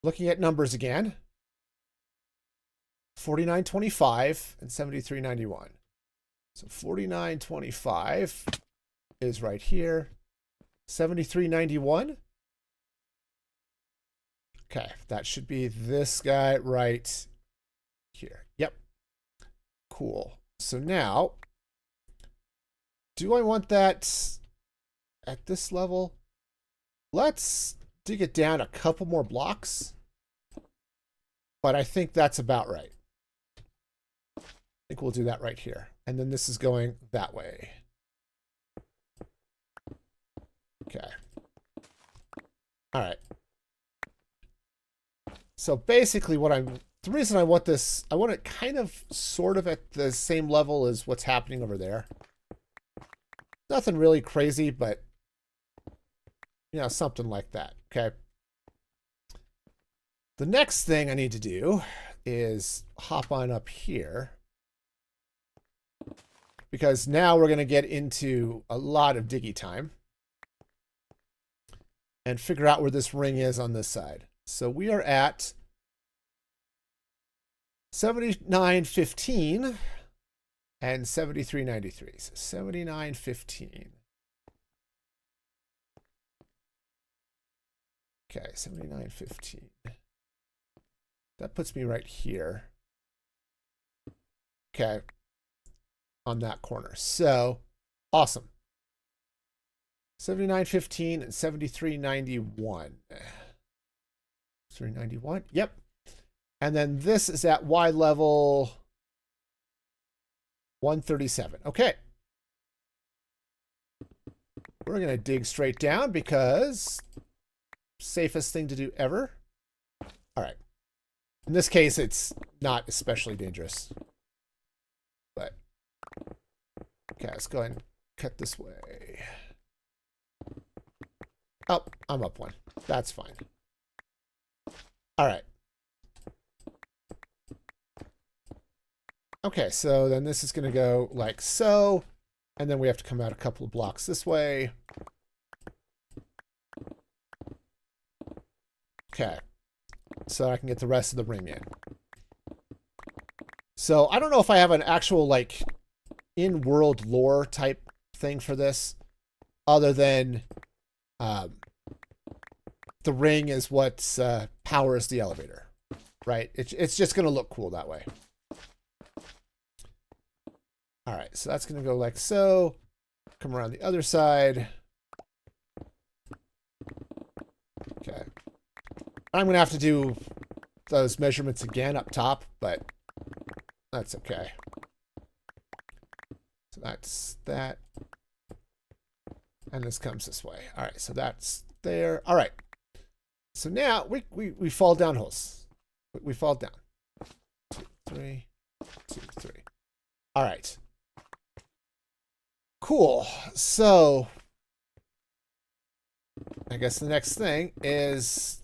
Looking at numbers again. 49.25 and 73.91. So 49.25 is right here. 7391. Okay, that should be this guy right here. Yep. Cool. So now, do I want that at this level? Let's dig it down a couple more blocks. But I think that's about right. I think we'll do that right here. And then this is going that way. Okay. All right. So basically the reason I want this, I want it kind of sort of at the same level as what's happening over there. Nothing really crazy, but you know, something like that. Okay. The next thing I need to do is hop on up here, because now we're going to get into a lot of diggy time and figure out where this ring is on this side. So we are at 7915 and 7393. So 7915. Okay, 7915. That puts me right here. Okay. On that corner. So, awesome. 7915 and 7391. 391. Yep. And then this is at Y level 137. Okay. We're going to dig straight down because safest thing to do ever. All right. In this case, it's not especially dangerous. But, okay, let's go ahead and cut this way. Oh, I'm up one. That's fine. All right. Okay, so then this is going to go like so. And then we have to come out a couple of blocks this way. Okay. So I can get the rest of the ring in. So I don't know if I have an actual like in-world lore type thing for this, other than the ring is what powers the elevator, right? It's just going to look cool that way. All right, so that's going to go like so. Come around the other side. Okay. I'm going to have to do those measurements again up top, but that's okay. So that's that. And this comes this way. All right, so that's there. All right. So now we fall down holes. We fall down. 2, 3, 2, 3. All right. Cool. So I guess the next thing is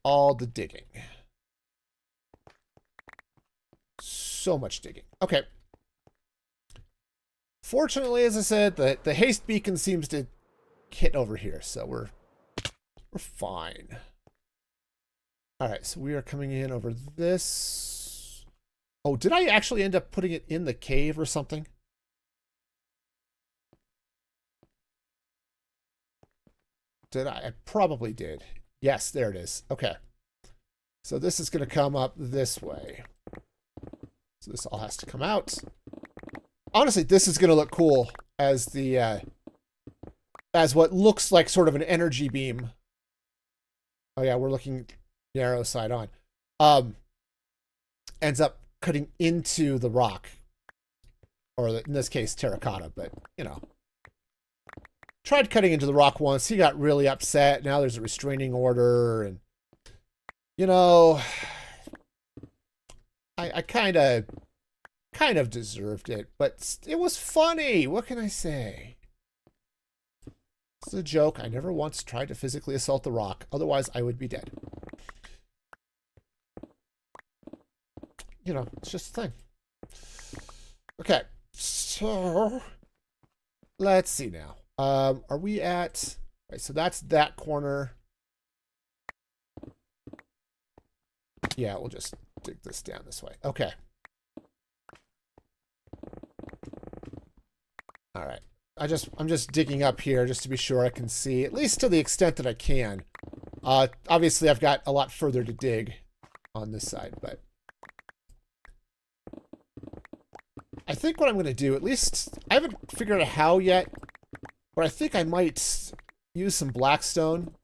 all the digging. So much digging. Okay. Fortunately, as I said, the haste beacon seems to hit over here, so we're fine. All right, so we are coming in over this. Oh, did I actually end up putting it in the cave or something? Did I? I probably did. Yes, there it is. Okay. So this is going to come up this way. So this all has to come out. Honestly, this is going to look cool as the as what looks like sort of an energy beam. Oh yeah, we're looking narrow side on. Ends up cutting into the rock, or in this case terracotta, but you know. Tried cutting into the rock once. He got really upset. Now there's a restraining order, and you know, I kind of deserved it, but it was funny. What can I say? It's a joke. I never once tried to physically assault the rock. Otherwise, I would be dead. You know, it's just a thing. Okay, so let's see now. Are we at... Right, so that's that corner. Yeah, we'll just dig this down this way. Okay. All right. I'm just digging up here just to be sure I can see, at least to the extent that I can. Obviously, I've got a lot further to dig on this side, but I think what I'm going to do, at least, I haven't figured out how yet, but I think I might use some blackstone,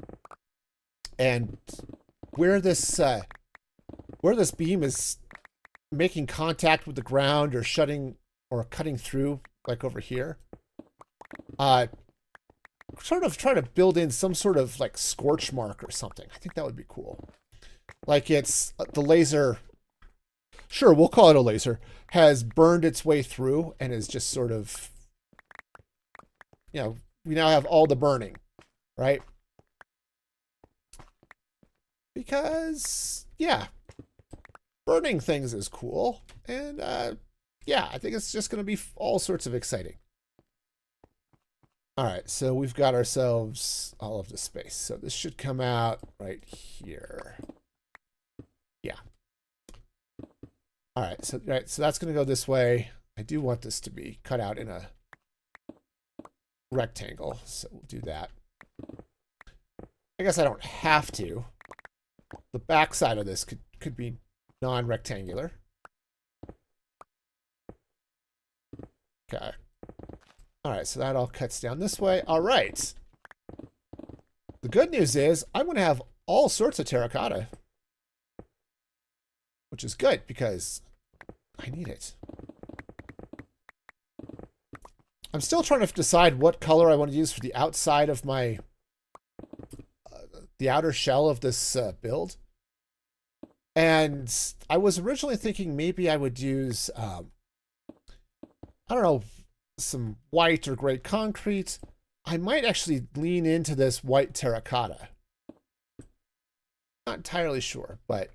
and where this beam is making contact with the ground or shutting or cutting through, like over here, sort of try to build in some sort of like scorch mark or something. I think that would be cool. Like it's the laser, sure, we'll call it a laser, has burned its way through and is just sort of, you know, we now have all the burning, right? Because, yeah, burning things is cool. And, yeah, I think it's just going to be all sorts of exciting. All right, so we've got ourselves all of the space. So this should come out right here. Yeah. All right, so that's going to go this way. I do want this to be cut out in a rectangle, so we'll do that. I guess I don't have to. The back side of this could be non-rectangular. Okay. All right, so that all cuts down this way. All right. The good news is I'm going to have all sorts of terracotta, which is good because I need it. I'm still trying to decide what color I want to use for the outside of my, the outer shell of this build. And I was originally thinking maybe I would use, I don't know, some white or gray concrete. I might actually lean into this white terracotta. Not entirely sure, but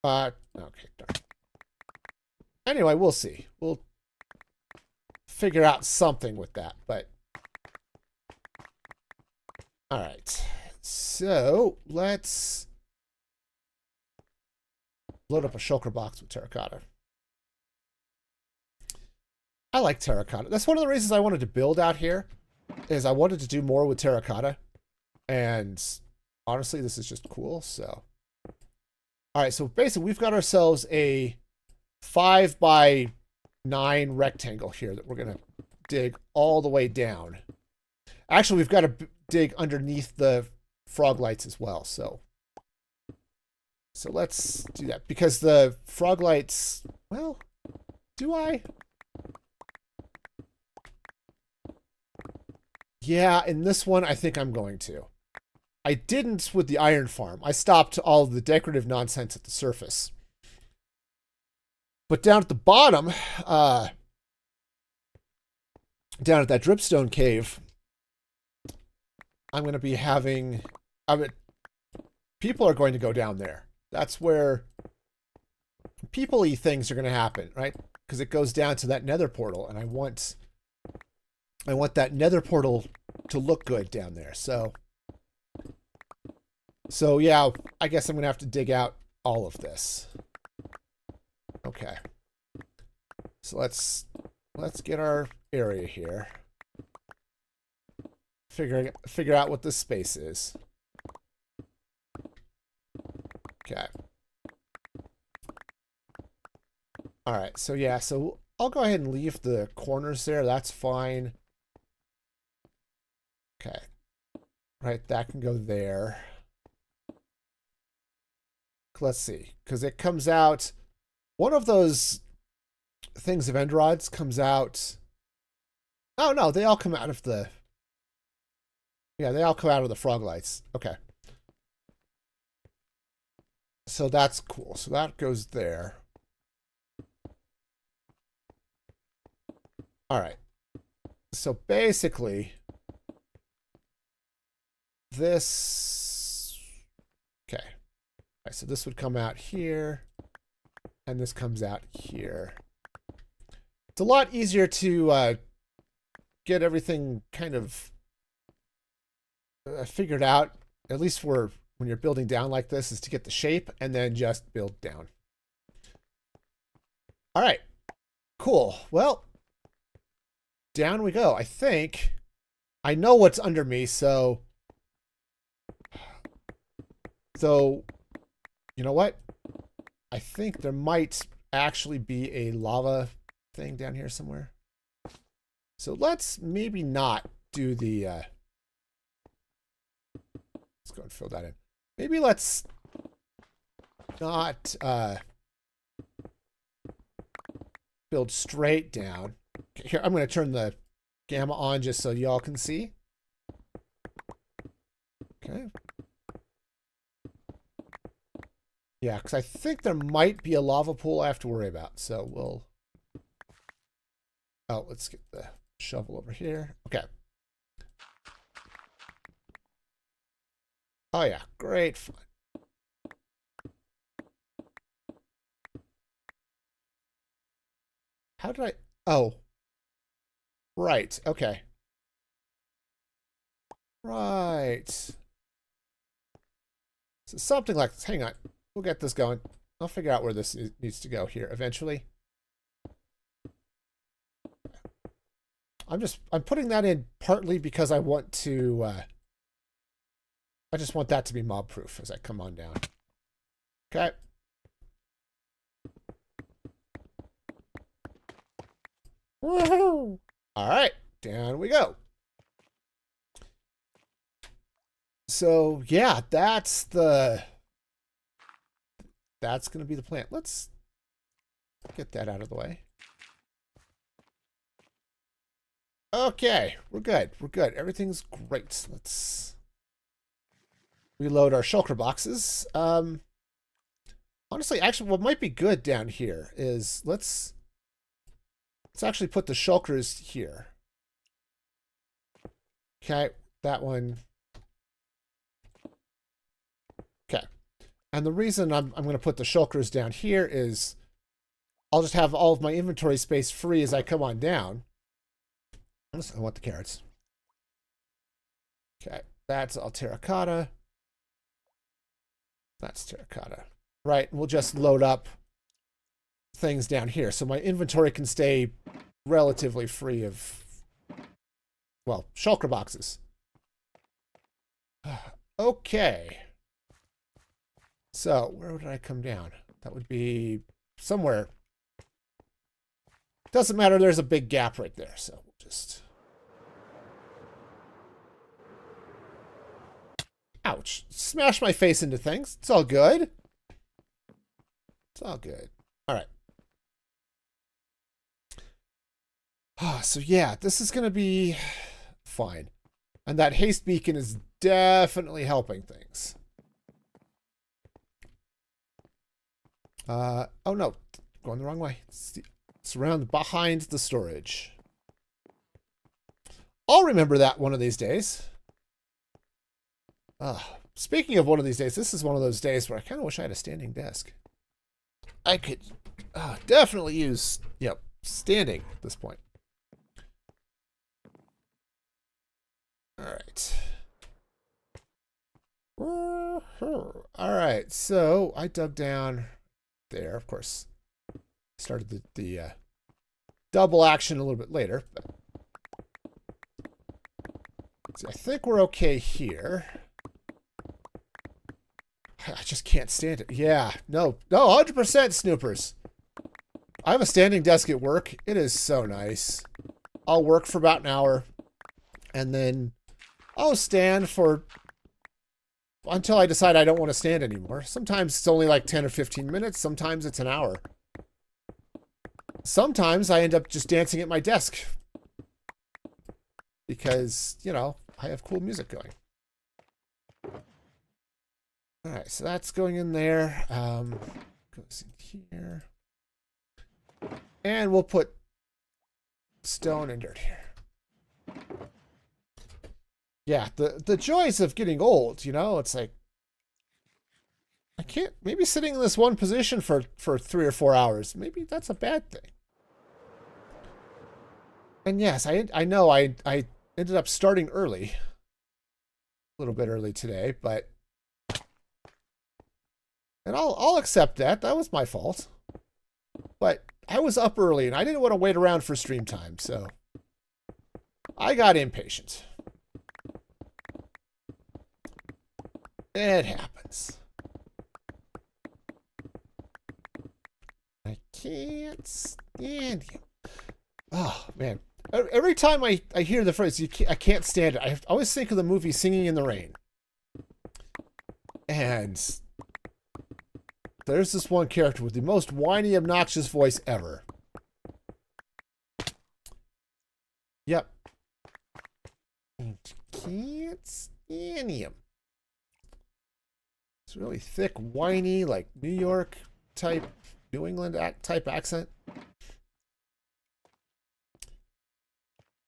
okay, darn. Anyway, we'll see. We'll figure out something with that, but all right. So let's load up a shulker box with terracotta. I like terracotta. That's one of the reasons I wanted to build out here, is I wanted to do more with terracotta. And honestly, this is just cool, so. All right, so basically we've got ourselves a 5x9 rectangle here that we're going to dig all the way down. Actually, we've got to dig underneath the frog lights as well, so let's do that. Because the frog lights, well, do I? Yeah, in this one, I think I'm going to. I didn't with the iron farm. I stopped all the decorative nonsense at the surface. But down at the bottom, down at that dripstone cave, I'm going to be having, people are going to go down there. That's where people-y things are going to happen, right? Because it goes down to that nether portal, and I want that nether portal to look good down there. So yeah, I guess I'm going to have to dig out all of this. Okay. So let's get our area here. Figure out what this space is. Okay. All right. So yeah, so I'll go ahead and leave the corners there. That's fine. Okay. Right, that can go there. Let's see, because it comes out, one of those things of end rods comes out. Oh no, they all come out of the, yeah, they all come out of the frog lights. Okay. So that's cool. So that goes there. All right. So basically, this, okay. All right, so this would come out here, and this comes out here. It's a lot easier to get everything kind of figured out, at least for when you're building down like this, is to get the shape and then just build down. All right, Cool. Well, down we go. I think I know what's under me, so you know what? I think there might actually be a lava thing down here somewhere. So let's maybe not do the let's go and fill that in. Maybe let's not build straight down. Here, I'm going to turn the gamma on just so y'all can see. Okay. Yeah, because I think there might be a lava pool I have to worry about. So we'll... Oh, let's get the shovel over here. Okay. Oh, yeah. Great fun. How did I... Oh. Right. Okay. Right. So something like this. Hang on. We'll get this going. I'll figure out where this needs to go here eventually. I'm putting that in partly because I want to, I just want that to be mob proof as I come on down. Okay. Woohoo! All right, down we go. So yeah, that's going to be the plan. Let's get that out of the way. Okay, we're good. We're good. Everything's great. Let's reload our shulker boxes. Honestly, actually, what might be good down here is let's actually put the shulkers here. Okay, that one. Okay. And the reason I'm going to put the shulkers down here is I'll just have all of my inventory space free as I come on down. I want the carrots. Okay, that's all terracotta. That's terracotta. Right, we'll just load up things down here so my inventory can stay relatively free of, well, shulker boxes. Okay. So, where would I come down? That would be somewhere. Doesn't matter, there's a big gap right there, so we'll just... Ouch. Smash my face into things. It's all good. It's all good. All right. So yeah, this is going to be fine. And that haste beacon is definitely helping things. Oh no, going the wrong way. It's around behind the storage. I'll remember that one of these days. Speaking of one of these days, this is one of those days where I kind of wish I had a standing desk. I could definitely use, standing at this point. All right. All right, so I dug down there, of course. Started the double action a little bit later. But... See, I think we're okay here. I just can't stand it. Yeah, no, 100% snoopers. I have a standing desk at work. It is so nice. I'll work for about an hour, and then I'll stand for until I decide I don't want to stand anymore. Sometimes it's only like 10 or 15 minutes. Sometimes it's an hour. Sometimes I end up just dancing at my desk because, I have cool music going. All right, so that's going in there. Goes in here. And we'll put stone and dirt here. Yeah, the joys of getting old, it's like I can't, maybe sitting in this one position for 3 or 4 hours, maybe that's a bad thing. And yes, I know I ended up starting early. A little bit early today, but and I'll accept that. That was my fault. But I was up early and I didn't want to wait around for stream time, so I got impatient. It happens. I can't stand him. Oh, man. Every time I hear the phrase, I can't stand it, I always think of the movie Singing in the Rain. And there's this one character with the most whiny, obnoxious voice ever. Yep. And can't stand him. It's really thick, whiny, like New York type, New England type accent.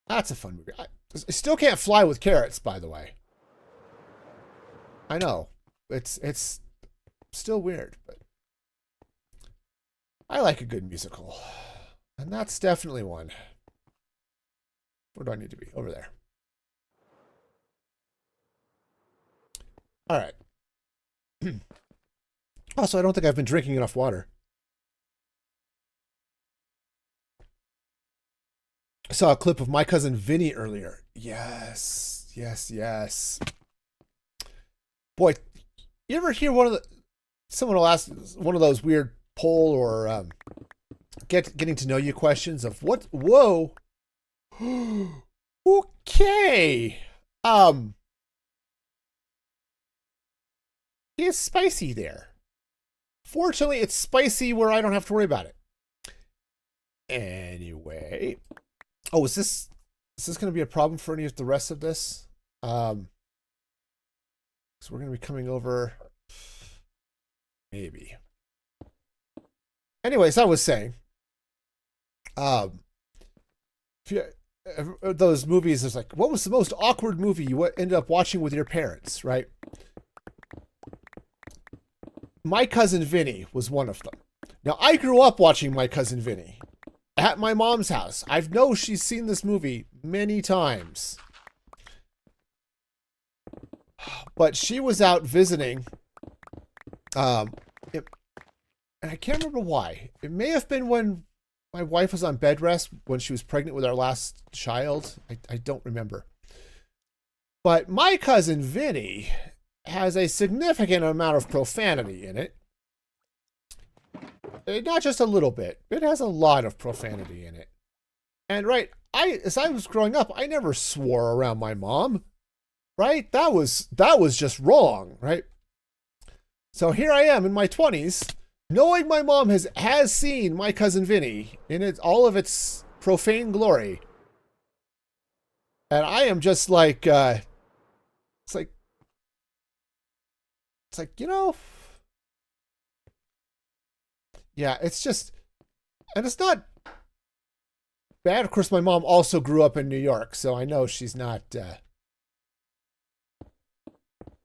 That's a fun movie. I still can't fly with carrots, by the way. I know. It's still weird, but I like a good musical. And that's definitely one. Where do I need to be? Over there. All right. Also, I don't think I've been drinking enough water. I saw a clip of My Cousin Vinny earlier. Yes, yes, yes. Boy, you ever hear someone will ask one of those weird poll or getting to know you questions of what? Whoa. Okay. It's spicy there. Fortunately, it's spicy where I don't have to worry about it. Anyway. Oh, is this going to be a problem for any of the rest of this? So we're going to be coming over. Maybe. Anyways, I was saying, if you, those movies, it's like, what was the most awkward movie you ended up watching with your parents, right? My Cousin Vinny was one of them. Now, I grew up watching My Cousin Vinny at my mom's house. I know she's seen this movie many times. But she was out visiting. And I can't remember why. It may have been when my wife was on bed rest when she was pregnant with our last child. I don't remember. But My Cousin Vinny has a significant amount of profanity in it. Not just a little bit. It has a lot of profanity in it. And right, as I was growing up, I never swore around my mom. Right? That was just wrong, right? So here I am in my 20s, knowing my mom has seen My Cousin Vinny in all of its profane glory. And I am just like, it's like, you know, yeah, it's just, and it's not bad. Of course, my mom also grew up in New York, so I know she's not,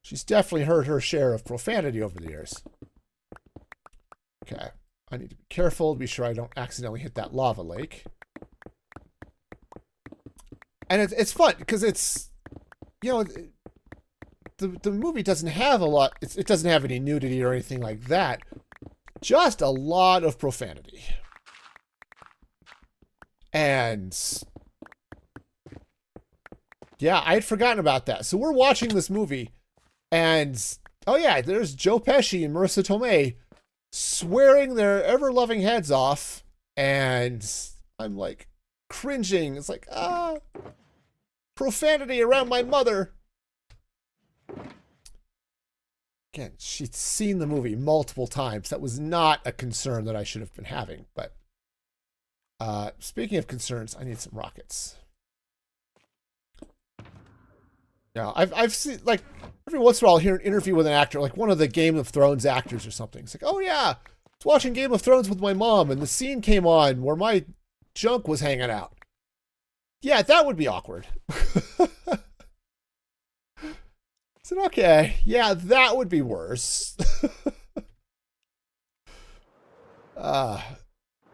she's definitely heard her share of profanity over the years. Okay, I need to be careful, be sure I don't accidentally hit that lava lake. And it's fun, because it's, you know, the movie doesn't have a lot, it doesn't have any nudity or anything like that. Just a lot of profanity. And yeah, I had forgotten about that. So we're watching this movie, and oh yeah, there's Joe Pesci and Marissa Tomei swearing their ever-loving heads off, and I'm like cringing. It's like, profanity around my mother. Again, she'd seen the movie multiple times. That was not a concern that I should have been having. But speaking of concerns, I need some rockets. Now, I've seen, like, every once in a while I'll hear an interview with an actor, like one of the Game of Thrones actors or something. It's like, oh yeah, I was watching Game of Thrones with my mom, and the scene came on where my junk was hanging out. Yeah, that would be awkward. I said, okay, yeah, that would be worse.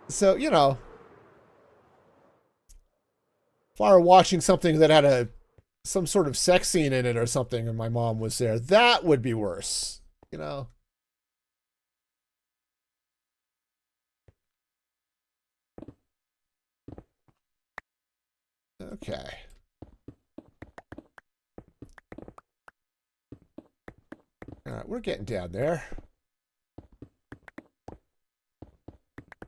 So, you know, if I were watching something that had some sort of sex scene in it or something and my mom was there, that would be worse, you know. Okay. All right, we're getting down there.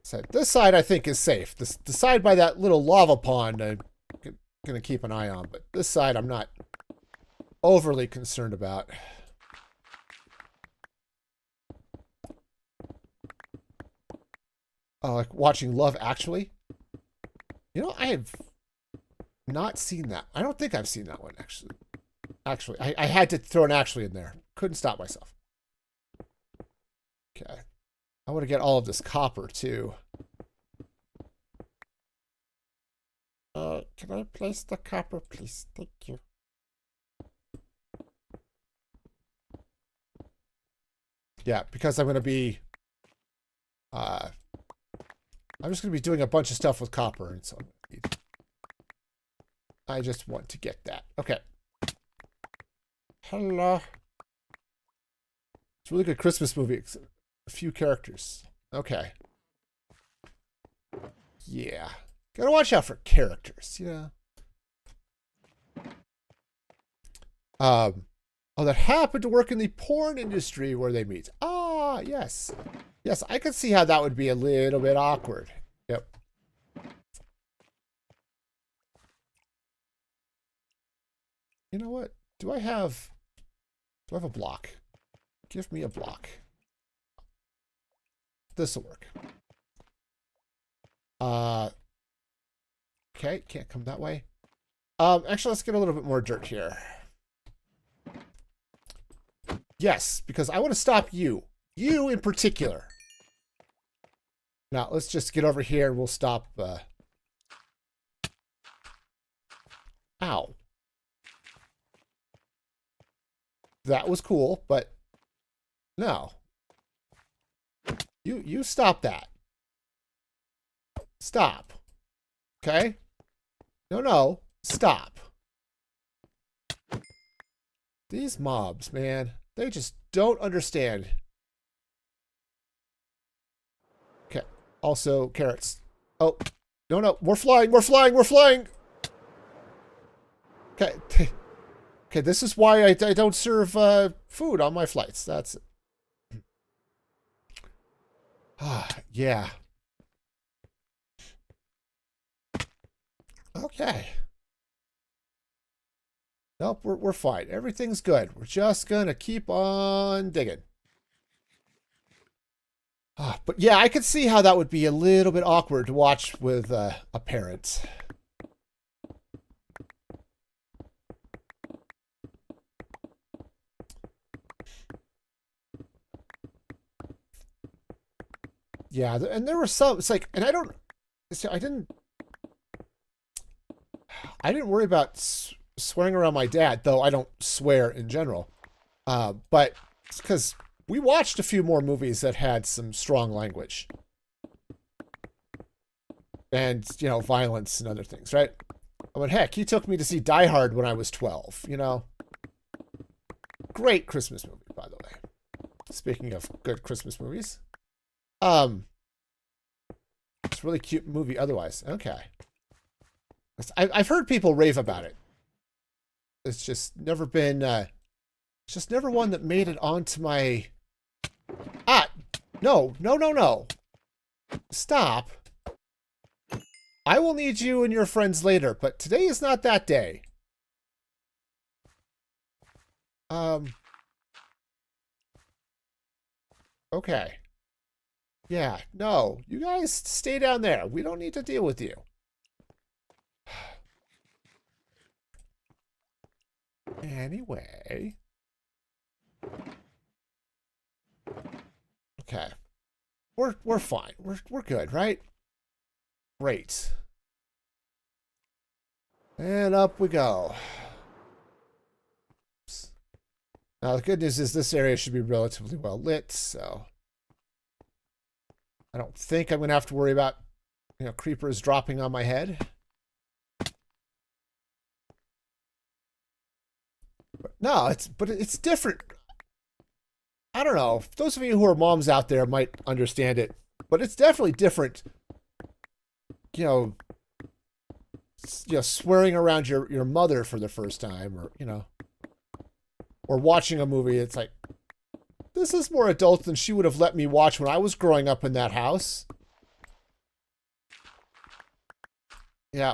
So this side I think is safe. The side by that little lava pond I'm going to keep an eye on. But this side I'm not overly concerned about. Oh, like watching Love Actually? You know, I have not seen that. I don't think I've seen that one, actually. Actually, I had to throw an actually in there. Couldn't stop myself. Okay. I want to get all of this copper, too. Can I place the copper, please? Thank you. Yeah, because I'm going to be... I'm just going to be doing a bunch of stuff with copper, and so I just want to get that. Okay. Hello. It's a really good Christmas movie. A few characters. Okay. Yeah. Gotta watch out for characters, you know. Oh, that happened to work in the porn industry where they meet. Ah, yes. Yes, I could see how that would be a little bit awkward. Yep. You know what? Do I have a block? Give me a block. This'll work. Okay, can't come that way. Actually, let's get a little bit more dirt here. Yes, because I want to stop you. You in particular. Now, let's just get over here and we'll stop. Ow. That was cool, but no. You stop that. Stop. Okay? No. Stop. These mobs, man, they just don't understand. Okay. Also, carrots. Oh, no. We're flying. Okay. Okay, this is why I don't serve food on my flights. That's it. Yeah. Okay. Nope, we're fine. Everything's good. We're just gonna keep on digging. But yeah, I could see how that would be a little bit awkward to watch with a parent. Yeah, and there were some. It's like, and I didn't worry about swearing around my dad, though I don't swear in general. But it's because we watched a few more movies that had some strong language. And, you know, violence and other things, right? I mean, heck, he took me to see Die Hard when I was 12, you know? Great Christmas movie, by the way. Speaking of good Christmas movies. It's a really cute movie otherwise. Okay. I've heard people rave about it. It's just never been, it's just never one that made it onto my... No. Stop. I will need you and your friends later, but today is not that day. Okay. Yeah, no. You guys stay down there. We don't need to deal with you. Anyway. Okay. We're fine. We're good, right? Great. And up we go. Oops. Now the good news is this area should be relatively well lit, so I don't think I'm gonna have to worry about, you know, creepers dropping on my head. No, it's different. I don't know. Those of you who are moms out there might understand it, but it's definitely different. You know, swearing around your mother for the first time, or or watching a movie. It's like, this is more adult than she would have let me watch when I was growing up in that house. Yeah.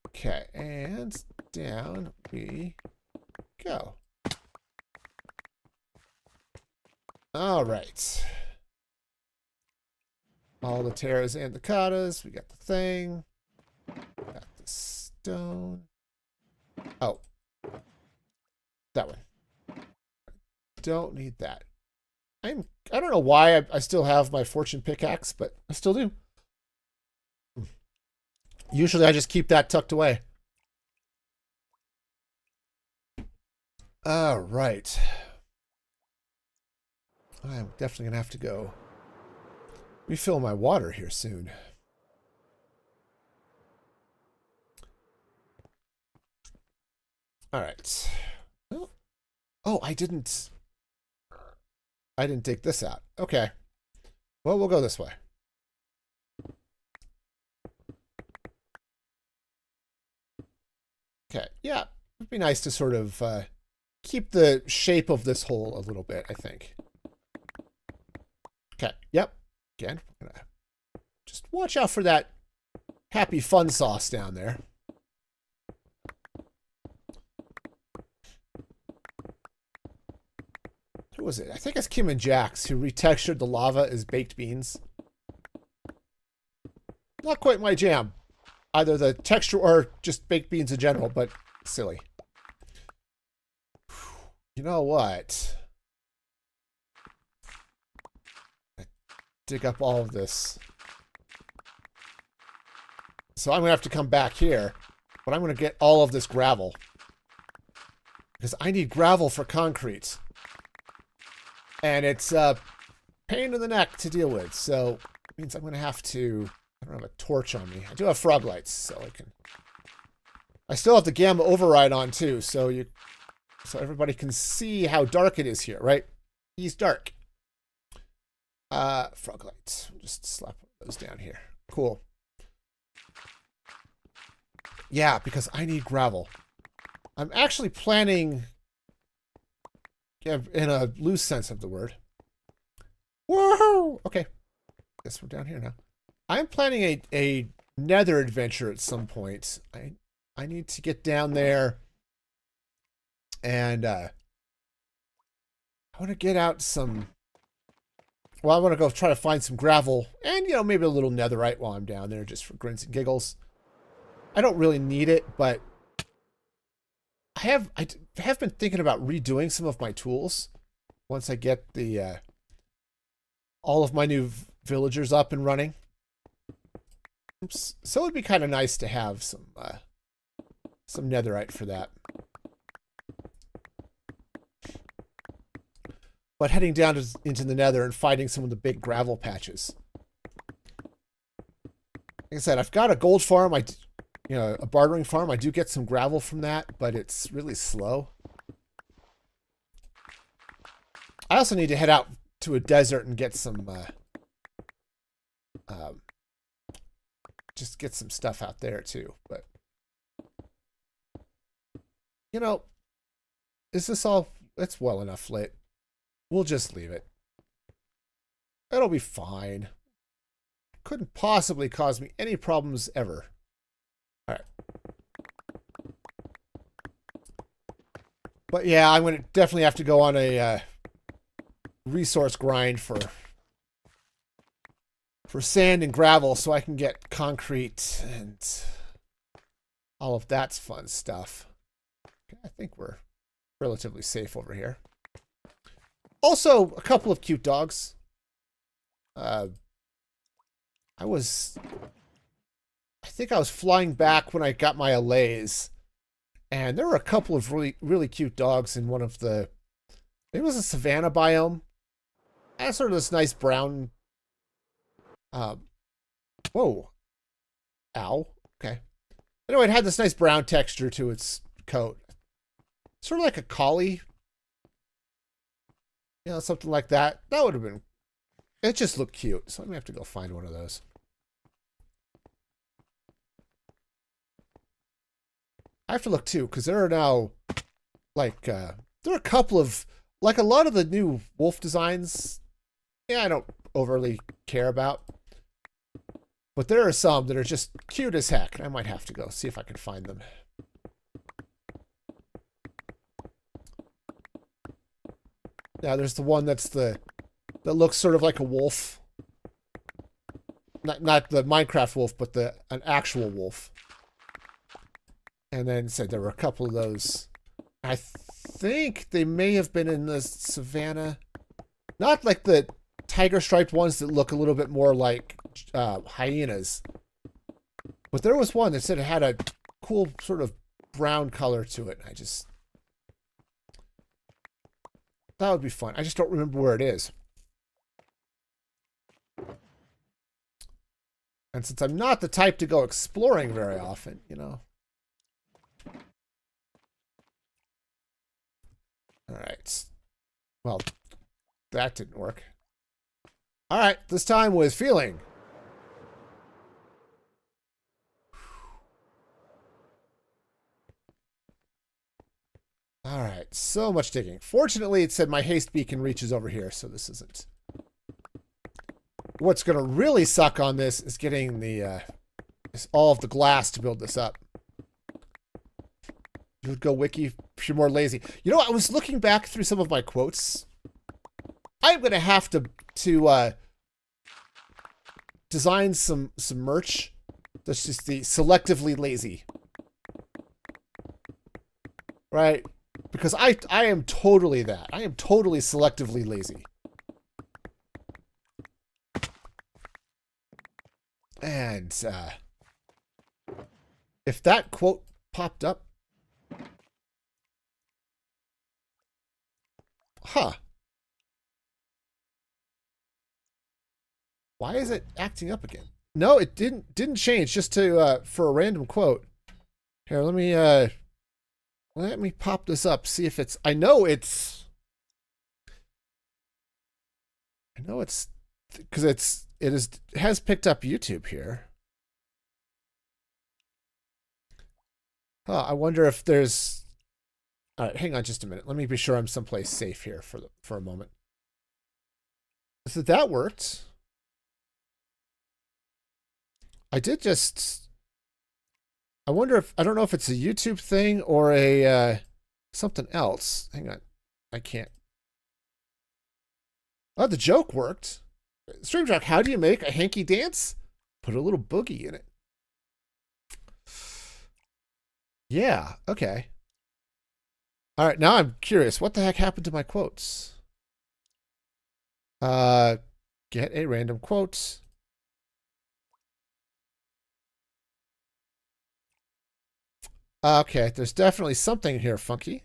Okay, and down we go. All right. All the terras and the katas. We got the thing. Got the stone. Oh. That one. Don't need that. I don't know why I still have my fortune pickaxe, but I still do. Usually I just keep that tucked away. All right. I'm definitely going to have to go refill my water here soon. All right. Oh, I didn't take this out. Okay. Well, we'll go this way. Okay. Yeah. It'd be nice to sort of keep the shape of this hole a little bit, I think. Okay. Yep. Again, we're gonna just watch out for that happy fun sauce down there. Who was it? I think it's Kim and Jax who retextured the lava as baked beans. Not quite my jam. Either the texture or just baked beans in general, but silly. You know what? Dig up all of this. So I'm going to have to come back here, but I'm going to get all of this gravel. Because I need gravel for concrete. And it's a pain in the neck to deal with, so it means I'm going to have to... I don't have a torch on me. I do have frog lights, so I can... I still have the gamma override on, too, so everybody can see how dark it is here, right? He's dark. Frog lights. We'll just slap those down here. Cool. Yeah, because I need gravel. I'm actually planning, in a loose sense of the word. Woohoo! Okay. Guess we're down here now. I'm planning a nether adventure at some point. I need to get down there and I want to get out some... Well, I want to go try to find some gravel and, maybe a little netherite while I'm down there just for grins and giggles. I don't really need it, but I have been thinking about redoing some of my tools once I get the all of my new villagers up and running. Oops. So it'd be kind of nice to have some netherite for that. But heading down into the nether and fighting some of the big gravel patches. Like I said, I've got a gold farm. A bartering farm. I do get some gravel from that, but it's really slow. I also need to head out to a desert and get some, just get some stuff out there too. But, is this all? It's well enough lit. We'll just leave it. It'll be fine. Couldn't possibly cause me any problems ever. All right. But yeah, I'm going to definitely have to go on a resource grind for sand and gravel so I can get concrete and all of that's fun stuff. Okay, I think we're relatively safe over here. Also, a couple of cute dogs. I think I was flying back when I got my allays, and there were a couple of really, really cute dogs in one of the... It was a savanna biome. It had sort of this nice brown... whoa. Ow. Okay. Anyway, it had this nice brown texture to its coat. Sort of like a collie. Something like that. That would have been... It just looked cute, so I'm going to have to go find one of those. I have to look too, because there are now, like, there are a couple of, like, a lot of the new wolf designs, yeah, I don't overly care about. But there are some that are just cute as heck. I might have to go see if I can find them. Yeah, there's the one that looks sort of like a wolf. Not the Minecraft wolf, but an actual wolf. And then said there were a couple of those. I think they may have been in the savannah. Not like the tiger striped ones that look a little bit more like hyenas. But there was one that said it had a cool sort of brown color to it. That would be fun. I just don't remember where it is. And since I'm not the type to go exploring very often, you know. All right. Well, that didn't work. All right, this time with feeling. All right, so much digging. Fortunately, it said my haste beacon reaches over here, so this isn't. What's going to really suck on this is getting all of the glass to build this up. You would go wiki if you're more lazy. You know, I was looking back through some of my quotes. I'm going to have to design some merch that's just the selectively lazy. Right? Because I am totally that. I am totally selectively lazy. And if that quote popped up, huh? Why is it acting up again? No, it didn't change. Just to for a random quote. Here, let me pop this up. See if it's. I know it's because it has picked up YouTube here. I wonder if there's. All right, hang on just a minute. Let me be sure I'm someplace safe here for a moment. So that worked. I did just. I wonder if I don't know if it's a YouTube thing or a something else. Hang on, I can't. Oh, the joke worked. Stream Jock, how do you make a hanky dance? Put a little boogie in it. Yeah, okay. All right, now I'm curious. What the heck happened to my quotes? Get a random quote. Okay, there's definitely something here funky.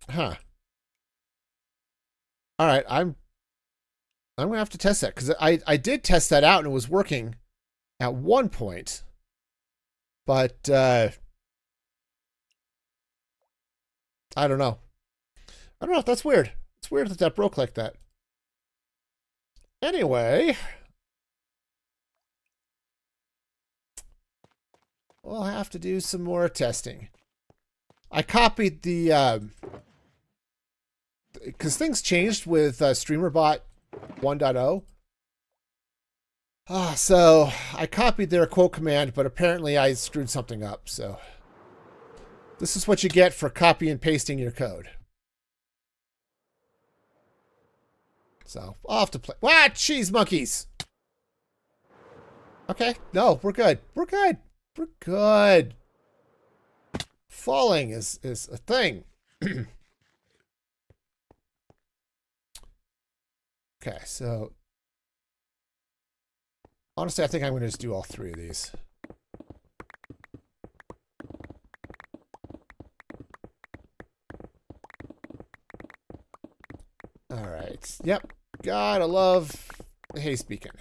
Huh. All right, I'm gonna have to test that because I did test that out and it was working at one point, but I don't know. I don't know. That's weird. It's weird that that broke like that. Anyway, we'll have to do some more testing. I copied the because things changed with StreamerBot 1.0. So I copied their quote command, but apparently I screwed something up. So this is what you get for copy and pasting your code. So I'll have to play. What? Cheese monkeys. Okay. No, we're good. We're good. We're good. Falling is a thing. Okay, so honestly, I think I'm going to just do all three of these. All right. Yep. Gotta love the haste beacon.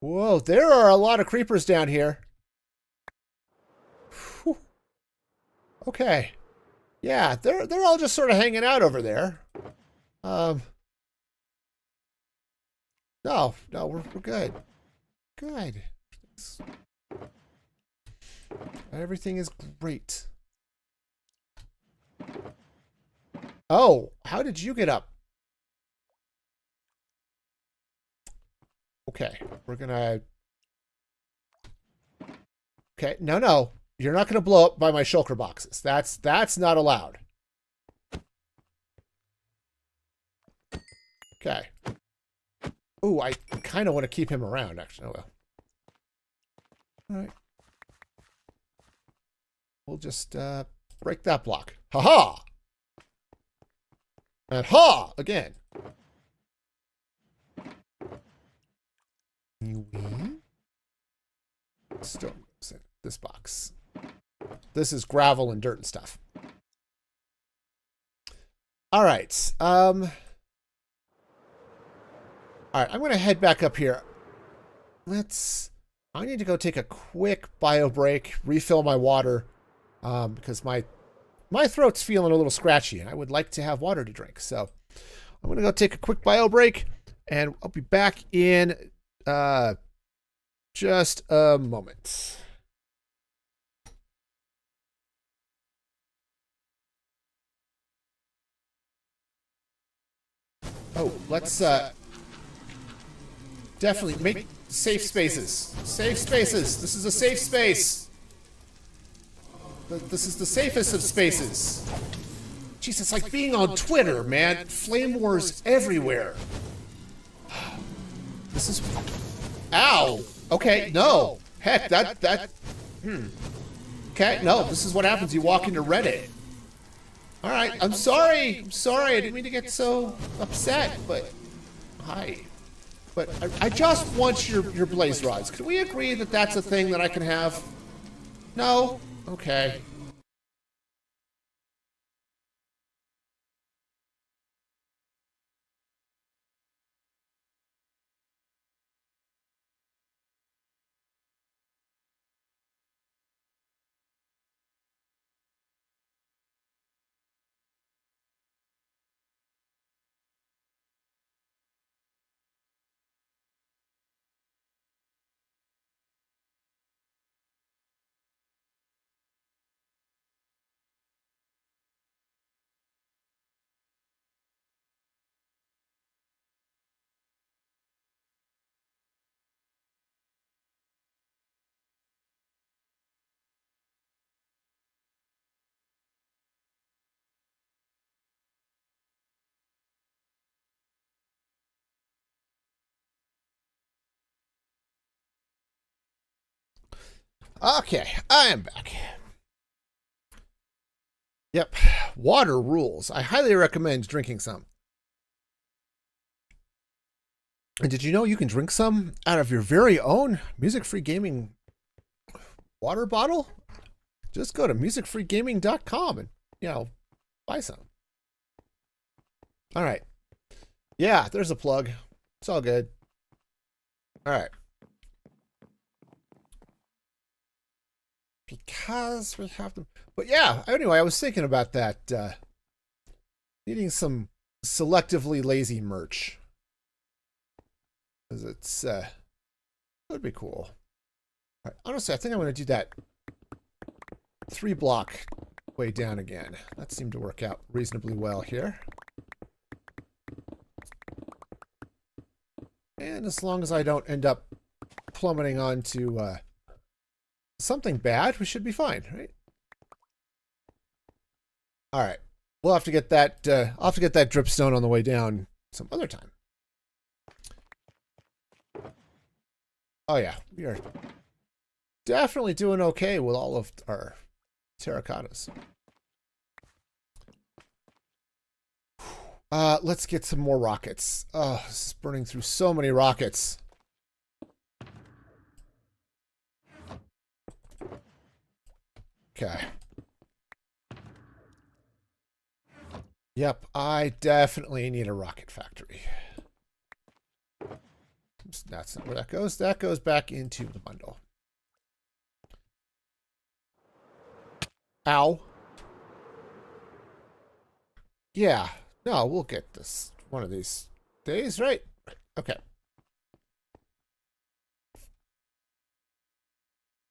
Whoa, there are a lot of creepers down here. Whew. Okay. Yeah, they're all just sort of hanging out over there. No, no, we're good. Good. Everything is great. Oh, how did you get up? Okay, we're gonna... Okay, no, no. You're not gonna blow up by my shulker boxes. That's not allowed. Okay. Ooh, I kind of want to keep him around, actually. Oh, well. All right. We'll just break that block. Ha-ha! And ha! Again. You win? Still goes in this box. This is gravel and dirt and stuff. All right. All right, I'm going to head back up here. I need to go take a quick bio break, refill my water, because my throat's feeling a little scratchy, and I would like to have water to drink. So I'm going to go take a quick bio break, and I'll be back in just a moment. Oh, let's definitely make safe spaces. Safe spaces. This is a safe space. This is the safest of spaces. Jeez, it's like being on Twitter, man. Flame wars everywhere. This is... Ow! Okay, no. Heck, Okay, no, this is what happens. You walk into Reddit. Alright, I'm sorry. I'm sorry. I didn't mean to get so upset, but... Hi. But I just want your blaze rods. Can we agree that that's a thing that I can have? No? Okay. Okay, I am back. Yep, water rules. I highly recommend drinking some. And did you know you can drink some out of your very own music-free gaming water bottle? Just go to musicfreegaming.com and, buy some. All right. Yeah, there's a plug. It's all good. All right. Because we have them. But yeah, anyway, I was thinking about that. Needing some selectively lazy merch. Because it's, it would be cool. All right, honestly, I think I'm going to do that 3 block way down again. That seemed to work out reasonably well here. And as long as I don't end up plummeting onto something bad, we should be fine, right? All right. We'll have to get that I'll have to get that dripstone on the way down some other time. Oh yeah, we are definitely doing okay with all of our terracottas. Let's get some more rockets. Oh, this is burning through so many rockets. Okay. Yep, I definitely need a rocket factory. That's not where that goes. That goes back into the bundle. Ow. Yeah. No, we'll get this one of these days, right? Okay.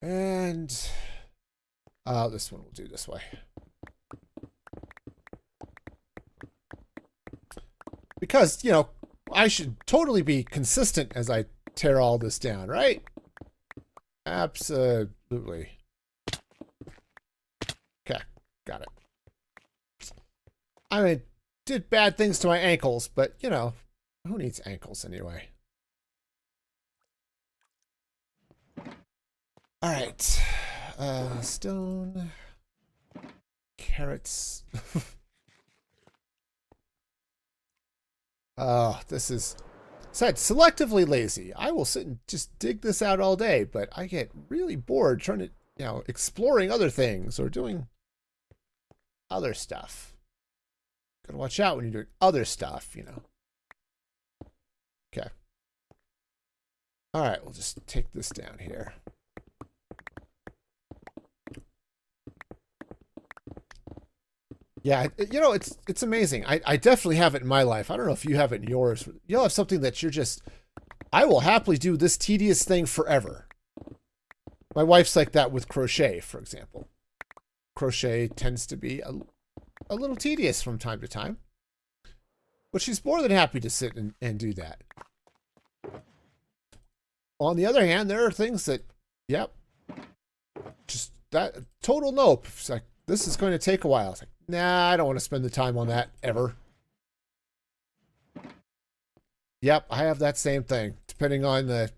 And this one will do this way. Because, you know, I should totally be consistent as I tear all this down, right? Absolutely. Okay, got it. I mean, did bad things to my ankles, but, you know, who needs ankles anyway? All right. Stone. Carrots. Oh, this is... Besides, selectively lazy. I will sit and just dig this out all day, but I get really bored trying to, you know, exploring other things or doing other stuff. Gotta watch out when you're doing other stuff, you know. Okay. All right, we'll just take this down here. Yeah, you know, it's amazing. I definitely have it in my life. I don't know if you have it in yours. You'll have something that you're just, I will happily do this tedious thing forever. My wife's like that with crochet, for example. Crochet tends to be a little tedious from time to time. But she's more than happy to sit and do that. On the other hand, there are things that, yep, just that total nope. It's like, this is going to take a while. It's like, nah, I don't want to spend the time on that ever. Yep, I have that same thing. Depending on the...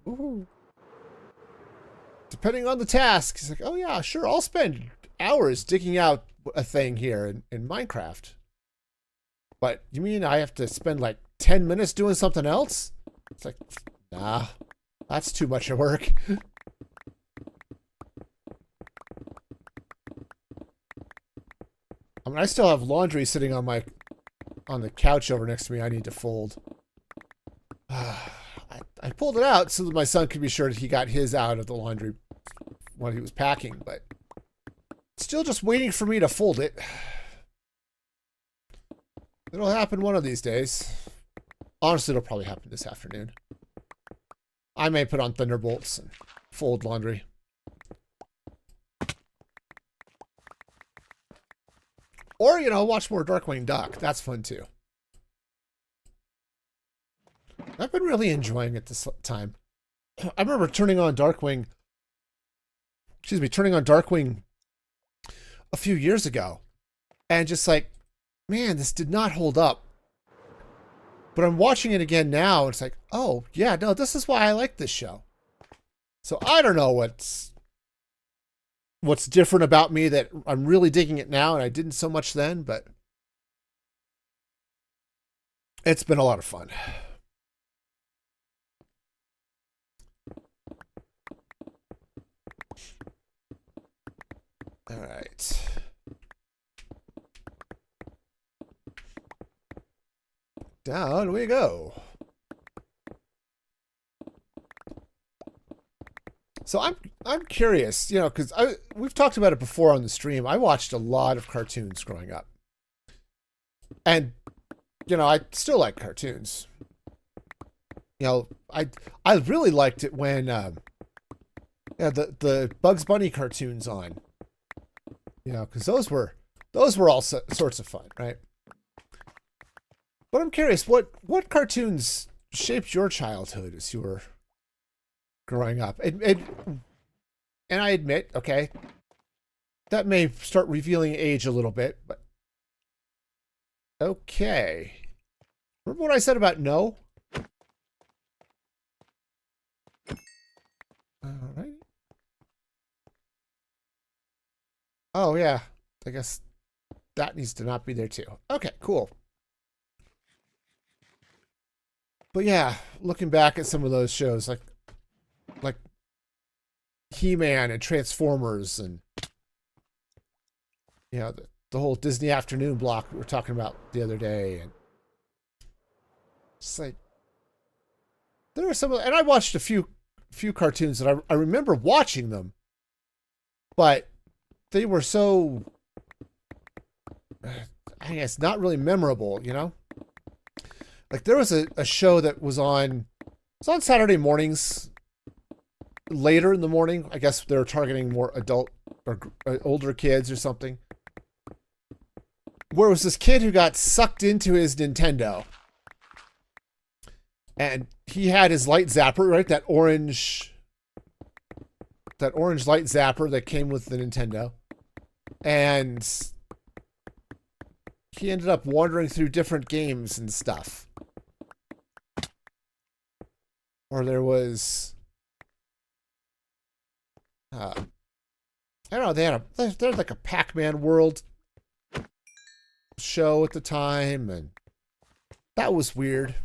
Ooh. Depending on the task. It's like, oh yeah, sure, I'll spend hours digging out a thing here in Minecraft. But you mean I have to spend like 10 minutes doing something else? It's like, nah, that's too much work. I mean, I still have laundry sitting on the couch over next to me. I need to fold. I pulled it out so that my son could be sure that he got his out of the laundry while he was packing, but still just waiting for me to fold it. It'll happen one of these days. Honestly, it'll probably happen this afternoon. I may put on Thunderbolts and fold laundry. Or, you know, watch more Darkwing Duck. That's fun, too. I've been really enjoying it this time. I remember turning on Darkwing a few years ago. And just like, man, this did not hold up. But I'm watching it again now. And it's like, oh, yeah, no, this is why I like this show. So I don't know what's different about me that I'm really digging it now and I didn't so much then, but it's been a lot of fun. All right. Down we go. So I'm curious, you know, because we've talked about it before on the stream. I watched a lot of cartoons growing up, and you know, I still like cartoons. You know, I really liked it when yeah, the Bugs Bunny cartoons on. You know, because those were all sorts of fun, right? But I'm curious, what cartoons shaped your childhood as you were growing up? And I admit, okay, that may start revealing age a little bit, but okay. Remember what I said about no? All right. Oh, yeah. I guess that needs to not be there too. Okay, cool. But yeah, looking back at some of those shows, like He-Man and Transformers and, you know, the whole Disney afternoon block we were talking about the other day. And it's like, there are some, and I watched a few cartoons that I remember watching them, but they were so, I guess, not really memorable, you know? Like there was a show that was on, it's on Saturday mornings. later in the morning. I guess they're targeting more adult or older kids or something. Where was this kid who got sucked into his Nintendo, and he had his light zapper, right? That orange light zapper that came with the Nintendo, and he ended up wandering through different games and stuff. Or there was, I don't know, they had like a Pac-Man World show at the time, and that was weird.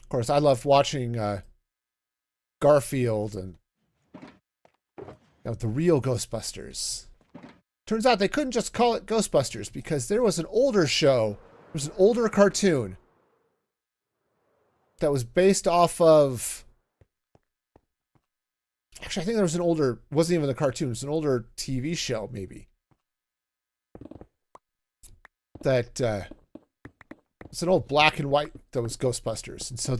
Of course, I loved watching Garfield and the real Ghostbusters. Turns out they couldn't just call it Ghostbusters because there was an older show, there was an older cartoon that was based off of, actually I think there was an older, wasn't even a cartoon, it was an older TV show maybe, that it's an old black and white that was Ghostbusters. And so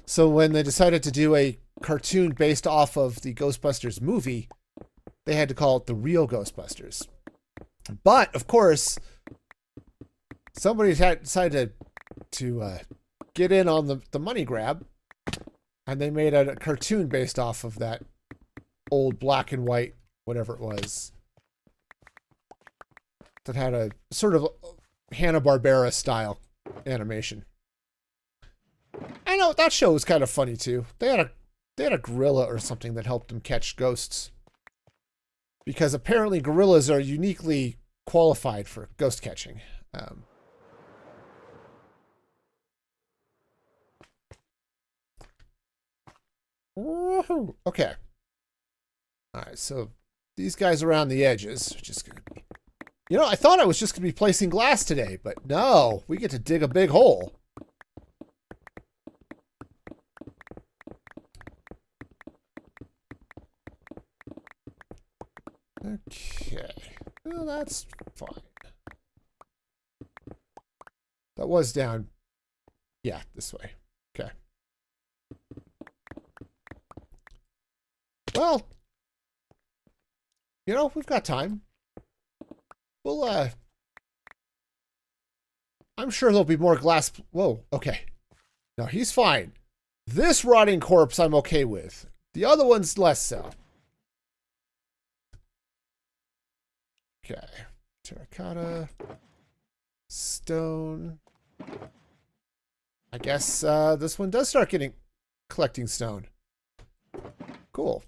so when they decided to do a cartoon based off of the Ghostbusters movie, they had to call it the real Ghostbusters. But of course, somebody decided to get in on the money grab, and they made a cartoon based off of that old black and white, whatever it was, that had a sort of Hanna-Barbera style animation. I know that show was kind of funny too. They had a gorilla or something that helped them catch ghosts, because apparently gorillas are uniquely qualified for ghost catching. Woohoo! Okay. All right, so these guys around the edges are just going to be... You know, I thought I was just going to be placing glass today, but no, we get to dig a big hole. Okay. Well, that's fine. That was down. Yeah, this way. Okay. Well, you know, we've got time. We'll, I'm sure there'll be more glass. Whoa, okay. No, he's fine. This rotting corpse I'm okay with. The other one's less so. Okay. Terracotta. Stone. I guess this one does start collecting stone. Cool.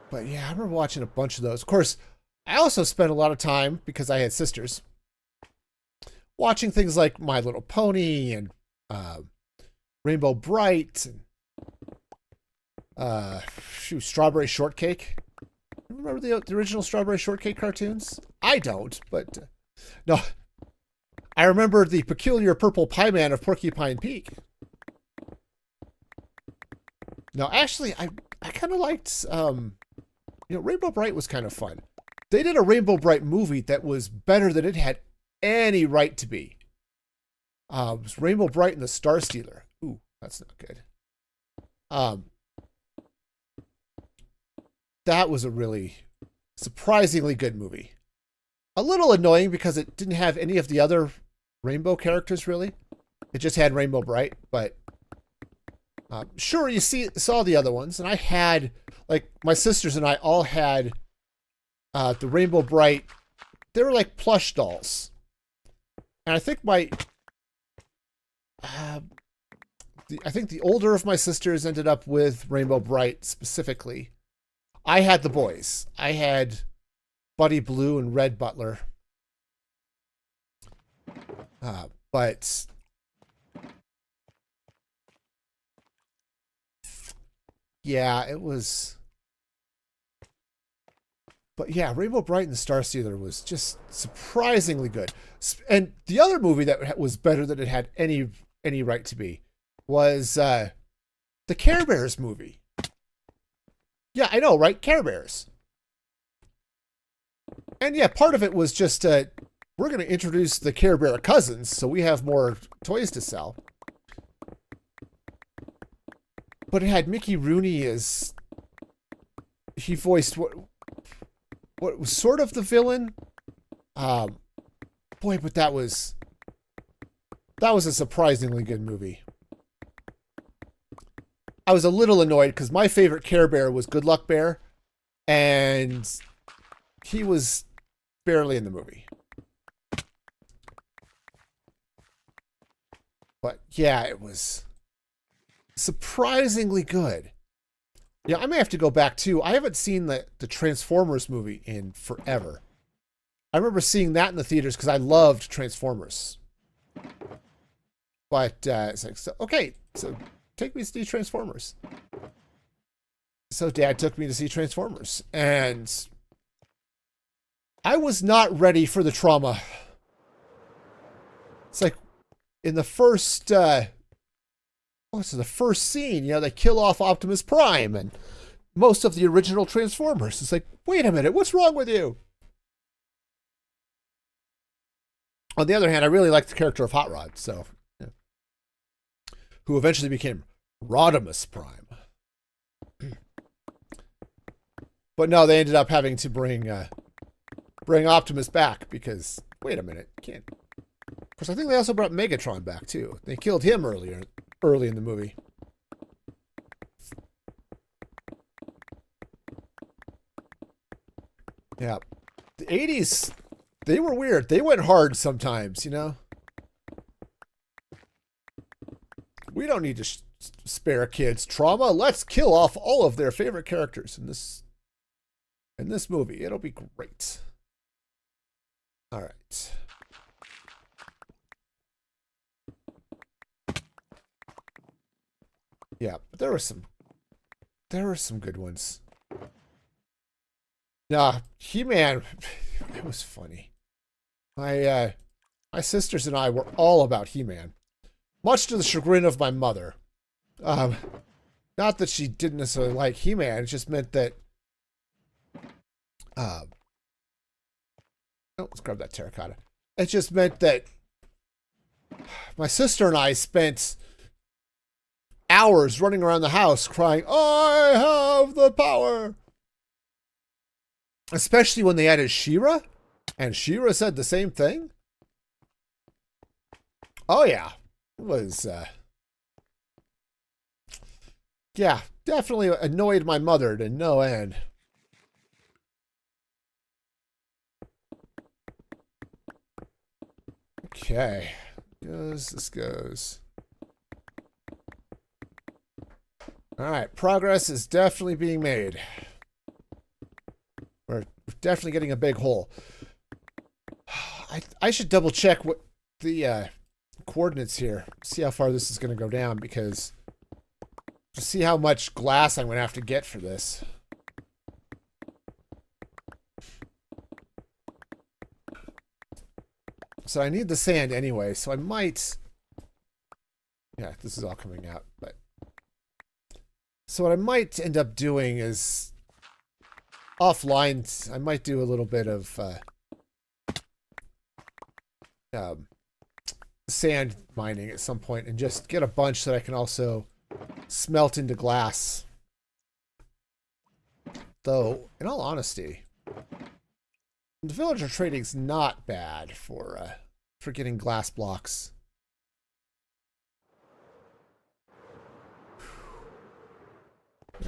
But yeah, I remember watching a bunch of those. Of course, I also spent a lot of time, because I had sisters, watching things like My Little Pony and Rainbow Bright and Strawberry Shortcake. Remember the original Strawberry Shortcake cartoons? I don't, but no. I remember the Peculiar Purple Pie Man of Porcupine Peak. No, actually, I kind of liked, Rainbow Bright was kind of fun. They did a Rainbow Bright movie that was better than it had any right to be. It was Rainbow Bright and the Star Stealer. Ooh, that's not good. That was a really surprisingly good movie. A little annoying because it didn't have any of the other Rainbow characters, really. It just had Rainbow Bright, but sure, you saw the other ones, and I had, like, my sisters and I all had the Rainbow Bright. They were like plush dolls, and I think I think the older of my sisters ended up with Rainbow Bright specifically. I had the boys. I had Buddy Blue and Red Butler, but yeah, it was. But yeah, Rainbow Bright and the Star Stealer was just surprisingly good. And the other movie that was better than it had any right to be was the Care Bears movie. Yeah, I know, right? Care Bears. And yeah, part of it was just we're going to introduce the Care Bear cousins so we have more toys to sell. But it had Mickey Rooney as... He voiced what was sort of the villain. Boy, but that was a surprisingly good movie. I was a little annoyed because my favorite Care Bear was Good Luck Bear, and he was barely in the movie. But yeah, it was surprisingly good. Yeah, I may have to go back too. I haven't seen the Transformers movie in forever. I remember seeing that in the theaters because I loved Transformers. But it's like, so, okay, so take me to see Transformers. So Dad took me to see Transformers, and I was not ready for the trauma. It's like in the first, the first scene, you know, they kill off Optimus Prime and most of the original Transformers. It's like, wait a minute, what's wrong with you? On the other hand, I really liked the character of Hot Rod, so, yeah. Who eventually became Rodimus Prime. But no, they ended up having to bring Optimus back because, wait a minute, you can't. Of course, I think they also brought Megatron back too. They killed him early in the movie. Yeah, the 80s, they were weird. They went hard sometimes, you know. We don't need to spare kids trauma. Let's kill off all of their favorite characters in this movie. It'll be great. All right. Yeah, but there were some good ones. Nah, He-Man, it was funny. My sisters and I were all about He-Man, much to the chagrin of my mother. Not that she didn't necessarily like He-Man, it just meant that. Oh, let's grab that terracotta. It just meant that my sister and I spent hours running around the house crying, I have the power. Especially when they added She-Ra, and She-Ra said the same thing. Oh yeah, it was, yeah, definitely annoyed my mother to no end. Okay, this goes. All right, progress is definitely being made. We're definitely getting a big hole. I should double check what the coordinates here. See how far this is going to go down, because to see how much glass I'm going to have to get for this. So I need the sand anyway, so I might... Yeah, this is all coming out, but... So what I might end up doing is... Offline, I might do a little bit of... sand mining at some point and just get a bunch that I can also smelt into glass. Though, in all honesty... The villager trading's not bad for getting glass blocks.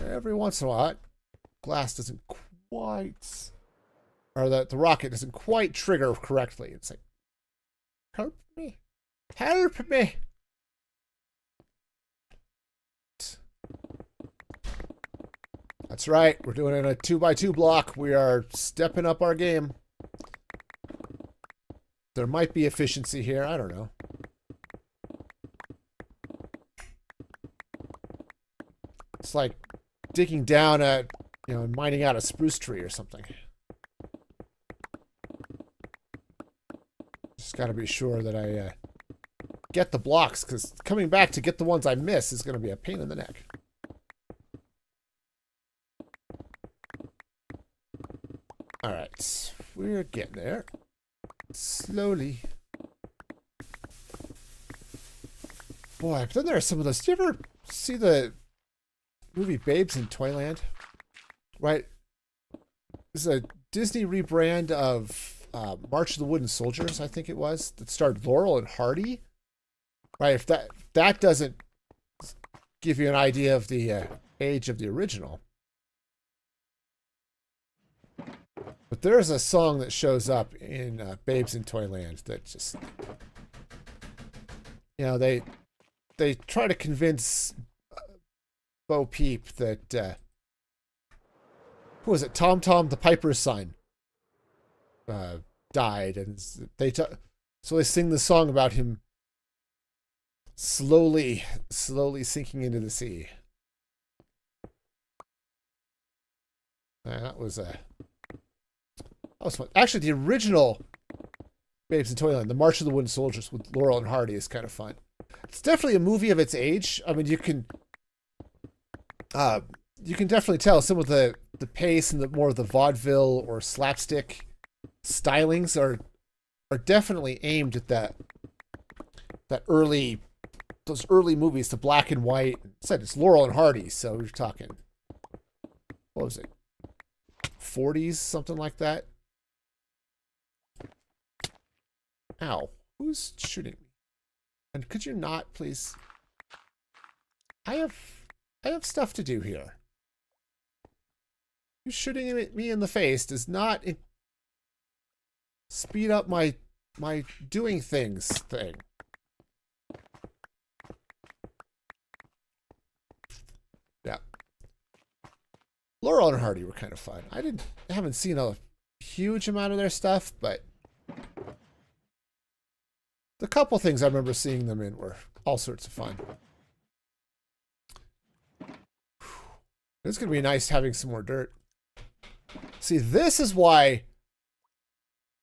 Every once in a while, glass doesn't quite, or the rocket doesn't quite trigger correctly. It's like, help me, help me. That's right. We're doing it in a 2x2 block. We are stepping up our game. There might be efficiency here. I don't know. It's like digging down at, you know, mining out a spruce tree or something. Just got to be sure that I get the blocks, because coming back to get the ones I miss is going to be a pain in the neck. All right, we're getting there. Slowly. Boy, but then there are some of those. Do you ever see the movie Babes in Toyland? Right? It's a Disney rebrand of March of the Wooden Soldiers, I think it was, that starred Laurel and Hardy. Right? If that doesn't give you an idea of the age of the original. But there's a song that shows up in Babes in Toyland that just, you know, they try to convince Bo Peep that who was it? Tom Tom the Piper's son died, and so they sing the song about him slowly sinking into the sea. That was fun. Actually, the original Babes in Toyland, the March of the Wooden Soldiers with Laurel and Hardy, is kind of fun. It's definitely a movie of its age. I mean, you can definitely tell some of the pace and the more of the vaudeville or slapstick stylings are definitely aimed at those early movies, the black and white. Said it's Laurel and Hardy, so you're talking, what was it, 40s, something like that. Ow, who's shooting me? And could you not, please? I have stuff to do here. You shooting at me in the face does not speed up my doing things thing. Yeah. Laurel and Hardy were kind of fun. I haven't seen a huge amount of their stuff, but the couple things I remember seeing them in were all sorts of fun. It's going to be nice having some more dirt. See, this is why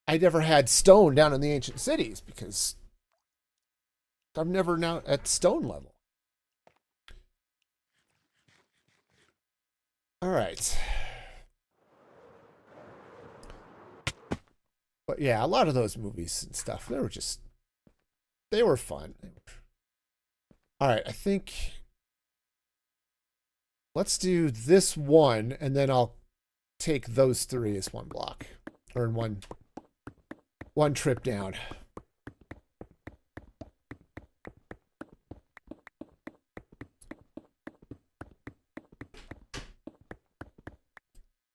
I never had stone down in the ancient cities, because I'm never now at stone level. All right. But yeah, a lot of those movies and stuff, they were fun. All right, I think let's do this one, and then I'll take those three as one block, or in one trip down.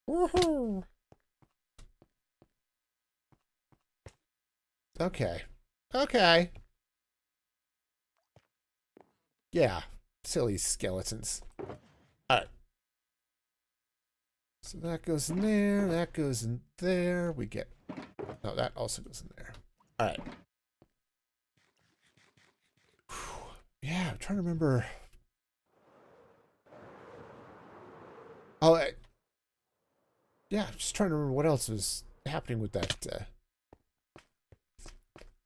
Woohoo! Okay. Okay. Yeah, silly skeletons. All right. So that goes in there, that goes in there. We get... No, that also goes in there. All right. Whew. Yeah, I'm trying to remember... Oh, yeah, I'm just trying to remember what else was happening with that. Because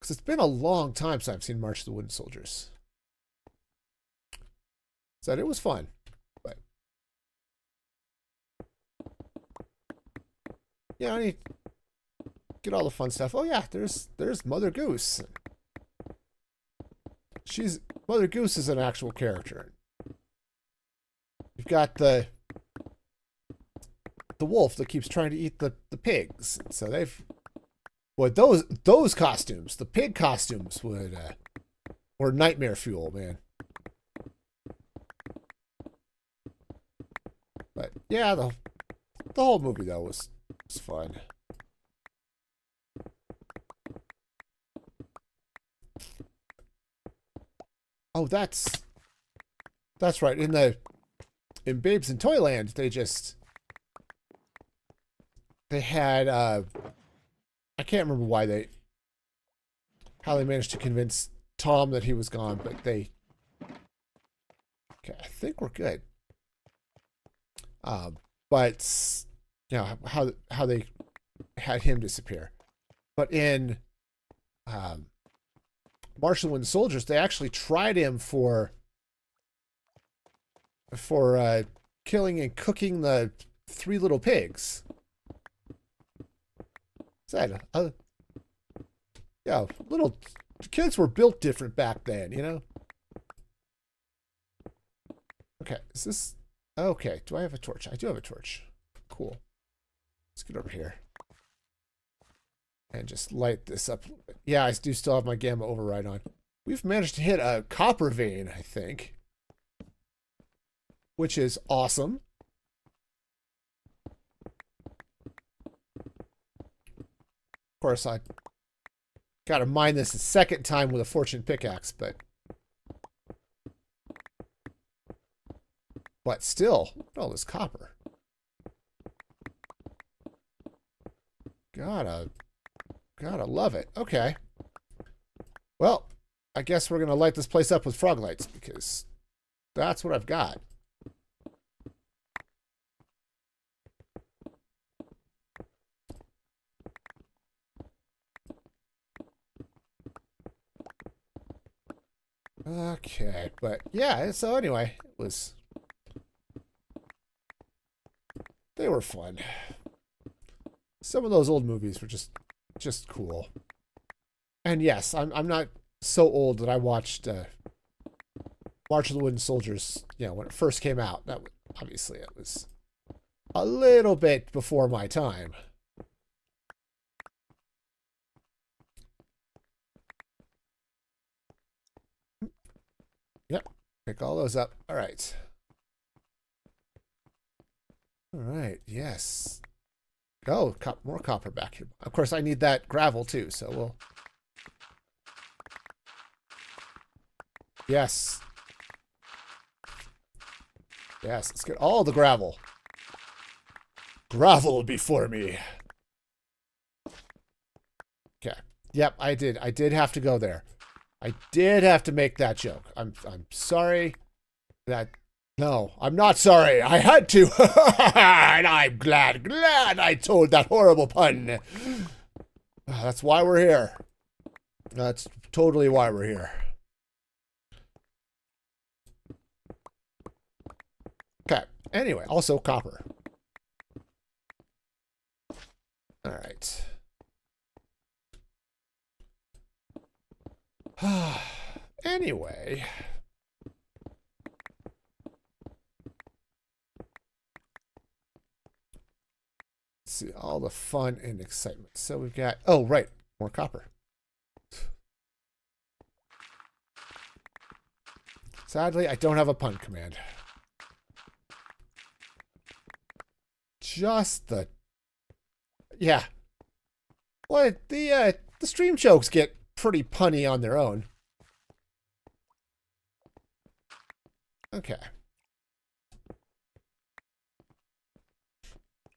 it's been a long time since I've seen March of the Wooden Soldiers. So it was fun. But yeah, I need to get all the fun stuff. Oh yeah, there's Mother Goose. Mother Goose is an actual character. You've got the wolf that keeps trying to eat the pigs. So they've... Boy, those costumes, the pig costumes were nightmare fuel, man. But yeah, the whole movie though was fun. Oh, that's right. In Babes in Toyland, they had I can't remember how they managed to convince Tom that he was gone, but okay, I think we're good. But you know how they had him disappear. But in March of the Wooden Soldiers, they actually tried him for killing and cooking the 3 little pigs. Is that Yeah, little kids were built different back then, you know? Okay, is this... Okay, do I have a torch? I do have a torch. Cool. Let's get over here. And just light this up a little bit. Yeah, I do still have my gamma override on. We've managed to hit a copper vein, I think. Which is awesome. Of course, I gotta mine this a second time with a fortune pickaxe, but still, look at all this copper. Gotta love it. Okay. Well, I guess we're gonna light this place up with frog lights because that's what I've got. Okay, but yeah, so anyway, they were fun. Some of those old movies were just cool. And yes, I'm not so old that I watched March of the Wooden Soldiers, you know, when it first came out. That obviously it was a little bit before my time. Yep, pick all those up. All right. All right, yes. Oh, more copper back here. Of course, I need that gravel too, so we'll... Yes. Yes, let's get all the gravel. Gravel before me. Okay. Yep, I did. I did have to go there. I did have to make that joke. I'm sorry that... No, I'm not sorry. I had to. And I'm glad I told that horrible pun. That's why we're here. That's totally why we're here. Okay. Anyway, also copper. All right. Anyway. See all the fun and excitement. So we've got, oh, right, more copper. Sadly, I don't have a pun command. Just the, yeah. Well, the stream jokes get pretty punny on their own. Okay.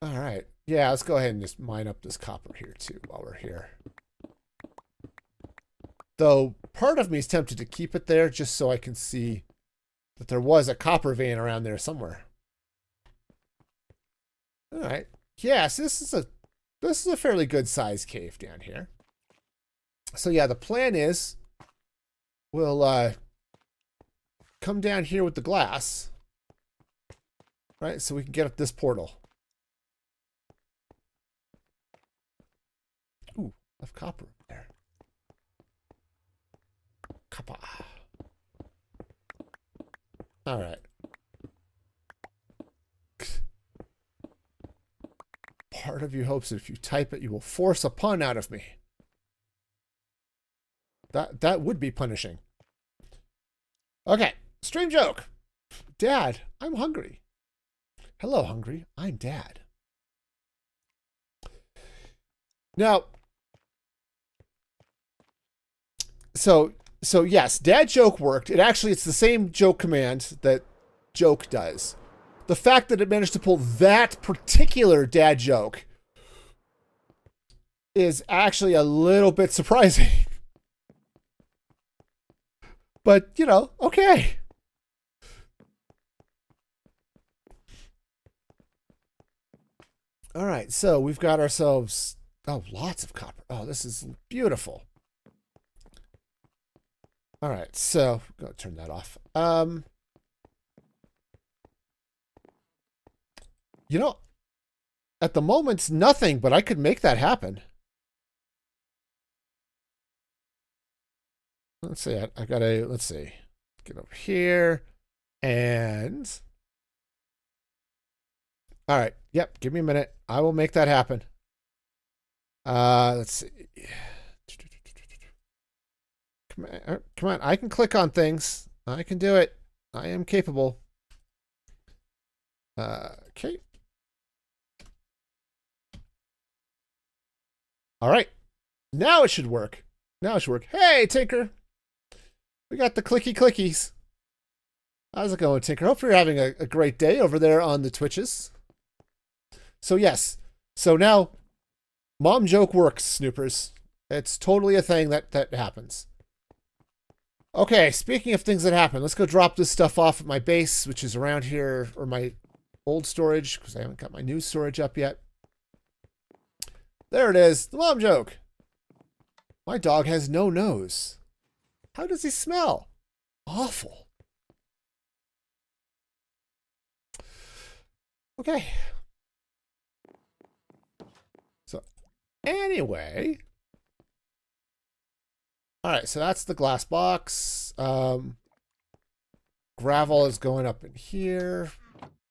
All right. Yeah, let's go ahead and just mine up this copper here too while we're here. Though part of me is tempted to keep it there just so I can see that there was a copper vein around there somewhere. All right. Yes, this is a fairly good sized cave down here. So yeah, the plan is we'll come down here with the glass, right? So we can get up this portal. Ooh, I have copper there. Copper. All right. Part of you hopes that if you type it, you will force a pun out of me. That would be punishing. Okay, stream joke. Dad, I'm hungry. Hello, hungry. I'm Dad. Now, so yes, dad joke worked. It's the same joke command that joke does. The fact that it managed to pull that particular dad joke is actually a little bit surprising. But, you know, okay. All right, so we've got ourselves, oh, lots of copper. Oh, this is beautiful. All right, so go turn that off. You know, at the moment, nothing, but I could make that happen. Let's see. I gotta, let's see. Get over here. And. All right. Yep. Give me a minute. I will make that happen. Let's see. Come on. I can click on things. I can do it. I am capable. Okay. All right. Now it should work. Now it should work. Hey, Tinker. We got the clicky clickies. How's it going, Tinker? Hope you're having a great day over there on the Twitches. So, yes. So now, mom joke works, Snoopers. It's totally a thing that happens. Okay, speaking of things that happen, let's go drop this stuff off at my base, which is around here, or my old storage, because I haven't got my new storage up yet. There it is, the mom joke. My dog has no nose. How does he smell? Awful. Okay. So, anyway. All right, so that's the glass box. Gravel is going up in here.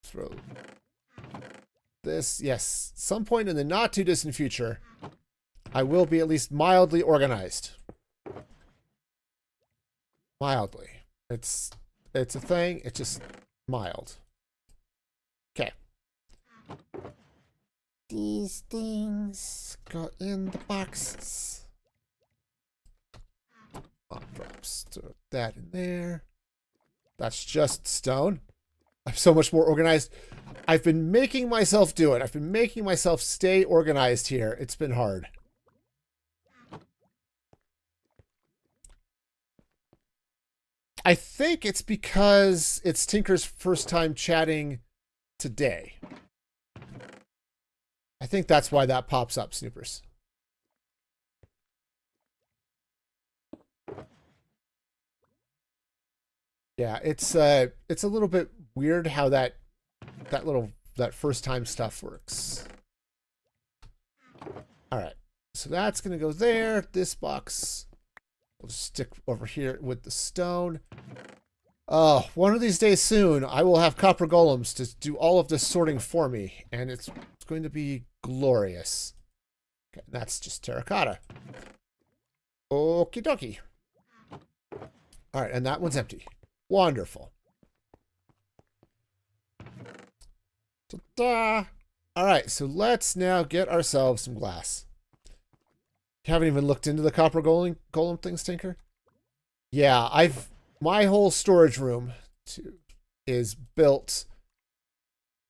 Throw this. Yes, some point in the not too distant future, I will be at least mildly organized. Mildly. It's a thing. It's just mild. Okay. These things go in the boxes. Drops that in there. That's just stone. I'm so much more organized. I've been making myself do it. I've been making myself stay organized here. It's been hard. I think it's because it's Tinker's first time chatting today. I think that's why that pops up, Snoopers. Yeah, it's a little bit weird how that first time stuff works. All right, so that's gonna go there. This box will just stick over here with the stone. Oh, one of these days soon, I will have copper golems to do all of this sorting for me, and it's going to be glorious. Okay, that's just terracotta. Okie dokie. All right, and that one's empty. Wonderful. Ta-da! All right, so let's now get ourselves some glass. You haven't even looked into the copper golem things, Tinker? Yeah, my whole storage room is built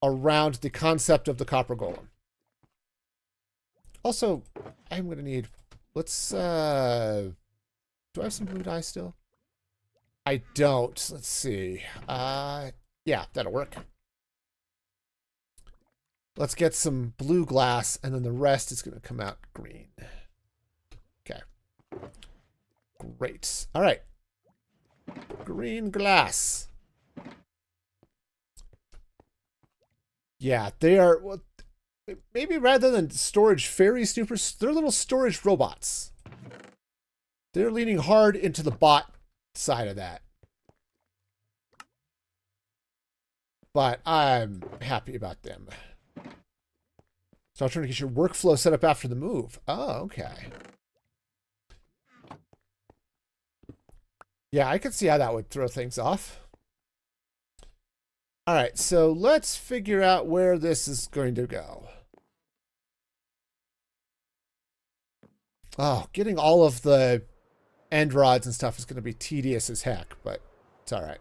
around the concept of the copper golem. Also, I'm gonna need. Let's. Do I have some blue dye still? I don't. Let's see. Yeah, that'll work. Let's get some blue glass, and then the rest is going to come out green. Okay. Great. All right. Green glass. Yeah, they are. Well, maybe rather than storage fairy snoopers, they're little storage robots. They're leaning hard into the bot side of that. But I'm happy about them. So I'm trying to get your workflow set up after the move. Oh, okay. Yeah, I could see how that would throw things off. All right, so let's figure out where this is going to go. Oh, getting all of the end rods and stuff is going to be tedious as heck, but it's all right.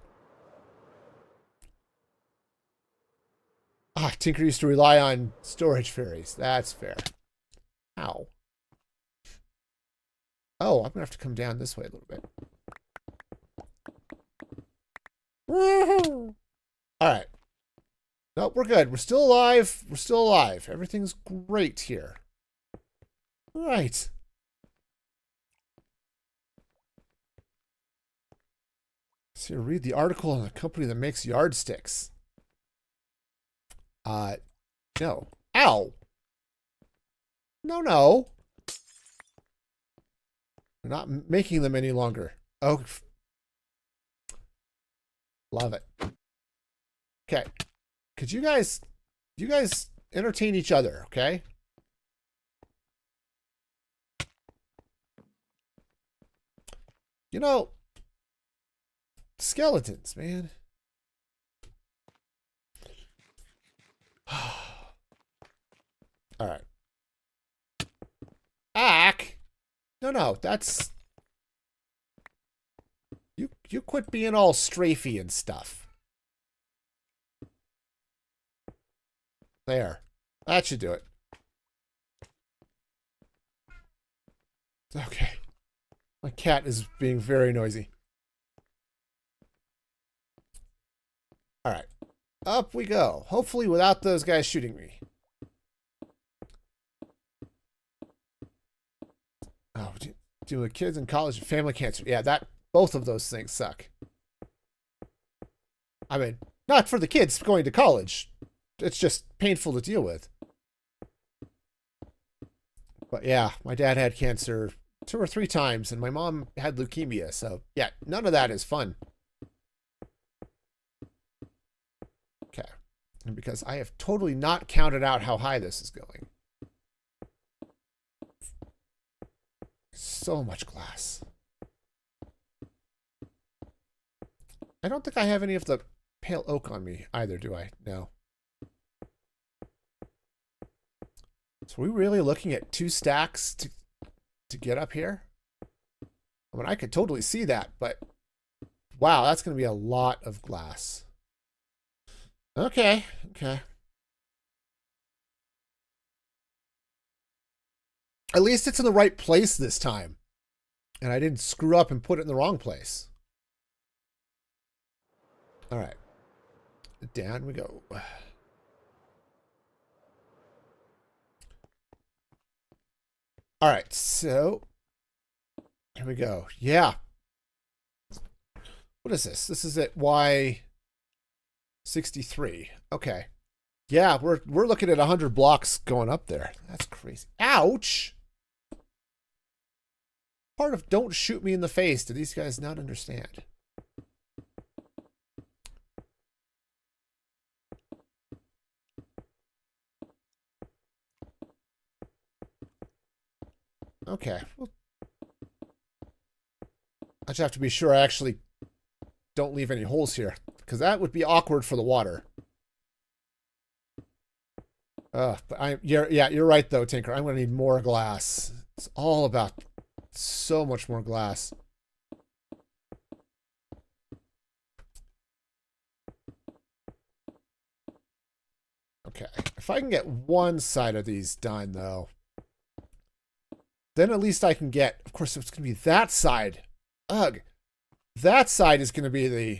Ah, Tinker used to rely on storage fairies. That's fair. Ow. Oh, I'm going to have to come down this way a little bit. Woohoo! All right. Nope, we're good. We're still alive. We're still alive. Everything's great here. All right. So read the article on the company that makes yardsticks. No. Ow! No. We're not making them any longer. Oh, love it. Okay. Could you guys entertain each other, okay? You know, skeletons, man. All right. Ack. No, that's you quit being all strafey and stuff. There. That should do it. Okay. My cat is being very noisy. All right. Up we go. Hopefully without those guys shooting me. Oh, dealing with kids in college and family cancer. Yeah, both of those things suck. I mean, not for the kids going to college. It's just painful to deal with. But yeah, my dad had cancer 2 or 3 times, and my mom had leukemia. So yeah, none of that is fun. Okay. And because I have totally not counted out how high this is going. So much glass. I don't think I have any of the pale oak on me either, do I? No. So are we really looking at 2 stacks to get up here? I mean, I could totally see that, but wow, that's going to be a lot of glass. Okay. At least it's in the right place this time. And I didn't screw up and put it in the wrong place. All right. Down we go. All right, so here we go. Yeah. What is this? This is at Y63. Okay. Yeah, we're looking at 100 blocks going up there. That's crazy. Ouch! Part of don't shoot me in the face. Do these guys not understand? Okay. Well, I just have to be sure I actually don't leave any holes here, because that would be awkward for the water. But you're right though, Tinker. I'm going to need more glass. It's all about so much more glass. Okay, if I can get one side of these done though, then at least I can get, of course, it's going to be that side. Ugh. That side is going to be the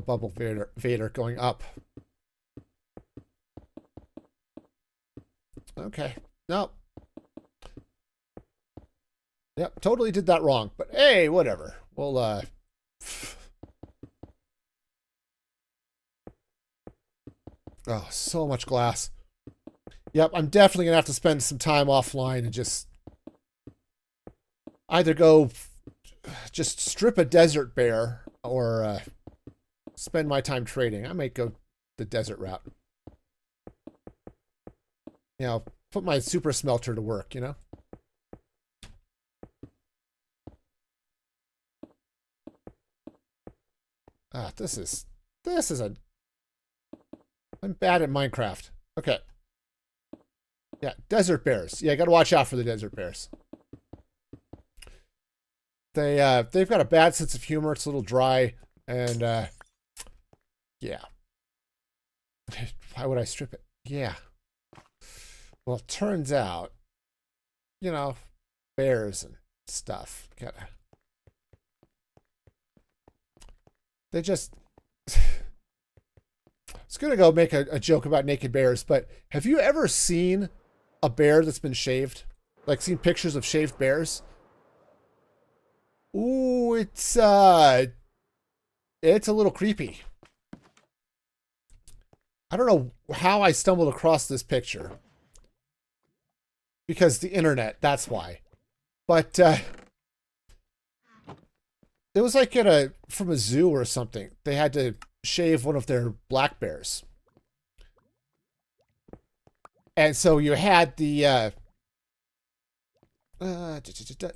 bubble Vader going up. Okay. No. Yep, totally did that wrong. But hey, whatever. We'll, oh, so much glass. Yep, I'm definitely going to have to spend some time offline and just either go just strip a desert bear or spend my time trading. I might go the desert route. You know, put my super smelter to work, you know? Ah, this is I'm bad at Minecraft. Okay. Yeah, desert bears. Yeah, gotta watch out for the desert bears. They've got a bad sense of humor. It's a little dry, and yeah. Why would I strip it? Yeah. Well, it turns out, you know, bears and stuff. They just. I was gonna go make a joke about naked bears, but have you ever seen a bear that's been shaved? Like seen pictures of shaved bears? Ooh, it's a little creepy. I don't know how I stumbled across this picture. Because the internet, that's why. But it was like from a zoo or something. They had to shave one of their black bears. And so you had the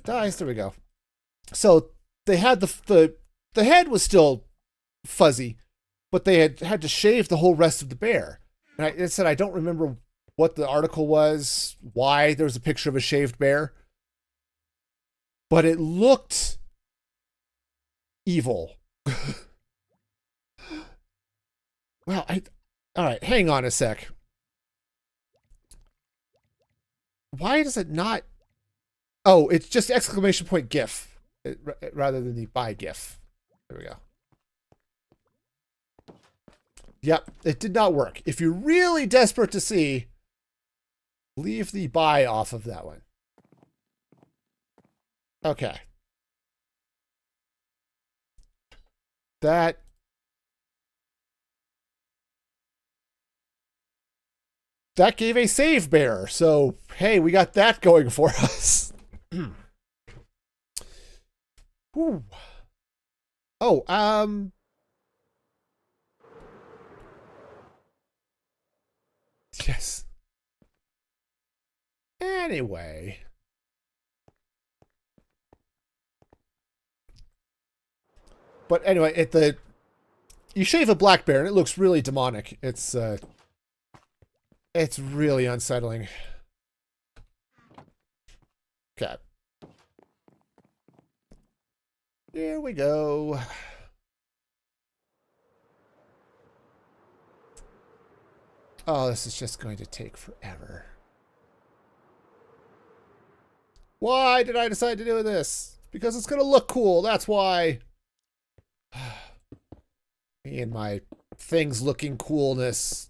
dies. There we go. So they had the head was still fuzzy, but they had to shave the whole rest of the bear. And it said I don't remember what the article was, why there was a picture of a shaved bear, but it looked evil. Well, all right, hang on a sec. Why does it not? Oh, it's just exclamation point GIF rather than the by GIF. There we go. Yep, it did not work. If you're really desperate to see, leave the by off of that one. Okay. That gave a save bear. So, hey, we got that going for us. Whew. Oh, yes. Anyway. But anyway, you shave a black bear and it looks really demonic. It's really unsettling. Okay. Here we go. Oh, this is just going to take forever. Why did I decide to do this? Because it's going to look cool. That's why. Me and my things looking coolness.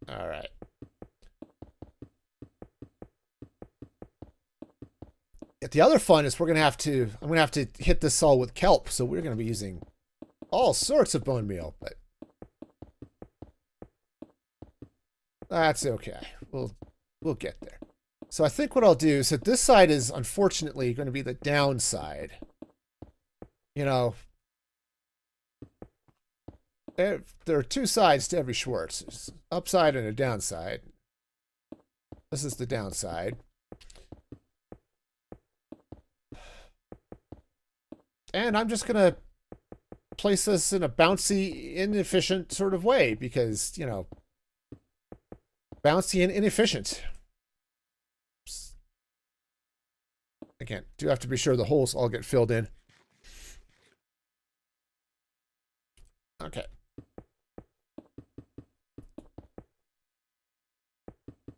All right. The other fun is I'm gonna have to hit this all with kelp, so we're gonna be using all sorts of bone meal, but that's okay. We'll get there. So I think what I'll do, so this side is unfortunately going to be the downside. You know, there are two sides to every Schwartz. There's an upside and a downside. This is the downside. And I'm just going to place this in a bouncy, inefficient sort of way because, you know, bouncy and inefficient. Again, do have to be sure the holes all get filled in. Okay.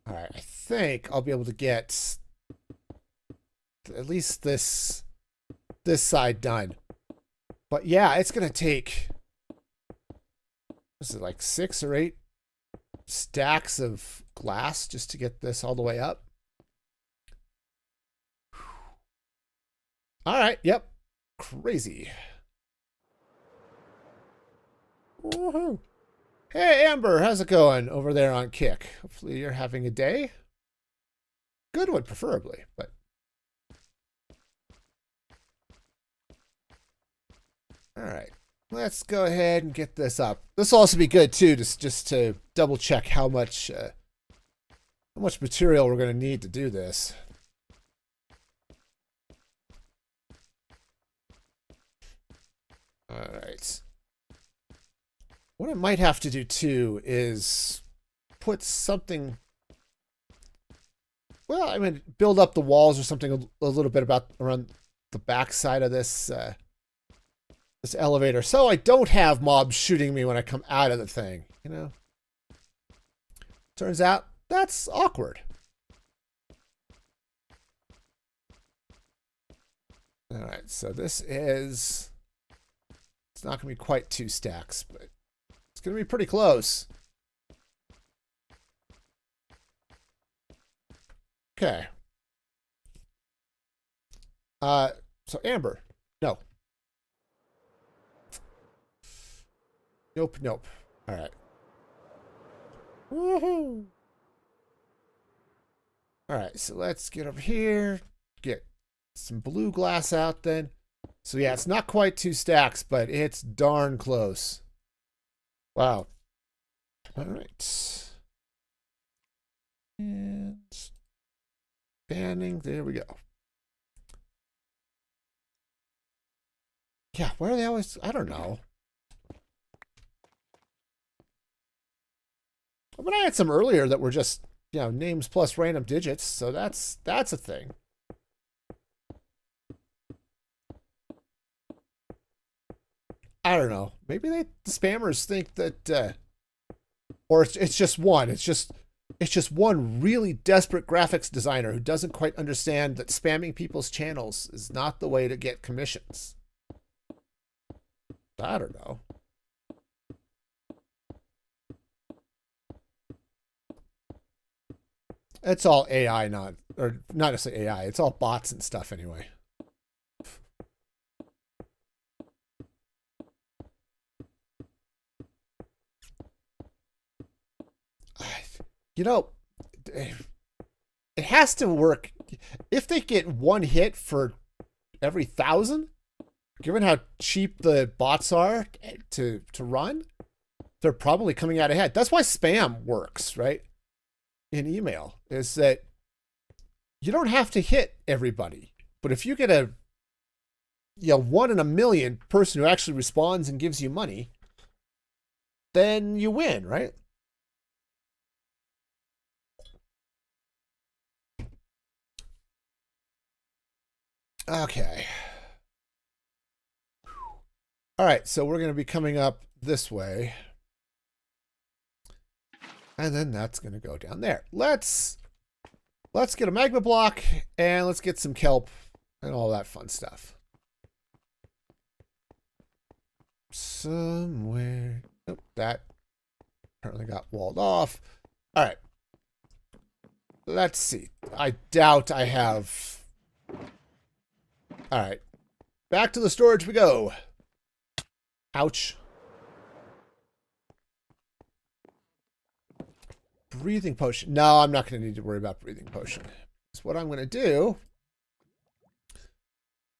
All right, I think I'll be able to get at least this side done. But yeah, it's going to take, is it like 6 or 8 stacks of glass just to get this all the way up? All right, yep. Crazy. Woohoo. Hey, Amber, how's it going over there on Kick? Hopefully you're having a day. Good one, preferably, but... All right, let's go ahead and get this up. This will also be good, too, just to double-check how much material we're going to need to do this. All right. What I might have to do too is put something. Well, I mean, build up the walls or something a little bit around the back side of this this elevator, so I don't have mobs shooting me when I come out of the thing. You know. Turns out that's awkward. All right, so this is. It's not going to be quite 2 stacks, but it's going to be pretty close. Okay. So Amber, no. Nope, nope. All right. Woohoo! All right, so let's get over here, get some blue glass out then. So yeah, it's not quite 2 stacks, but it's darn close. Wow. All right. And banning, there we go. Yeah, where are they always? I don't know. But I had some earlier that were just, you know, names plus random digits, so that's a thing. I don't know. Maybe the spammers think that, or it's just one. It's just one really desperate graphics designer who doesn't quite understand that spamming people's channels is not the way to get commissions. I don't know. It's all AI, not necessarily AI. It's all bots and stuff anyway. You know, it has to work. If they get one hit for every 1,000, given how cheap the bots are to run, they're probably coming out ahead. That's why spam works, right? In email, is that you don't have to hit everybody. But if you get a 1 in a million person who actually responds and gives you money, then you win, right? Okay. All right, so we're going to be coming up this way. And then that's going to go down there. Let's get a magma block and let's get some kelp and all that fun stuff. Somewhere. Nope, that apparently got walled off. All right. Let's see. I doubt I have. All right. Back to the storage we go. Ouch. Breathing potion. No, I'm not going to need to worry about breathing potion. So what I'm going to do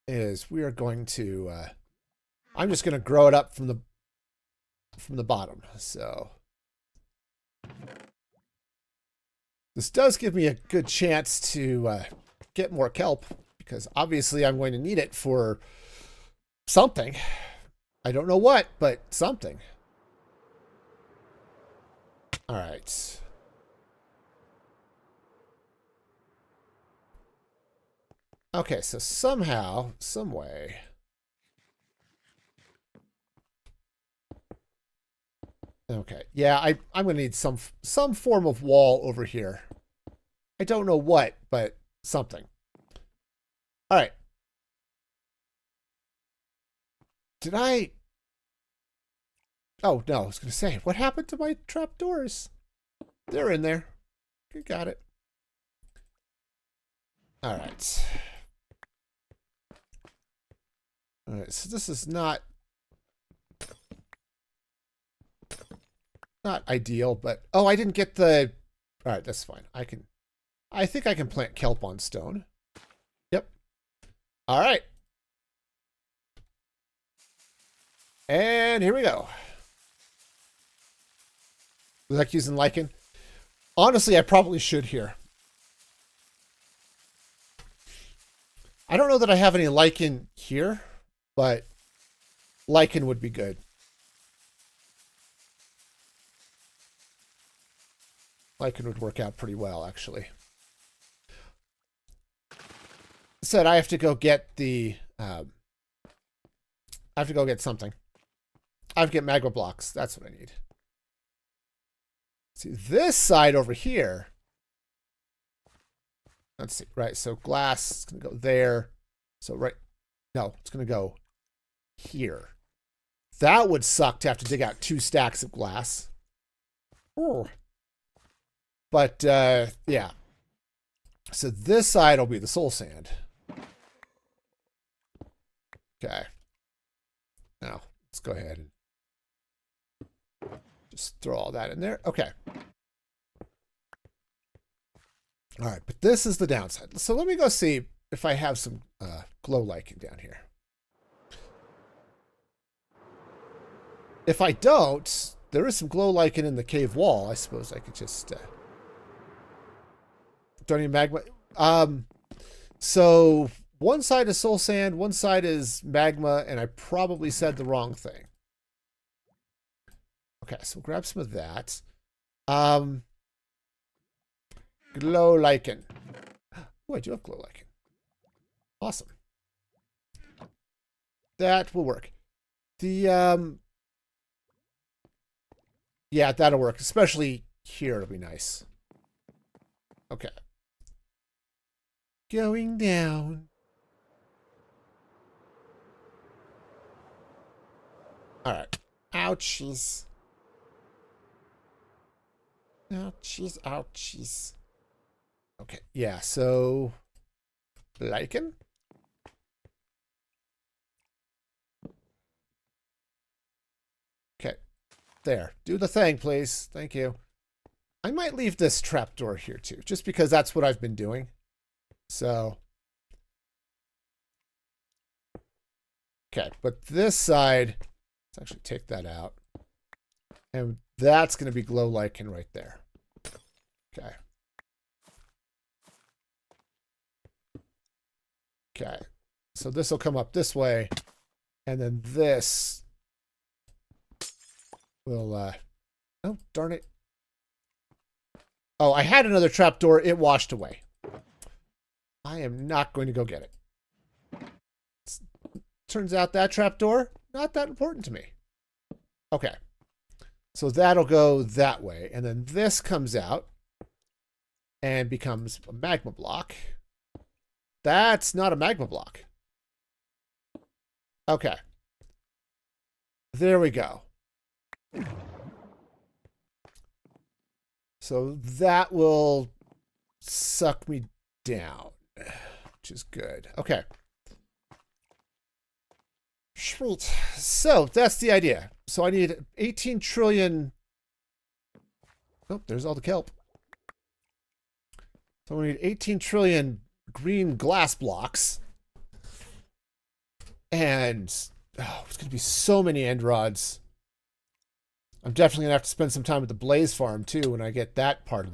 is we are going to I'm just going to grow it up from the bottom. So this does give me a good chance to get more kelp, because obviously I'm going to need it for something. I don't know what, but something. All right. Okay, so somehow, some way. Okay, yeah, I'm gonna need some form of wall over here. I don't know what, but something. All right. Did I? Oh no, I was gonna say, what happened to my trapdoors? They're in there. You got it. All right. All right, so this is not ideal, but oh, I didn't get the. All right, that's fine. I think I can plant kelp on stone. Yep. All right. And here we go. Like using lichen. Honestly, I probably should here. I don't know that I have any lichen here, but lichen would be good. Lichen would work out pretty well, actually. Said I have to go get the. I have to go get something. I have to get magma blocks. That's what I need. See, this side over here. Let's see. Right, so glass is going to go there. So right. No, it's going to go here. That would suck to have to dig out 2 stacks of glass. Oh. But, yeah. So this side will be the soul sand. Okay. Now, let's go ahead and just throw all that in there. Okay. All right, but this is the downside. So let me go see if I have some glow lichen down here. If I don't, there is some glow lichen in the cave wall. I suppose I could just don't need magma. So one side is soul sand, one side is magma, and I probably said the wrong thing. Okay, so we'll grab some of that. Glow lichen. Oh, I do have glow lichen. Awesome. That will work. The yeah, that'll work. Especially here, it'll be nice. Okay. Going down. All right. Ouchies. Ouchies, ouchies. Okay, yeah, so lichen. Okay, there. Do the thing, please. Thank you. I might leave this trapdoor here too, just because that's what I've been doing. So, okay, but this side, let's actually take that out. And that's going to be glow lichen right there. Okay. Okay. So this will come up this way. And then this will, oh, darn it. Oh, I had another trapdoor. It washed away. I am not going to go get it. Turns out that trapdoor, not that important to me. Okay. So that'll go that way. And then this comes out and becomes a magma block. That's not a magma block. Okay. There we go. So that will suck me down, which is good. Okay. Sweet. So that's the idea. So I need 18 trillion. Oh, there's all the kelp. So we need 18 trillion green glass blocks. And oh, it's going to be so many end rods. I'm definitely going to have to spend some time at the Blaze Farm too when I get that part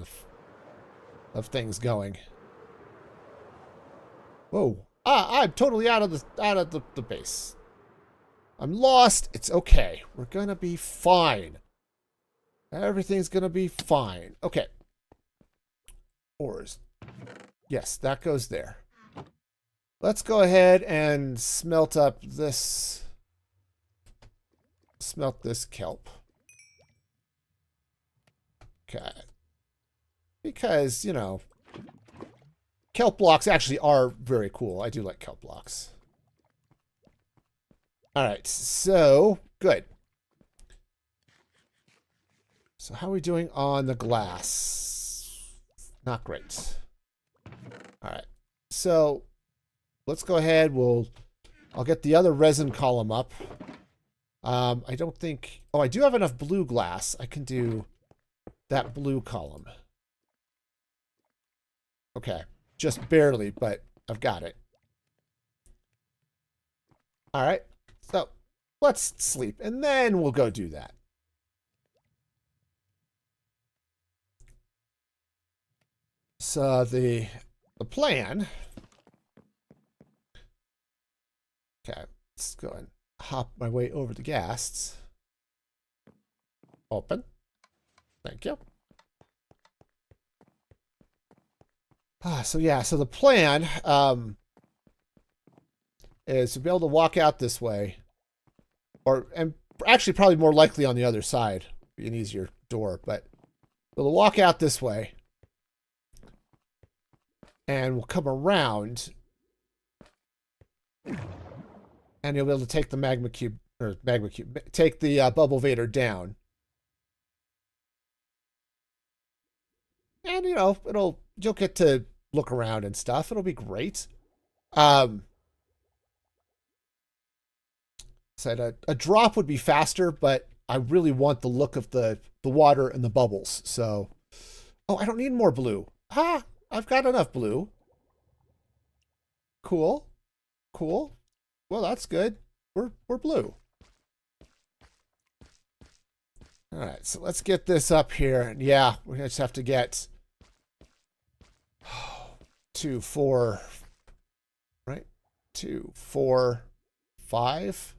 of things going. Whoa. I'm totally out of the base. I'm lost. It's okay. We're going to be fine. Everything's going to be fine. Okay. Ores. Yes, that goes there. Let's go ahead and smelt up this. Smelt this kelp. Okay. Because, you know, kelp blocks actually are very cool. I do like kelp blocks. All right, so good. So how are we doing on the glass? Not great. All right, so let's go ahead. I'll get the other resin column up. I don't think. Oh, I do have enough blue glass. I can do that blue column. Okay, just barely, but I've got it. All right. So let's sleep, and then we'll go do that. So the plan. Okay, let's go and hop my way over the ghasts. Open. Thank you. So yeah, so the plan is to be able to walk out this way, and actually probably more likely on the other side, be an easier door, but we'll walk out this way, and we'll come around, and you'll be able to take the take the bubble vader down, and you know you'll get to look around and stuff. It'll be great. Said a drop would be faster, but I really want the look of the water and the bubbles. So, oh, I don't need more blue. Ah, I've got enough blue. Cool. Cool. Well, that's good. We're blue. All right, so let's get this up here. And yeah, we're going to just have to get 2, 4, right? 2, 4, 5.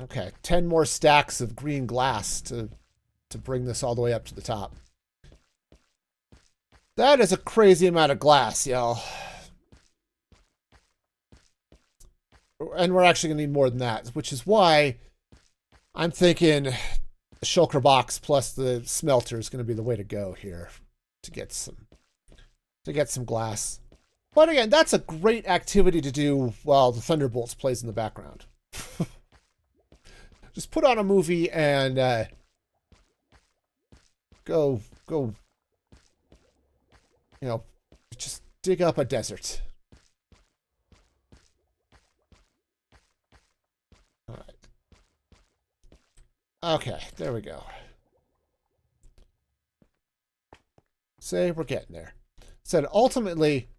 Okay, 10 more stacks of green glass to bring this all the way up to the top. That is a crazy amount of glass, y'all. And we're actually going to need more than that, which is why I'm thinking the shulker box plus the smelter is going to be the way to go here to get some glass. But again, that's a great activity to do while the Thunderbolts plays in the background. Just put on a movie and go, you know, just dig up a desert. All right. Okay, there we go. Say we're getting there. So ultimately,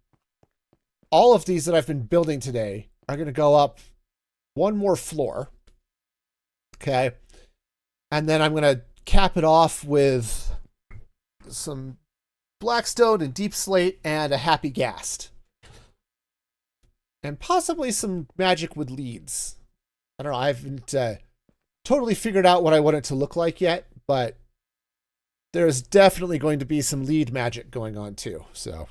all of these that I've been building today are going to go up one more floor. Okay. And then I'm going to cap it off with some blackstone and deep slate and a happy ghast. And possibly some magic wood leads. I don't know. I haven't totally figured out what I want it to look like yet, but there's definitely going to be some lead magic going on too. So,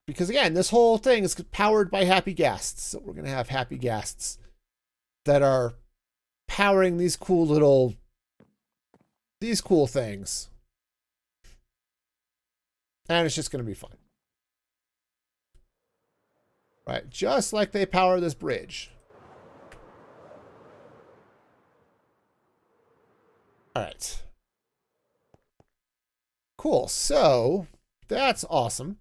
because again, this whole thing is powered by happy ghasts. So we're going to have happy ghasts that are powering these cool things. And it's just going to be fun. Right, just like they power this bridge. All right. Cool. So that's awesome.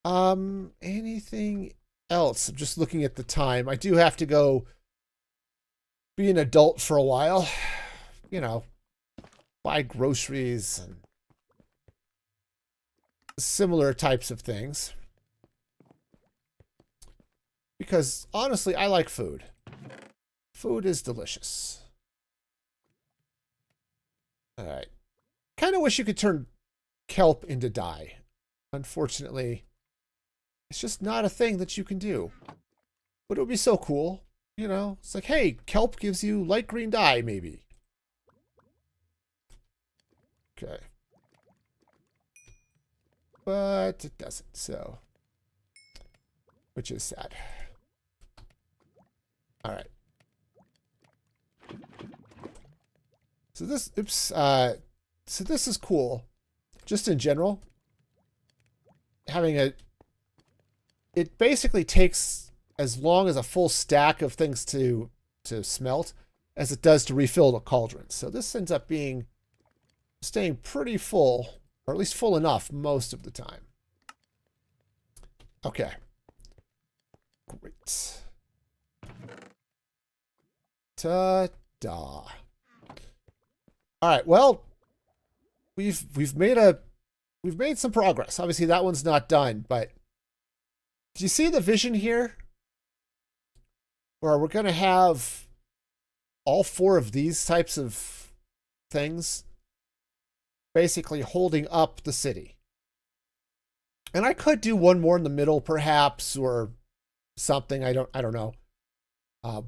Anything else? I'm just looking at the time. I do have to go be an adult for a while. You know, buy groceries and similar types of things. Because honestly, I like food. Food is delicious. All right. Kind of wish you could turn kelp into dye. Unfortunately, it's just not a thing that you can do. But it would be so cool. You know, it's like, hey, kelp gives you light green dye, maybe. Okay. But it doesn't, so. Which is sad. All right. So this, so this is cool. Just in general. It basically takes as long as a full stack of things to smelt as it does to refill the cauldron. So this ends up staying pretty full, or at least full enough most of the time. Okay. Great. Ta-da. All right. Well, we've made some progress. Obviously, that one's not done, but do you see the vision here? Where we're going to have all 4 of these types of things basically holding up the city. And I could do one more in the middle, perhaps, or something. I don't know.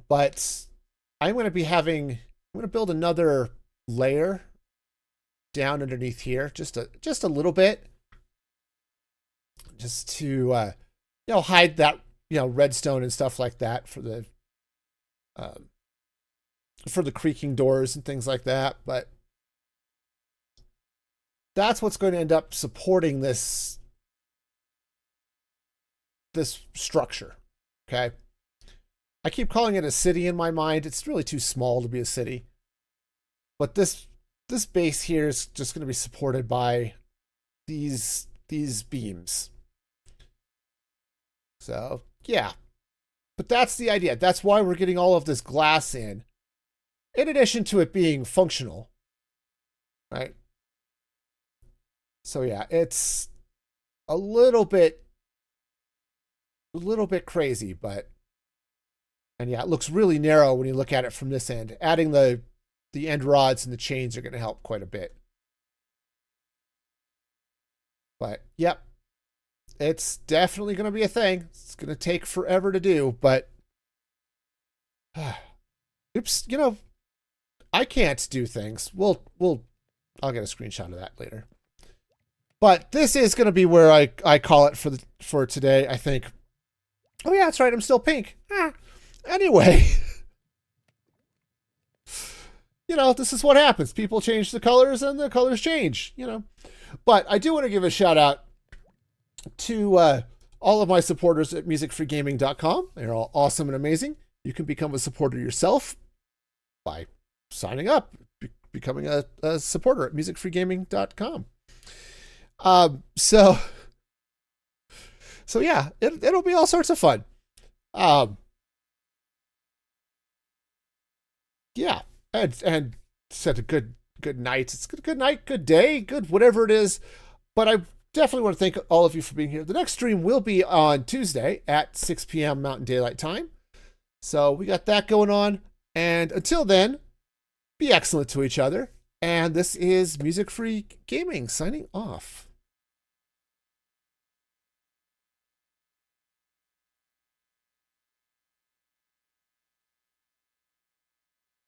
But I'm going to build another layer down underneath here, just a little bit, just to hide that redstone and stuff like that for the creaking doors and things like that. But that's what's going to end up supporting this structure. Okay. I keep calling it a city in my mind. It's really too small to be a city. But this base here is just going to be supported by these beams. So, yeah. But that's the idea. That's why we're getting all of this glass in addition to it being functional. right? So yeah, it's a little bit crazy, but and yeah, it looks really narrow when you look at it from this end. Adding the end rods and the chains are going to help quite a bit. But yep, it's definitely going to be a thing. It's going to take forever to do, but oops, I can't do things. I'll get a screenshot of that later. But this is going to be where I call it for today, I think. Oh yeah, that's right. I'm still pink. Anyway, this is what happens. People change the colors and the colors change, But I do want to give a shout out to all of my supporters at musicfreegaming.com. They're all awesome and amazing. You can become a supporter yourself by signing up, becoming a supporter at musicfreegaming.com. So yeah, it'll be all sorts of fun. Yeah, and said a good night. It's good night, good day, good whatever it is. But I definitely want to thank all of you for being here. The next stream will be on Tuesday at 6 p.m. Mountain Daylight Time. So we got that going on. And until then, be excellent to each other. And this is Music Free Gaming signing off.